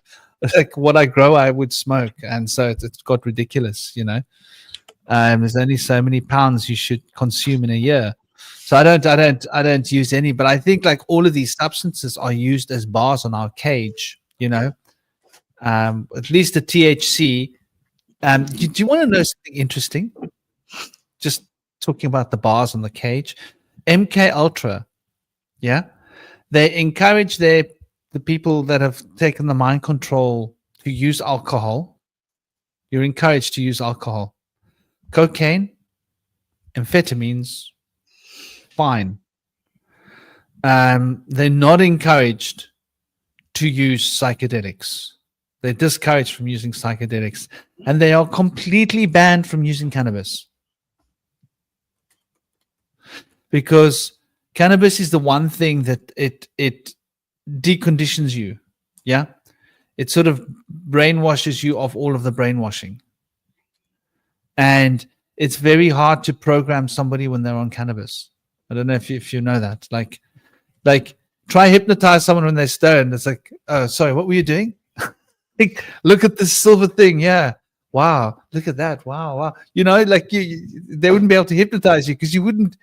like what I grow, I would smoke, and so it's got ridiculous. There's only so many pounds you should consume in a year. So I don't use any, but I think like all of these substances are used as bars on our cage. At least the THC. Do you want to know something interesting? Just talking about the bars on the cage, MK Ultra, they encourage the people that have taken the mind control to use alcohol. You're encouraged to use alcohol, cocaine, amphetamines, fine. They're not encouraged to use psychedelics. They're discouraged from using psychedelics, and they are completely banned from using cannabis, because cannabis is the one thing that it deconditions you. Yeah, it sort of brainwashes you of all of the brainwashing, and it's very hard to program somebody when they're on cannabis. I don't know if you know that. Like try hypnotize someone when they're stoned. It's like, oh, sorry, what were you doing? Like, look at this silver thing. Yeah. Wow. Look at that. Wow. Wow. You know, like they wouldn't be able to hypnotize you because you wouldn't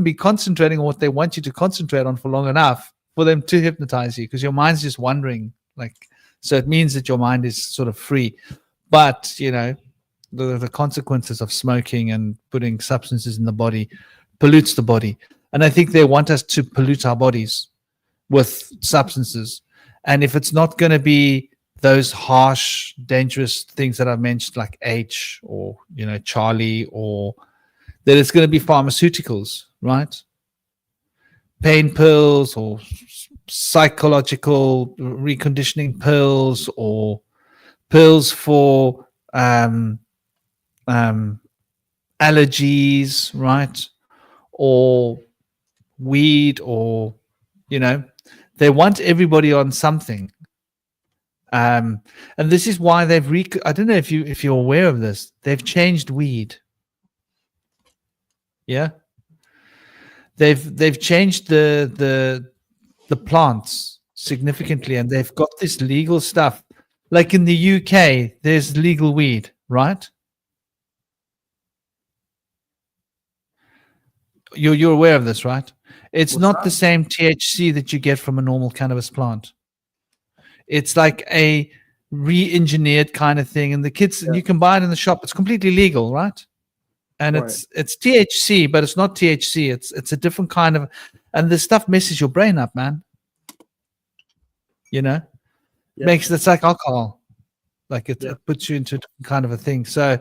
be concentrating on what they want you to concentrate on for long enough for them to hypnotize you, because your mind's just wandering. Like, so it means that your mind is sort of free. But, you know, the consequences of smoking and putting substances in the body pollutes the body. And I think they want us to pollute our bodies with substances. And if it's not going to be those harsh, dangerous things that I've mentioned, like H or, you know, Charlie, or that it's going to be pharmaceuticals, right? Pain pills or psychological reconditioning pills, or pills for allergies, right? Or weed, or, you know, they want everybody on something. And this is why they've I don't know if you're aware of this. They've changed weed. Yeah, they've changed the plants significantly, and they've got this legal stuff. Like in the UK, there's legal weed, right? You're aware of this, right? It's What's not that? the same THC that you get from a normal cannabis plant. It's like a re-engineered kind of thing, and the kids, Yeah. you can buy it in the shop. It's completely legal, right? And Right. it's THC, but it's not THC. It's a different kind of, and this stuff messes your brain up, man. You know, Yeah. makes it's like alcohol, like it puts you into kind of a thing. So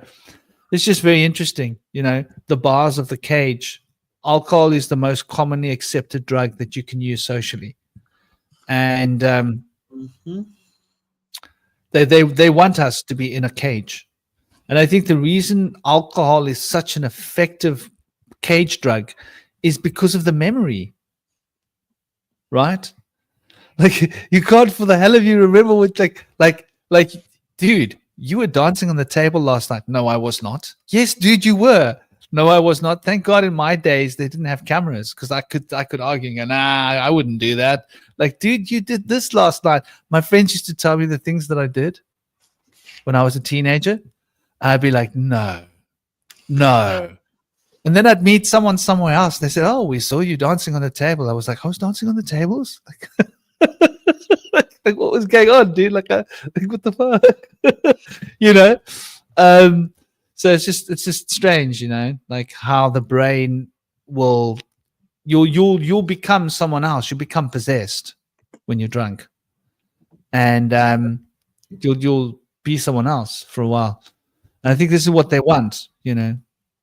it's just very interesting. You know, the bars of the cage. Alcohol is the most commonly accepted drug that you can use socially, and they want us to be in a cage. And I think the reason alcohol is such an effective cage drug is because of the memory, right? Like, you can't for the hell of you remember what, like, dude, you were dancing on the table last night. No, I was not. Yes, dude, you were. No, I was not. Thank God in my days they didn't have cameras, because I could argue and go, nah, I wouldn't do that. Like, dude, you did this last night. My friends used to tell me the things that I did when I was a teenager. I'd be like, no. And then I'd meet someone somewhere else. They said, oh, we saw you dancing on the table. I was like, I was dancing on the tables? Like what was going on, dude? Like what the fuck? You know? So it's just strange, you know, like how the brain will, you'll become someone else. You become possessed when you're drunk. And you'll be someone else for a while. And I think this is what they want, you know.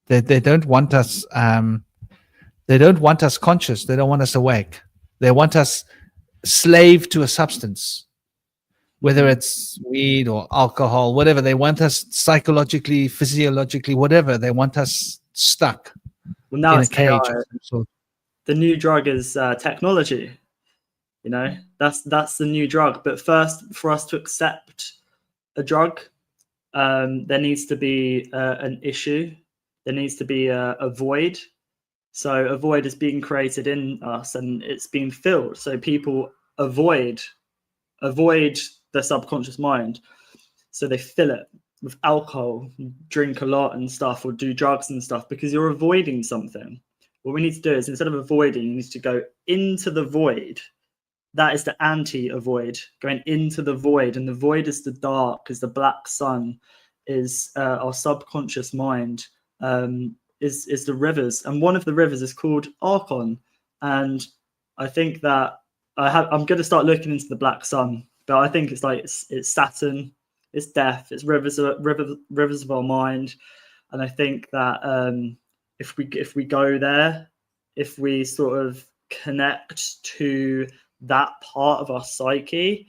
They don't want us conscious. They don't want us awake. They want us slave to a substance, whether it's weed or alcohol, whatever. They want us psychologically, physiologically, whatever. They want us stuck Well, now in a it's cage. AI. The new drug is technology. You know, that's the new drug. But first, for us to accept a drug, there needs to be an issue. There needs to be a void. So a void is being created in us, and it's being filled. So people avoid the subconscious mind. So they fill it with alcohol, drink a lot and stuff, or do drugs and stuff, because you're avoiding something. What we need to do is, instead of avoiding, you need to go into the void. That is the anti-avoid, going into the void. And the void is the dark, because the black sun is our subconscious mind, is the rivers. And one of the rivers is called Archon. And I think that I'm going to start looking into the black sun, but I think it's like it's Saturn, it's death, it's rivers of our mind. And I think that if we go there, if we sort of connect to that part of our psyche,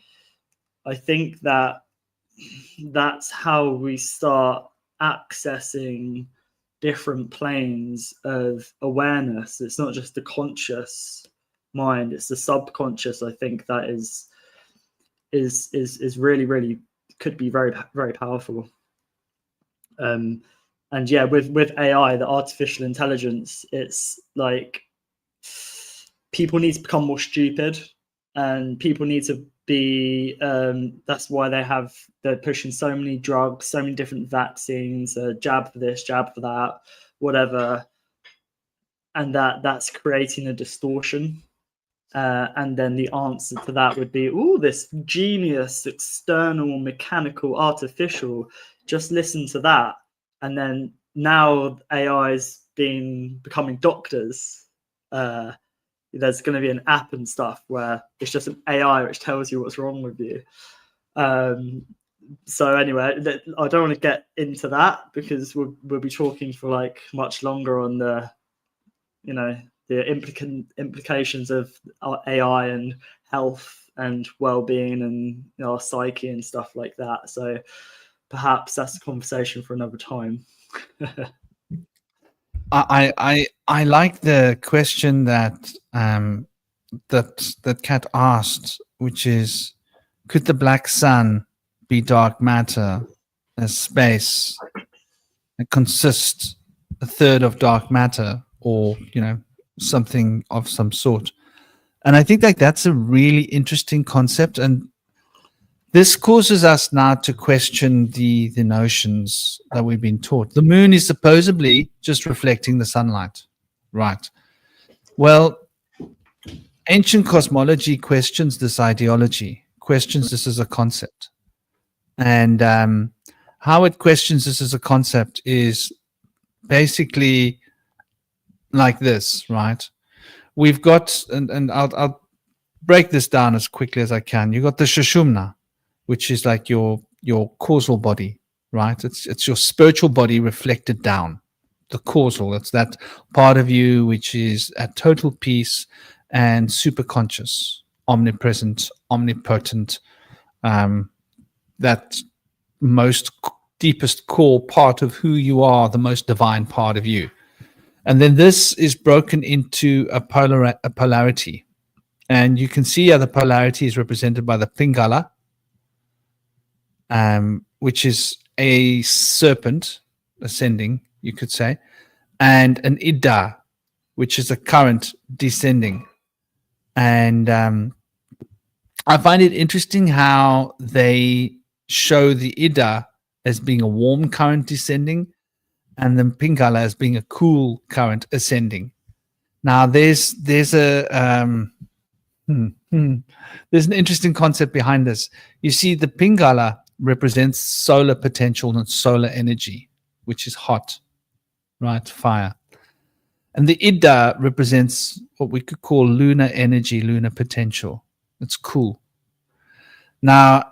I think that that's how we start accessing different planes of awareness. It's not just the conscious mind, it's the subconscious. I think that is really could be very, very powerful. And yeah, with AI, the artificial intelligence, it's like people need to become more stupid, and people need to be that's why they're pushing so many drugs, so many different vaccines, jab for this, jab for that, whatever, and that's creating a distortion. And then the answer to that would be, this genius, external, mechanical, artificial, just listen to that. And then now AI's becoming doctors. There's going to be an app and stuff where it's just an AI which tells you what's wrong with you. So anyway, I don't want to get into that because we'll be talking for like much longer on the, the implications of our AI and health and well-being and our psyche and stuff like that. So perhaps that's a conversation for another time. I like the question that Kat asked, which is, could the black sun be dark matter, as space consist a third of dark matter, or something of some sort? And I think that's a really interesting concept, and this causes us now to question the notions that we've been taught. The moon is supposedly just reflecting the sunlight, right? Well, ancient cosmology questions this ideology, questions this as a concept. And how it questions this as a concept is basically like this, right? We've got, and I'll break this down as quickly as I can. You've got the Shushumna, which is like your causal body, right? It's your spiritual body reflected down. The causal, it's that part of you which is at total peace and super conscious, omnipresent, omnipotent, that most deepest core part of who you are, the most divine part of you. And then this is broken into a polarity. And you can see how the polarity is represented by the Pingala, which is a serpent ascending, you could say, and an Ida, which is a current descending. And I find it interesting how they show the Ida as being a warm current descending and the Pingala as being a cool current ascending. Now, there's a there's an interesting concept behind this. You see, the Pingala represents solar potential and solar energy, which is hot, right? Fire. And the Ida represents what we could call lunar energy, lunar potential. It's cool. Now,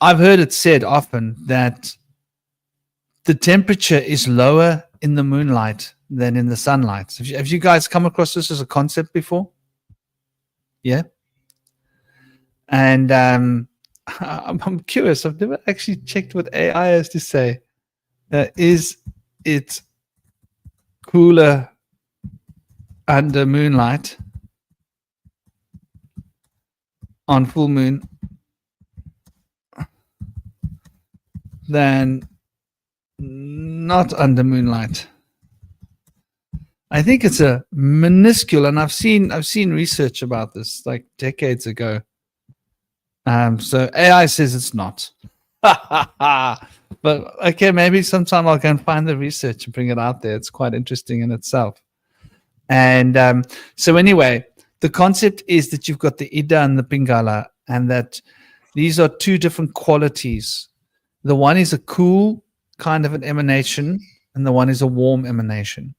I've heard it said often that the temperature is lower in the moonlight than in the sunlight. Have you guys come across this as a concept before? Yeah. And I'm curious. I've never actually checked what AI has to say. Is it cooler under moonlight on full moon than not under moonlight? I think it's a minuscule, and I've seen research about this like decades ago. So AI says it's not. But okay, maybe sometime I'll go and find the research and bring it out there. It's quite interesting in itself. And so anyway, the concept is that you've got the Ida and the Pingala, and that these are two different qualities. The one is a cool kind of an emanation, and the one is a warm emanation.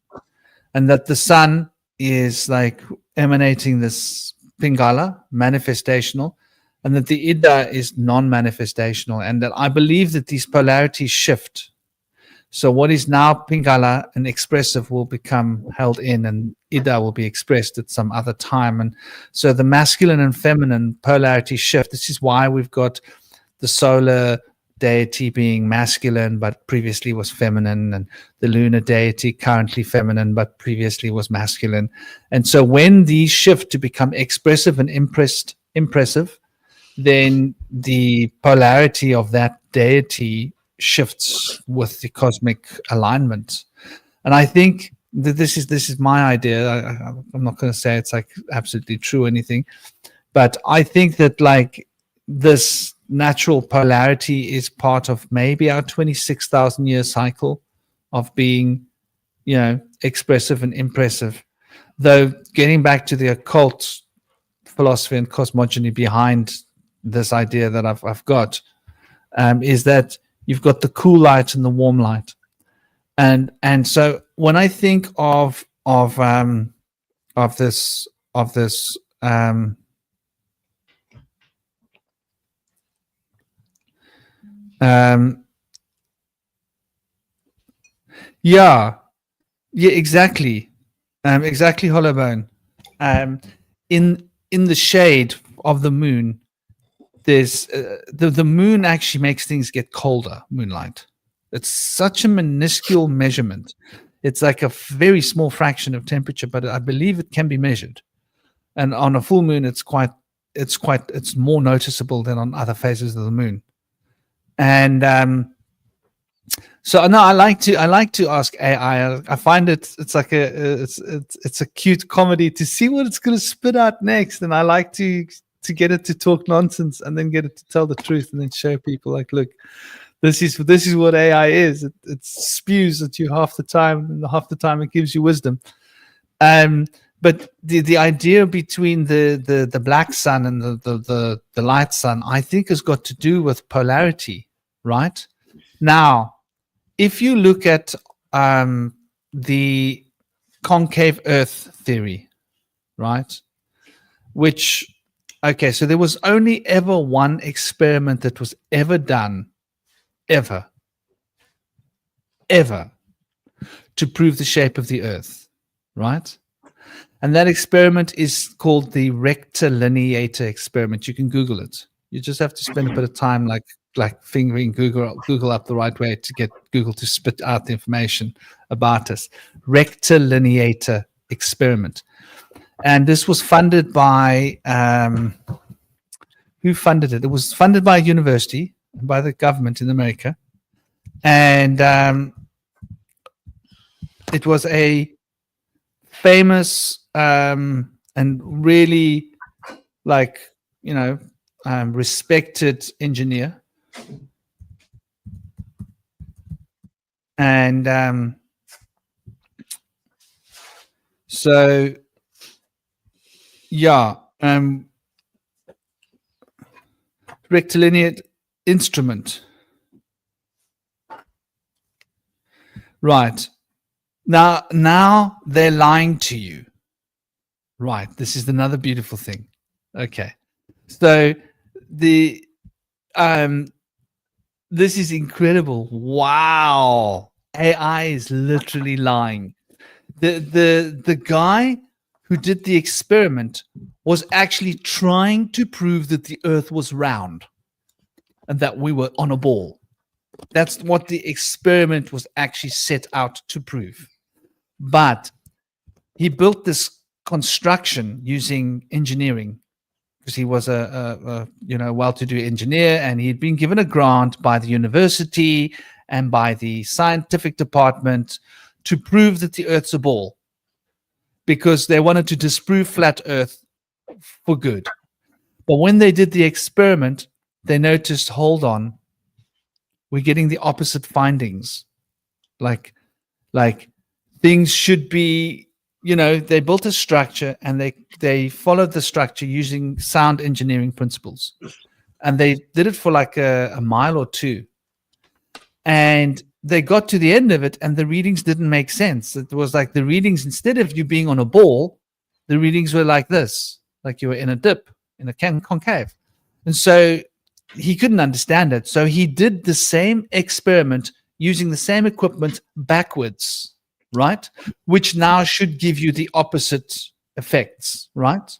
And that the sun is like emanating this Pingala, manifestational, and that the Ida is non-manifestational, and that I believe that these polarities shift. So what is now Pingala and expressive will become held in, and Ida will be expressed at some other time. And so the masculine and feminine polarity shift. This is why we've got the solar deity being masculine, but previously was feminine, and the lunar deity currently feminine, but previously was masculine. And so when these shift to become expressive and impressive, then the polarity of that deity shifts with the cosmic alignment. And I think that this is my idea. I'm not going to say it's like absolutely true or anything, but I think that like this natural polarity is part of maybe our 26,000 year cycle of being, expressive and impressive. Though getting back to the occult philosophy and cosmogony behind this idea that I've got is that you've got the cool light and the warm light, and so when I think of this exactly, Hollowbone. In the shade of the moon, there's the moon actually makes things get colder. Moonlight, it's such a minuscule measurement. It's like a very small fraction of temperature, but I believe it can be measured. And on a full moon, it's more noticeable than on other phases of the moon. And so no, I like to ask AI. I find it's like it's a cute comedy to see what it's going to spit out next, and I like to get it to talk nonsense and then get it to tell the truth and then show people like, look, this is what AI is. It spews at you half the time, and half the time it gives you wisdom. But the idea between the black sun and the light sun, I think, has got to do with polarity, right? Now, if you look at the concave Earth theory, right, so there was only ever one experiment that was ever done, ever, to prove the shape of the Earth, right? And that experiment is called the rectilineator experiment. You can Google it. You just have to spend a bit of time like fingering Google up the right way to get Google to spit out the information about us. Rectilineator experiment. And this was funded by, who funded it? It was funded by a university, by the government in America. And it was a famous and really respected engineer. And rectilinear instrument. Right. Now they're lying to you. Right. This is another beautiful thing. Okay. So this is incredible. Wow. AI is literally lying. The guy who did the experiment was actually trying to prove that the Earth was round and that we were on a ball. That's what the experiment was actually set out to prove. But he built this construction using engineering, because he was a well-to-do engineer, and he'd been given a grant by the university and by the scientific department to prove that the Earth's a ball, because they wanted to disprove flat Earth for good. But when they did the experiment, they noticed, hold on, we're getting the opposite findings. Like things should be, they built a structure and they followed the structure using sound engineering principles. And they did it for like a mile or two. And they got to the end of it and the readings didn't make sense. It was like the readings, instead of you being on a ball, the readings were like this, like you were in a dip, in a concave. And so he couldn't understand it. So he did the same experiment using the same equipment backwards, right? Which now should give you the opposite effects, right?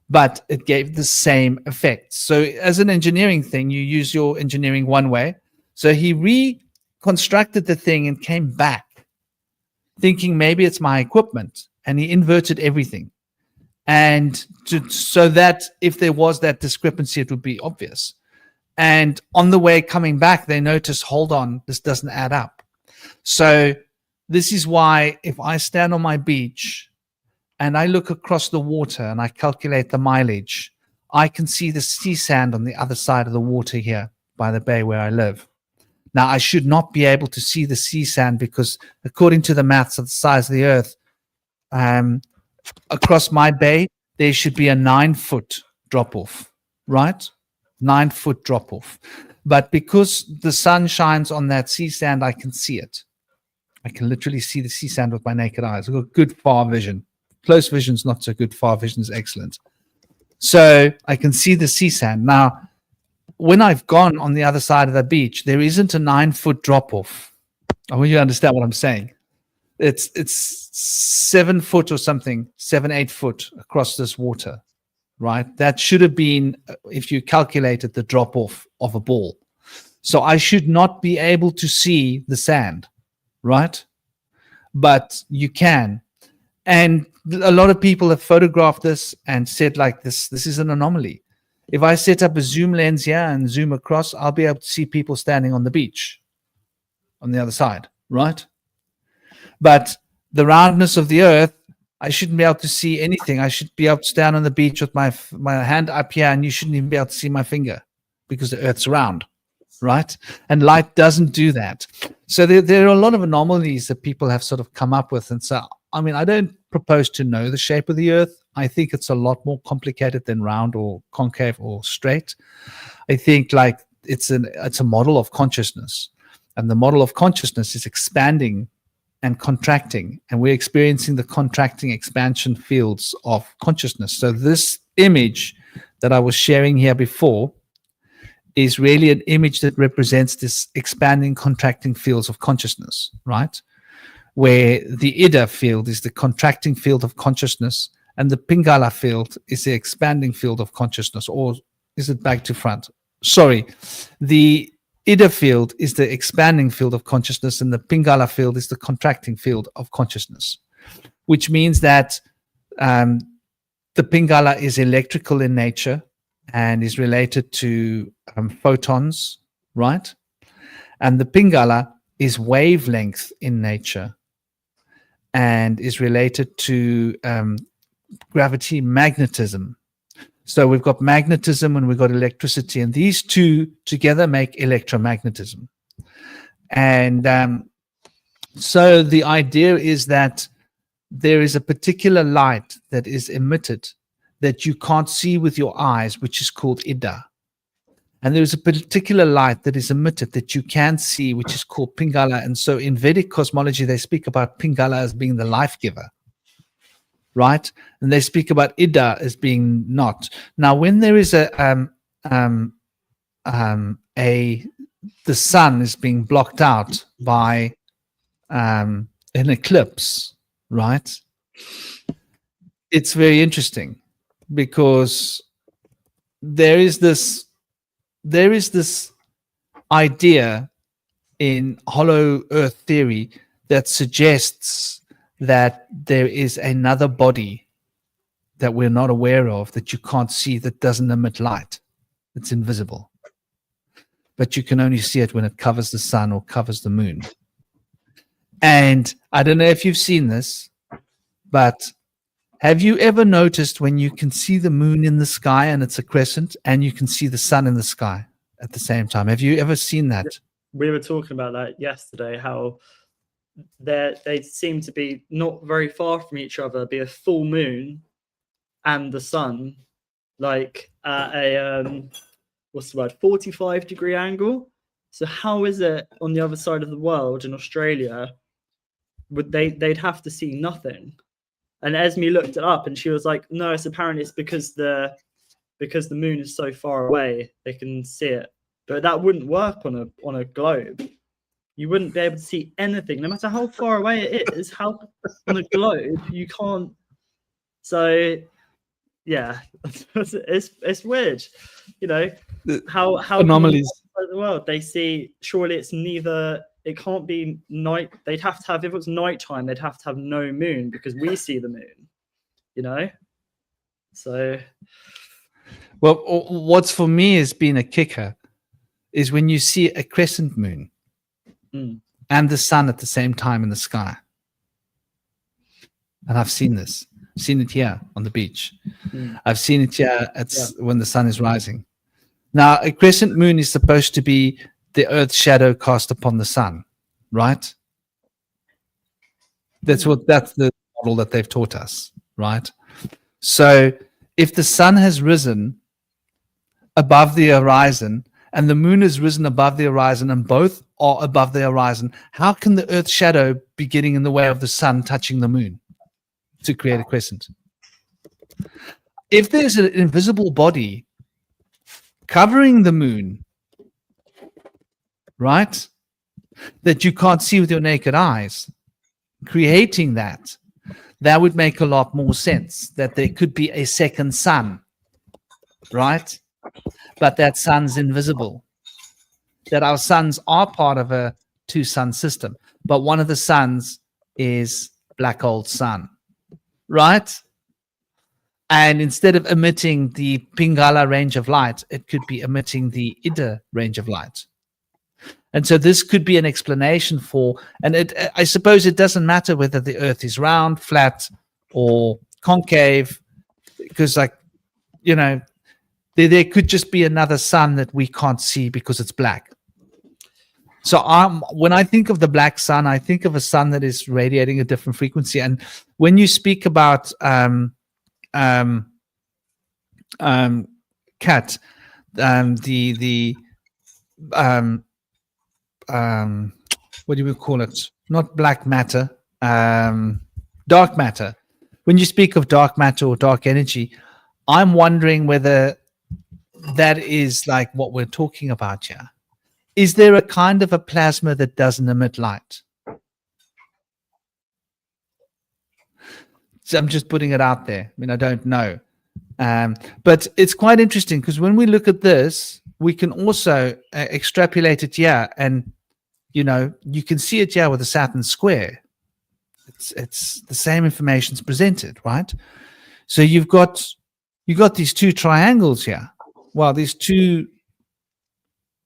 But it gave the same effects. So as an engineering thing, you use your engineering one way. So he reconstructed the thing and came back thinking maybe it's my equipment, and he inverted everything. And so that if there was that discrepancy, it would be obvious. And on the way coming back, they noticed, hold on, this doesn't add up. So this is why if I stand on my beach and I look across the water and I calculate the mileage, I can see the sea sand on the other side of the water here by the bay where I live. Now, I should not be able to see the sea sand because according to the maths of the size of the earth, across my bay, there should be a 9-foot drop-off, right? 9-foot drop-off. But because the sun shines on that sea sand, I can see it. I can literally see the sea sand with my naked eyes. I've got good far vision. Close vision's not so good. Far vision is excellent. So I can see the sea sand. Now, when I've gone on the other side of the beach, there isn't a 9-foot drop-off. I want you to understand what I'm saying. It's 7 foot or something, 7-8 foot across this water, right? That should have been, if you calculated the drop off of a ball. So I should not be able to see the sand, right? But you can. And a lot of people have photographed this and said like this is an anomaly. If I set up a zoom lens here and zoom across, I'll be able to see people standing on the beach on the other side, right? But the roundness of the earth, I shouldn't be able to see anything. I should be able to stand on the beach with my hand up here, and you shouldn't even be able to see my finger because the earth's round, right? And light doesn't do that. So there are a lot of anomalies that people have sort of come up with. And so, I mean, I don't propose to know the shape of the earth. I think it's a lot more complicated than round or concave or straight. I think like it's a model of consciousness, and the model of consciousness is expanding and contracting, and we're experiencing the contracting expansion fields of consciousness. So this image that I was sharing here before is really an image that represents this expanding, contracting fields of consciousness, right? Where the Ida field is the contracting field of consciousness, and the Pingala field is the expanding field of consciousness. Or is it back to front? Sorry, the Ida field is the expanding field of consciousness, and the Pingala field is the contracting field of consciousness, which means that the Pingala is electrical in nature and is related to photons, right? And the Pingala is wavelength in nature and is related to gravity magnetism. So we've got magnetism and we've got electricity, and these two together make electromagnetism. And so the idea is that there is a particular light that is emitted that you can't see with your eyes, which is called Ida. And there's a particular light that is emitted that you can see, which is called Pingala. And so in Vedic cosmology, they speak about Pingala as being the life giver, right? And they speak about Ida as being not. Now, when there is the sun is being blocked out by an eclipse, right? It's very interesting because there is this idea in hollow earth theory that suggests that there is another body that we're not aware of, that you can't see, that doesn't emit light. It's invisible. But you can only see it when it covers the sun or covers the moon. And I don't know if you've seen this, but have you ever noticed when you can see the moon in the sky and it's a crescent, and you can see the sun in the sky at the same time? Have you ever seen that? We were talking about that yesterday, how they seem to be not very far from each other, be a full moon and the sun, like at a what's the word, 45-degree angle. So how is it on the other side of the world in Australia would they'd have to see nothing? And Esme looked it up and she was like, no, it's because the moon is so far away they can see it. But that wouldn't work on a globe. you wouldn't be able to see anything, no matter how far away it is. How on a globe you can't. So yeah, it's weird, you know. How Anomalies. the world they see, surely it's neither. It can't be night. They'd have to have, if it was nighttime, they'd have to have no moon because we see the moon, you know. So, well, what's for me has been a kicker is when you see a crescent moon and the sun at the same time in the sky. And I've seen this. I've seen it here on the beach. I've seen it here when the sun is rising. Now, a crescent moon is supposed to be the Earth's shadow cast upon the sun, right? That's the model that they've taught us, right? So if the sun has risen above the horizon and the moon has risen above the horizon and both are above the horizon, how can the Earth's shadow be getting in the way of the sun touching the moon to create a crescent? If there's an invisible body covering the moon, right, that you can't see with your naked eyes, creating that would make a lot more sense, that there could be a second sun, right? But that sun's invisible. That our suns are part of a two-sun system, but one of the suns is black hole sun, right? And instead of emitting the Pingala range of light, it could be emitting the Ida range of light. And so this could be an explanation for, and I suppose it doesn't matter whether the Earth is round, flat, or concave, because, like, you know, there could just be another sun that we can't see because it's black. So when I think of the black sun, I think of a sun that is radiating a different frequency. And when you speak about Kat, what do we call it? Not black matter, dark matter. When you speak of dark matter or dark energy, I'm wondering whether that is like what we're talking about here. Is there a kind of a plasma that doesn't emit light? So I'm just putting it out there. I mean, I don't know. But it's quite interesting because when we look at this, we can also extrapolate it here. And, you know, you can see it here with the Saturn square. It's the same information is presented, right? So you've got these two triangles here. Well, these two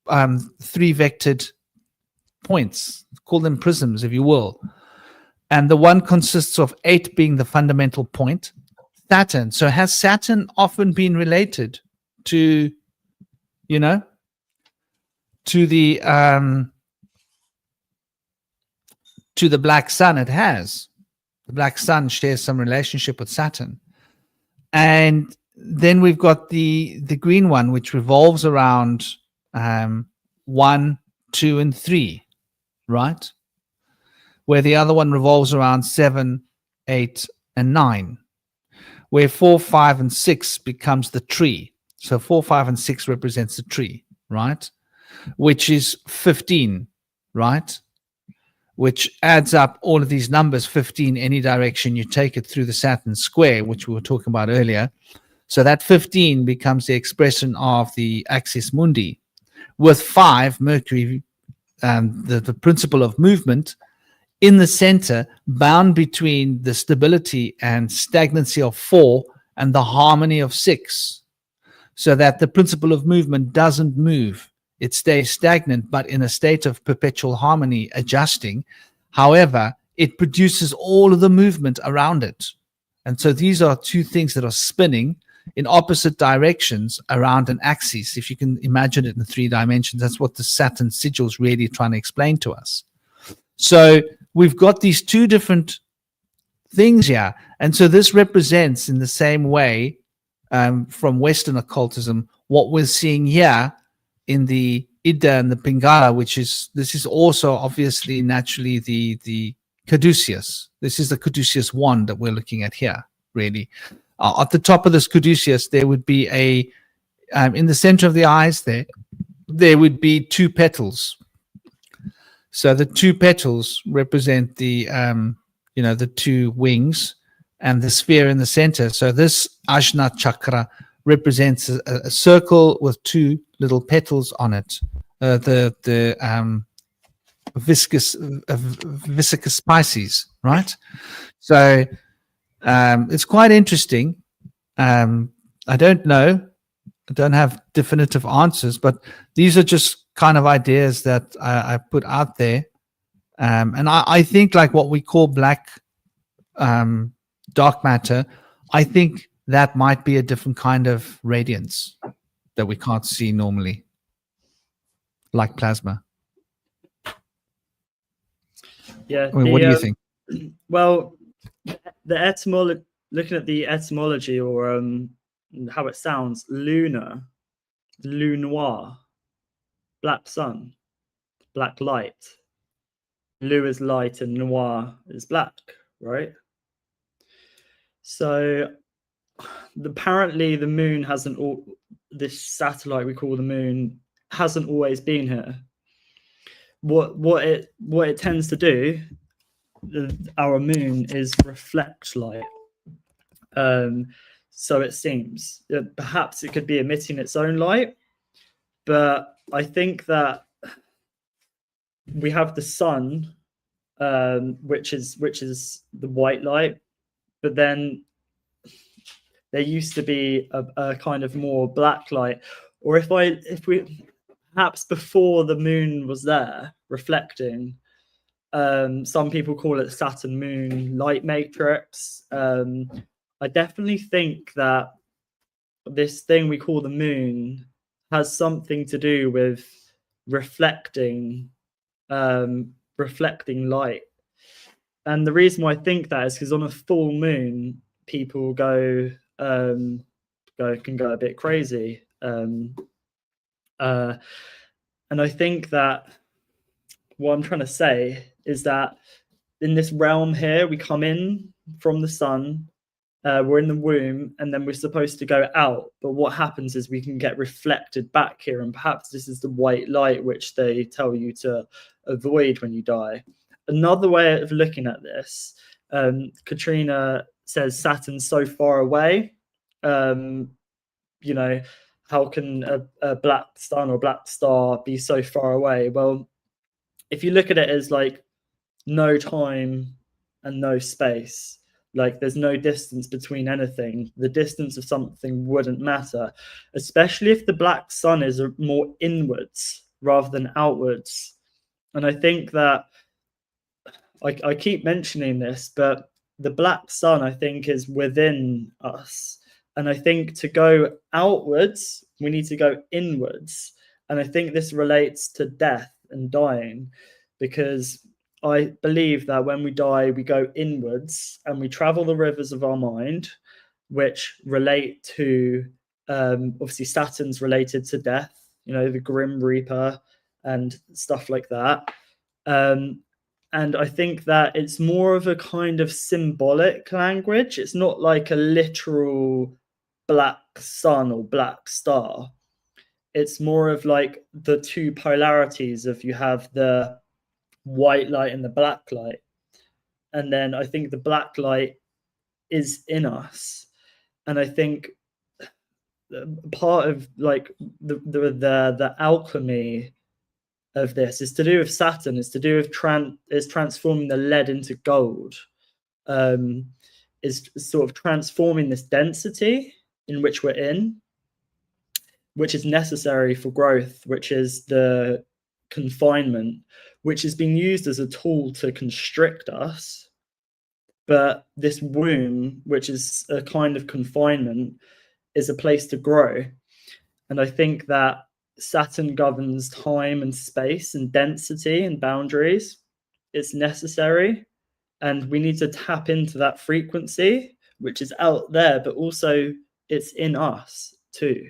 three-vectored points, call them prisms, if you will. And the one consists of 8 being the fundamental point, Saturn. So has Saturn often been related to, you know, to the black sun? It has. The black sun shares some relationship with Saturn. And then we've got the green one, which revolves around 1, 2, and 3, right? Where the other one revolves around 7, 8, and 9. Where 4, 5, and 6 becomes the tree. So 4, 5, and 6 represents the tree, right? Which is 15, right? Which adds up all of these numbers, 15, any direction you take it through the Saturn square, which we were talking about earlier. So that 15 becomes the expression of the axis mundi. With 5, Mercury, the principle of movement, in the center, bound between the stability and stagnancy of 4 and the harmony of 6, so that the principle of movement doesn't move. It stays stagnant, but in a state of perpetual harmony, adjusting. However, it produces all of the movement around it. And so these are two things that are spinning in opposite directions around an axis. If you can imagine it in 3 dimensions, that's what the Saturn sigil is really trying to explain to us. So we've got these two different things here. And so this represents, in the same way, from Western occultism, what we're seeing here in the Ida and the Pingala, this is also obviously naturally the caduceus. This is the caduceus wand that we're looking at here, really. At the top of this caduceus, there would be in the center of the eyes there would be 2 petals. So the two petals represent the the two wings and the sphere in the center. So this Ajna chakra represents a circle with two little petals on it. The viscous Pisces, right? So it's quite interesting. I don't know. I don't have definitive answers, but these are just kind of ideas that I put out there. And I think like what we call black dark matter, I think that might be a different kind of radiance that we can't see normally, like plasma. Yeah. I mean, what do you think? Well, the etymology, looking at the etymology or how it sounds, lunar, lunoir, black sun, black light. Lu is light and noir is black, right? So apparently the moon hasn't all this satellite we call the moon hasn't always been here. What it tends to do, our moon, is reflect light. So it seems perhaps it could be emitting its own light, but I think that we have the sun, which is the white light, but then there used to be a kind of more black light, or if we perhaps before the moon was there reflecting. Some people call it Saturn moon light matrix. I definitely think that this thing we call the moon has something to do with reflecting light. And the reason why I think that is because on a full moon, people can go a bit crazy. And I think that what I'm trying to say is that in this realm here, we come in from the sun, we're in the womb, and then we're supposed to go out. But what happens is we can get reflected back here, and perhaps this is the white light which they tell you to avoid when you die. Another way of looking at this, Katrina says Saturn's so far away. How can a black sun or black star be so far away? Well, if you look at it as like no time and no space, like there's no distance between anything, the distance of something wouldn't matter, especially if the black sun is more inwards rather than outwards. And I think that I keep mentioning this, but the black sun, I think, is within us. And I think to go outwards, we need to go inwards. And I think this relates to death and dying, because I believe that when we die, we go inwards and we travel the rivers of our mind, which relate to obviously Saturn's related to death, the Grim Reaper and stuff like that. And I think that it's more of a kind of symbolic language. It's not like a literal black sun or black star. It's more of like the two polarities of you have the white light and the black light. And then I think the black light is in us. And I think part of like the alchemy of this is to do with Saturn, is to do with transforming the lead into gold, is sort of transforming this density in which we're in, which is necessary for growth, which is the confinement, which is being used as a tool to constrict us. But this womb, which is a kind of confinement, is a place to grow. And I think that Saturn governs time and space and density and boundaries. It's necessary. And we need to tap into that frequency, which is out there, but also it's in us too,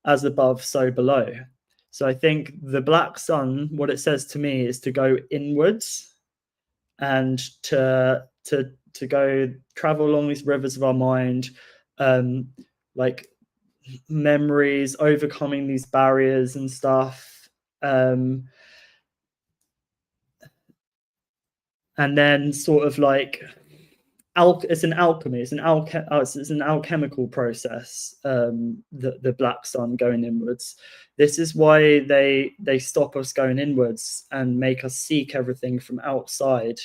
as above, so below. So I think the black sun, what it says to me is to go inwards and to go travel along these rivers of our mind, like memories, overcoming these barriers and stuff. and then sort of like it's an alchemy, it's an alchemical process. The black sun going inwards. This is why they stop us going inwards and make us seek everything from outside,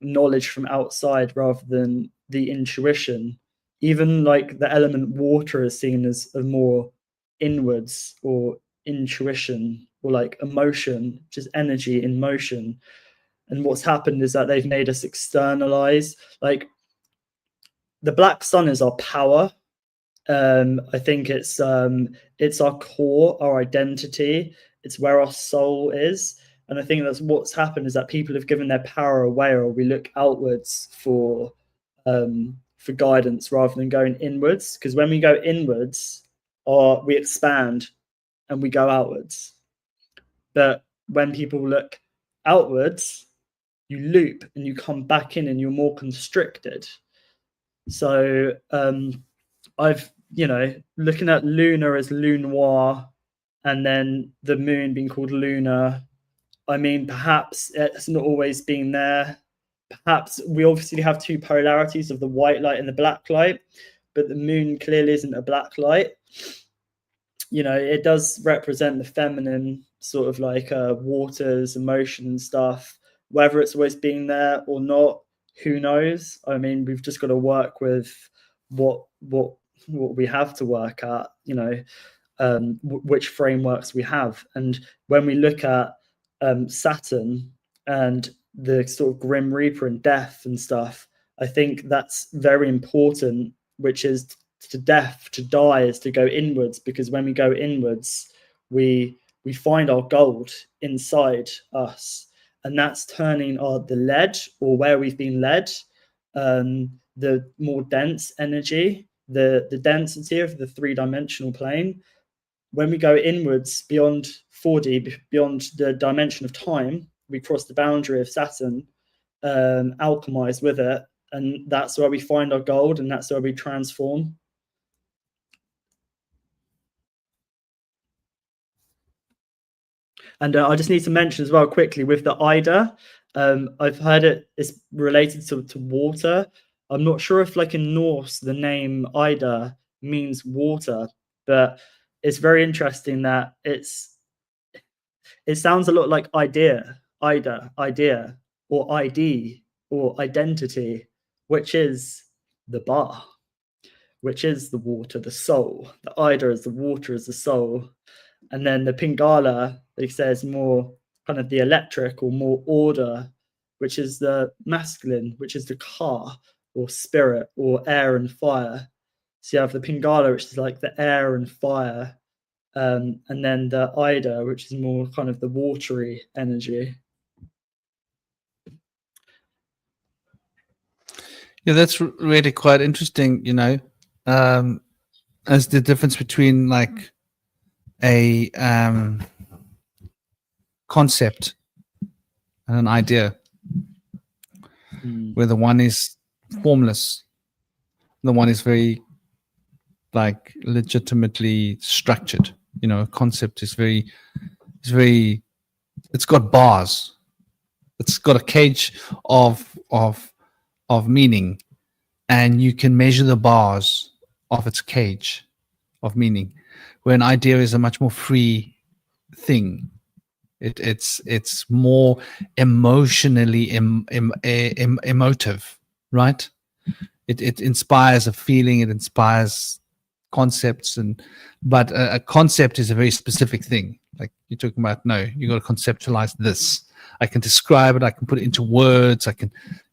knowledge from outside rather than the intuition. Even like the element water is seen as a more inwards or intuition or like emotion, just energy in motion. And what's happened is that they've made us externalize, like the black sun is our power. I think it's our core, our identity. It's where our soul is. And I think that's what's happened is that people have given their power away, or we look outwards for guidance rather than going inwards. Because when we go inwards, or we expand and we go outwards. But when people look outwards, you loop and you come back in and you're more constricted. So I've, looking at lunar as lunoir and then the moon being called lunar, I mean, perhaps it's not always been there. Perhaps we obviously have two polarities of the white light and the black light, but the moon clearly isn't a black light. It does represent the feminine, sort of like waters, emotion and stuff. Whether it's always been there or not, who knows? I mean, we've just got to work with what we have to work at, which frameworks we have. And when we look at Saturn and the sort of Grim Reaper and death and stuff, I think that's very important, which is to death, to die is to go inwards, because when we go inwards, we find our gold inside us. And that's turning the lead, or where we've been led, the more dense energy, the density of the three-dimensional plane. When we go inwards beyond 4D, beyond the dimension of time, we cross the boundary of Saturn, alchemize with it, and that's where we find our gold, and that's where we transform. And I just need to mention as well quickly with the Ida, I've heard it is related to water. I'm not sure if like in Norse, the name Ida means water, but it's very interesting that it sounds a lot like idea, Ida, idea, or ID, or identity, which is the bar, which is the water, the soul. The Ida is the water, is the soul. And then the Pingala, they say, is more kind of the electric or more order, which is the masculine, which is the ka, or spirit, or air and fire. So you have the Pingala, which is like the air and fire, and then the Ida, which is more kind of the watery energy. Yeah, that's really quite interesting, as the difference between like a concept and an idea, where the one is formless, the one is very like legitimately structured. A concept is it's got bars, it's got a cage of meaning, and you can measure the bars of its cage of meaning, where an idea is a much more free thing. It's more emotionally emotive, right? It inspires a feeling, it inspires concepts, but a concept is a very specific thing. Like you're talking about, no, you got to conceptualize this. I can describe it, I can put it into words,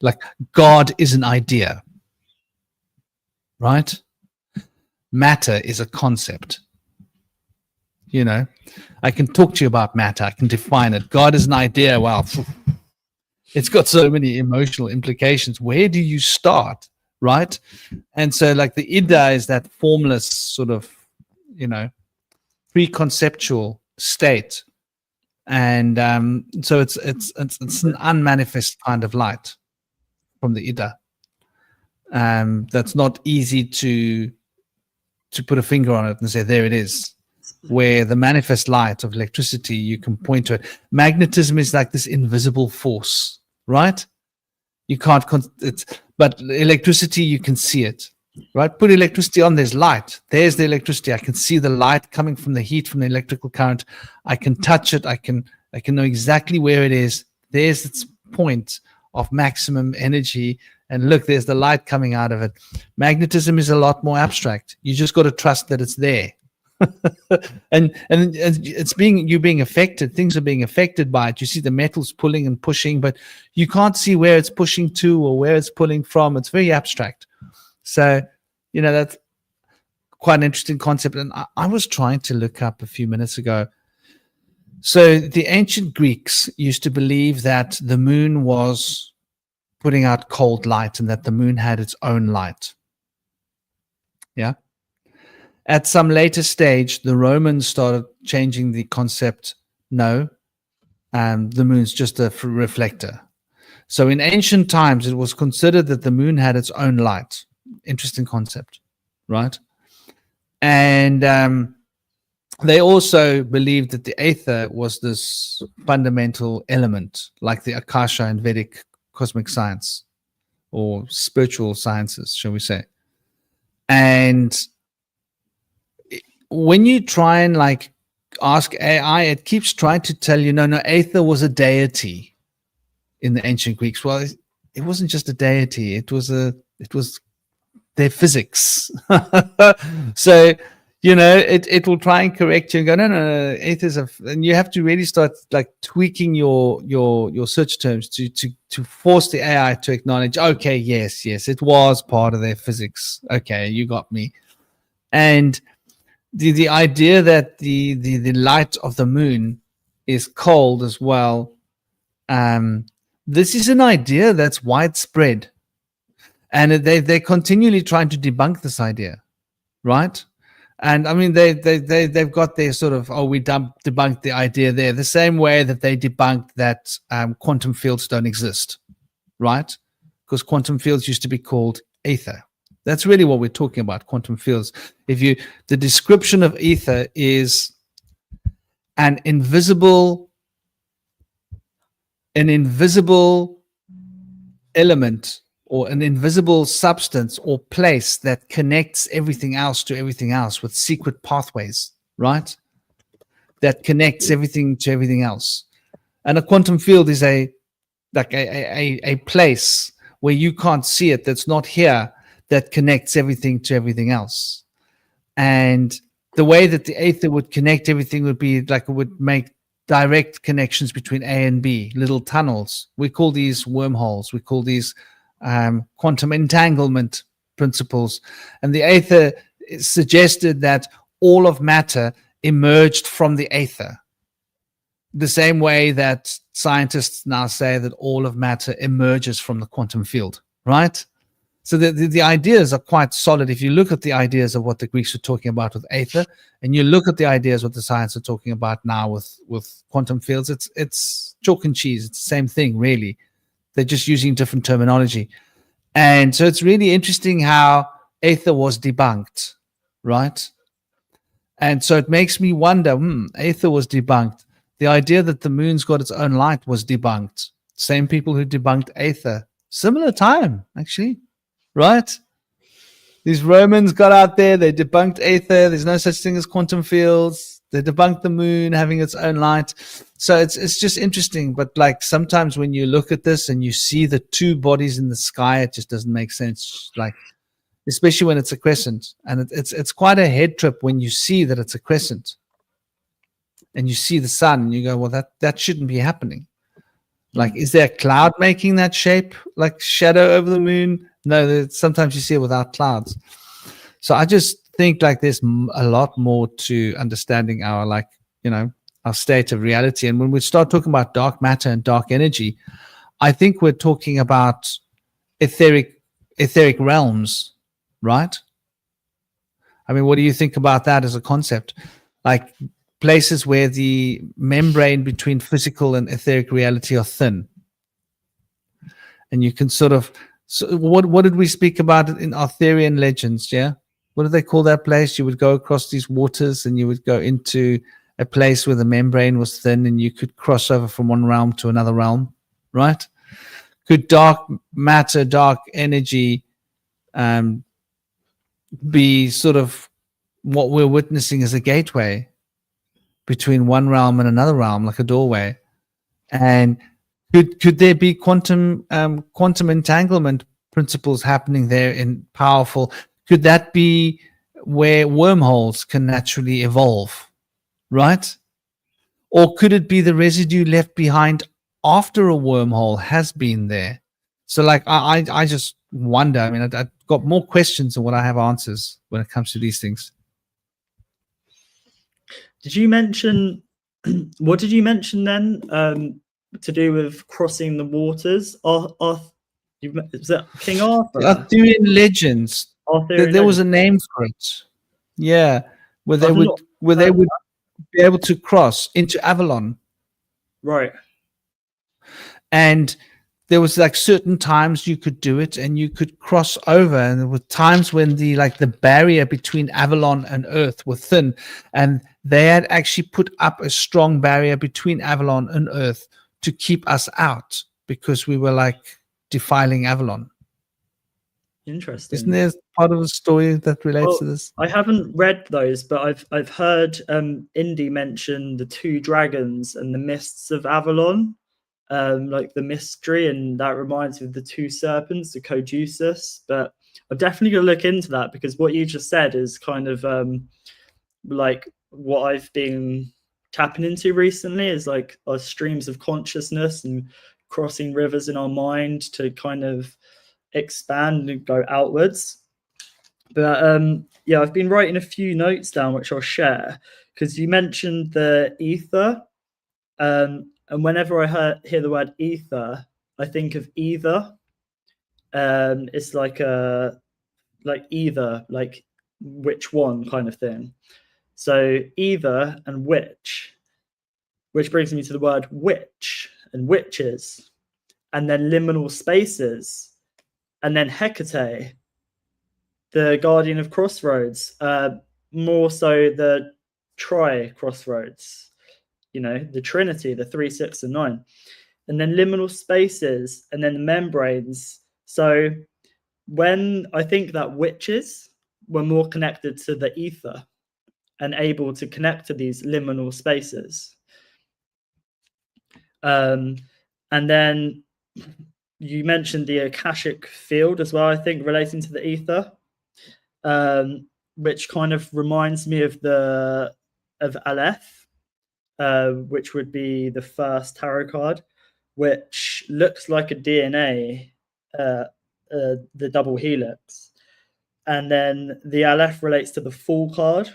like God is an idea, right? Matter is a concept. I can talk to you about matter, I can define it. God is an idea. Well, it's got so many emotional implications. Where do you start, right? And so like the Ida is that formless sort of, pre-conceptual state. And so it's an unmanifest kind of light from the Ida. That's not easy to put a finger on it and say, there it is. where the manifest light of electricity, you can point to it. Magnetism is like this invisible force, right? You can't, but electricity, you can see it, right? Put electricity on, there's light. There's the electricity. I can see the light coming from the heat, from the electrical current. I can touch it. I can know exactly where it is. There's its point of maximum energy. And look, there's the light coming out of it. Magnetism is a lot more abstract. You just got to trust that it's there. and it's being affected. Things are being affected by it. You see the metals pulling and pushing, but you can't see where it's pushing to or where it's pulling from. It's very abstract. So, that's quite an interesting concept. And I was trying to look up a few minutes ago. So the ancient Greeks used to believe that the moon was putting out cold light and that the moon had its own light. Yeah. At some later stage, the Romans started changing the concept. No, the moon's just a reflector. So in ancient times, it was considered that the moon had its own light. Interesting concept, right? And they also believed that the aether was this fundamental element, like the Akasha in Vedic cosmic science or spiritual sciences, shall we say. And when you try and ask AI, it keeps trying to tell you, no, aether was a deity in the ancient Greeks. Well, it wasn't just a deity. It was their physics. So, it will try and correct you and go, no, aether's and you have to really start tweaking your search terms to force the AI to acknowledge, okay, yes, it was part of their physics. Okay, you got me. And the idea that the light of the moon is cold as well, this is an idea that's widespread, and they're continually trying to debunk this idea, right? And I mean, they've got their sort of, we debunked the idea there, the same way that they debunked that quantum fields don't exist, right? Because quantum fields used to be called ether. That's really what we're talking about, quantum fields. The description of ether is an invisible element or an invisible substance or place that connects everything else to everything else with secret pathways, right? That connects everything to everything else. And a quantum field is a place where you can't see it, that's not here, that connects everything to everything else. And the way that the aether would connect everything would be it would make direct connections between A and B, little tunnels. We call these wormholes. We call these quantum entanglement principles. And the aether suggested that all of matter emerged from the aether. The same way that scientists now say that all of matter emerges from the quantum field, right? So the ideas are quite solid. If you look at the ideas of what the Greeks were talking about with aether, and you look at the ideas what the science are talking about now with quantum fields, it's chalk and cheese. It's the same thing, really. They're just using different terminology. And so it's really interesting how aether was debunked, right? And so it makes me wonder, aether was debunked. The idea that the moon's got its own light was debunked. Same people who debunked aether. Similar time, actually. Right? These Romans got out there, they debunked aether. There's no such thing as quantum fields. They debunked the moon having its own light. So it's just interesting. But sometimes when you look at this and you see the two bodies in the sky, it just doesn't make sense. Especially when it's a crescent. And it's quite a head trip when you see that it's a crescent. And you see the sun and you go, well, that shouldn't be happening. Is there a cloud making that shape, shadow over the moon? No, sometimes you see it without clouds. So I just think there's a lot more to understanding our our state of reality. And when we start talking about dark matter and dark energy, I think we're talking about etheric realms, right? I mean, what do you think about that as a concept? Places where the membrane between physical and etheric reality are thin. And you can sort of, what did we speak about in Arthurian legends, yeah? what do they call that place? You would go across these waters and you would go into a place where the membrane was thin and you could cross over from one realm to another realm, right? Could dark matter, dark energy be sort of what we're witnessing as a gateway between one realm and another realm, like a doorway? And could there be quantum entanglement principles happening there in powerful? Could that be where wormholes can naturally evolve, right? Or could it be the residue left behind after a wormhole has been there? So, like, I just wonder. I mean, I've got more questions than what I have answers when it comes to these things. Did you mention what did you mention then? To do with crossing the waters? Was that King Arthur? Arthurian legends. There was a name for it. Yeah, where they would be able to cross into Avalon. Right. And there was like certain times you could do it and you could cross over, and there were times when the barrier between Avalon and Earth were thin, and they had actually put up a strong barrier between Avalon and Earth to keep us out because we were like defiling Avalon. Interesting. Isn't there part of the story that relates to this? I haven't read those, but I've heard Indy mention the two dragons and the mists of Avalon, like the mystery, and that reminds me of the two serpents, the Caduceus. But I'm definitely gonna look into that, because what you just said is kind of like what I've been tapping into recently, is like our streams of consciousness and crossing rivers in our mind to kind of expand and go outwards. But yeah, I've been writing a few notes down which I'll share, because you mentioned the ether, and whenever I hear the word ether, I think of either. It's like either, like which one kind of thing. So either and which brings me to the word witch and witches, and then liminal spaces, and then Hecate, the guardian of crossroads, more so the tri-crossroads, the Trinity, the 3, 6, and 9, and then liminal spaces, and then the membranes. So when I think that witches were more connected to the ether and able to connect to these liminal spaces. And then you mentioned the Akashic field as well, I think, relating to the ether, which kind of reminds me of Aleph, which would be the first tarot card, which looks like a DNA, the double helix. And then the Aleph relates to the Fool card,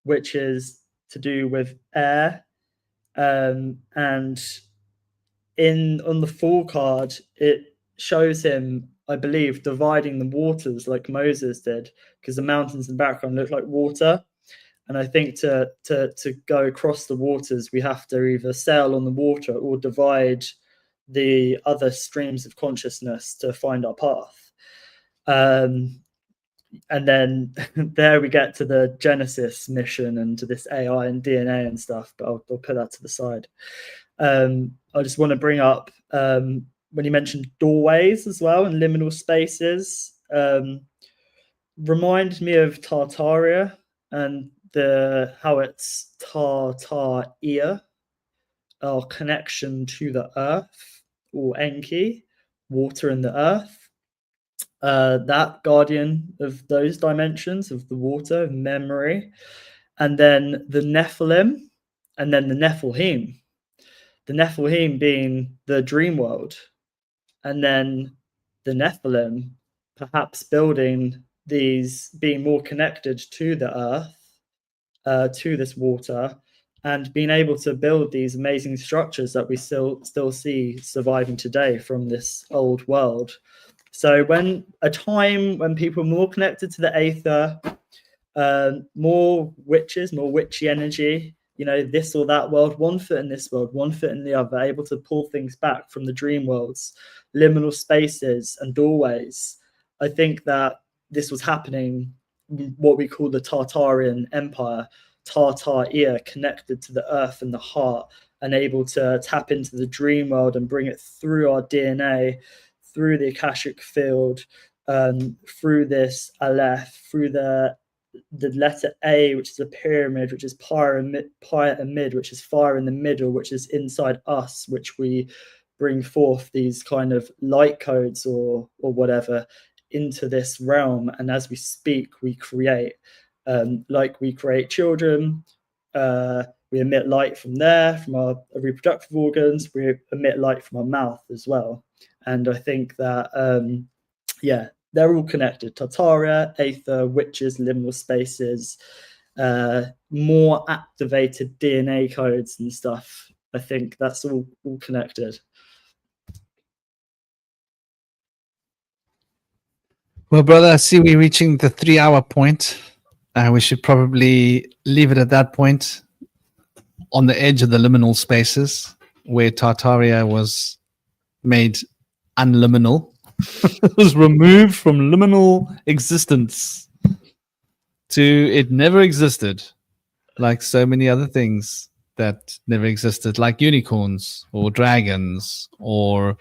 which is to do with air. And on the Fool card, it shows him, I believe, dividing the waters like Moses did, because the mountains in the background look like water. And I think to go across the waters, we have to either sail on the water or divide the other streams of consciousness to find our path. And then there we get to the Genesis mission and to this AI and DNA and stuff, but I'll put that to the side. I just want to bring up, when you mentioned doorways as well and liminal spaces, remind me of Tartaria and how it's Tartaria, our connection to the earth, or Enki, water and the earth. That guardian of those dimensions of the water, memory, and then the Nephilim, and then the Nephilim. The Nephilim being the dream world, and then the Nephilim perhaps building these, being more connected to the earth, to this water, and being able to build these amazing structures that we still see surviving today from this old world. So when a time when people are more connected to the aether, more witches, more witchy energy, this or that world, one foot in this world, one foot in the other, able to pull things back from the dream worlds, liminal spaces and doorways. I think that this was happening what we call the Tartarian Empire, Tartar ear, connected to the earth and the heart, and able to tap into the dream world and bring it through our DNA, through the Akashic field, through this Aleph, through the letter A, which is a pyramid, which is pyramid, which is fire in the middle, which is inside us, which we bring forth these kind of light codes or whatever into this realm. And as we speak, we create, like we create children, we emit light from there, from our reproductive organs, we emit light from our mouth as well. And I think that, yeah, they're all connected. Tartaria, Aether, witches, liminal spaces, more activated DNA codes and stuff. I think that's all connected. Well, brother, I see we're reaching the 3-hour point. We should probably leave it at that point, on the edge of the liminal spaces, where Tartaria was made unliminal. It was removed from liminal existence to it never existed, like so many other things that never existed, like unicorns or dragons or,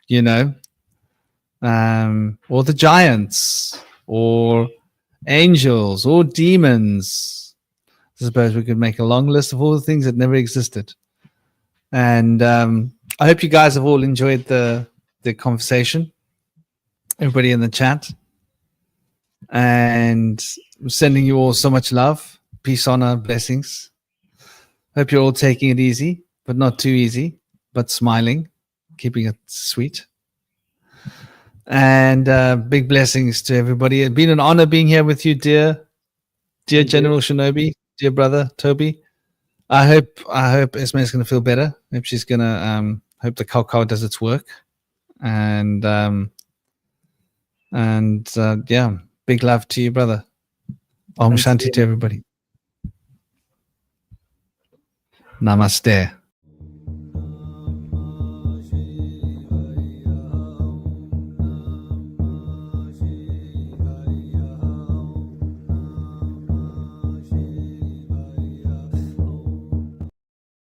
you know, or the giants or angels or demons. I suppose we could make a long list of all the things that never existed. And I hope you guys have all enjoyed the conversation, everybody in the chat. And I'm sending you all so much love, peace, honor, blessings. Hope you're all taking it easy, but not too easy, but smiling, keeping it sweet. And big blessings to everybody. It's been an honor being here with you, dear General Shinobi, dear brother Toby. I hope Esme's going to feel better. Hope she's going to hope the cow does its work. And yeah, big love to you, brother. Om Shanti to everybody. Namaste.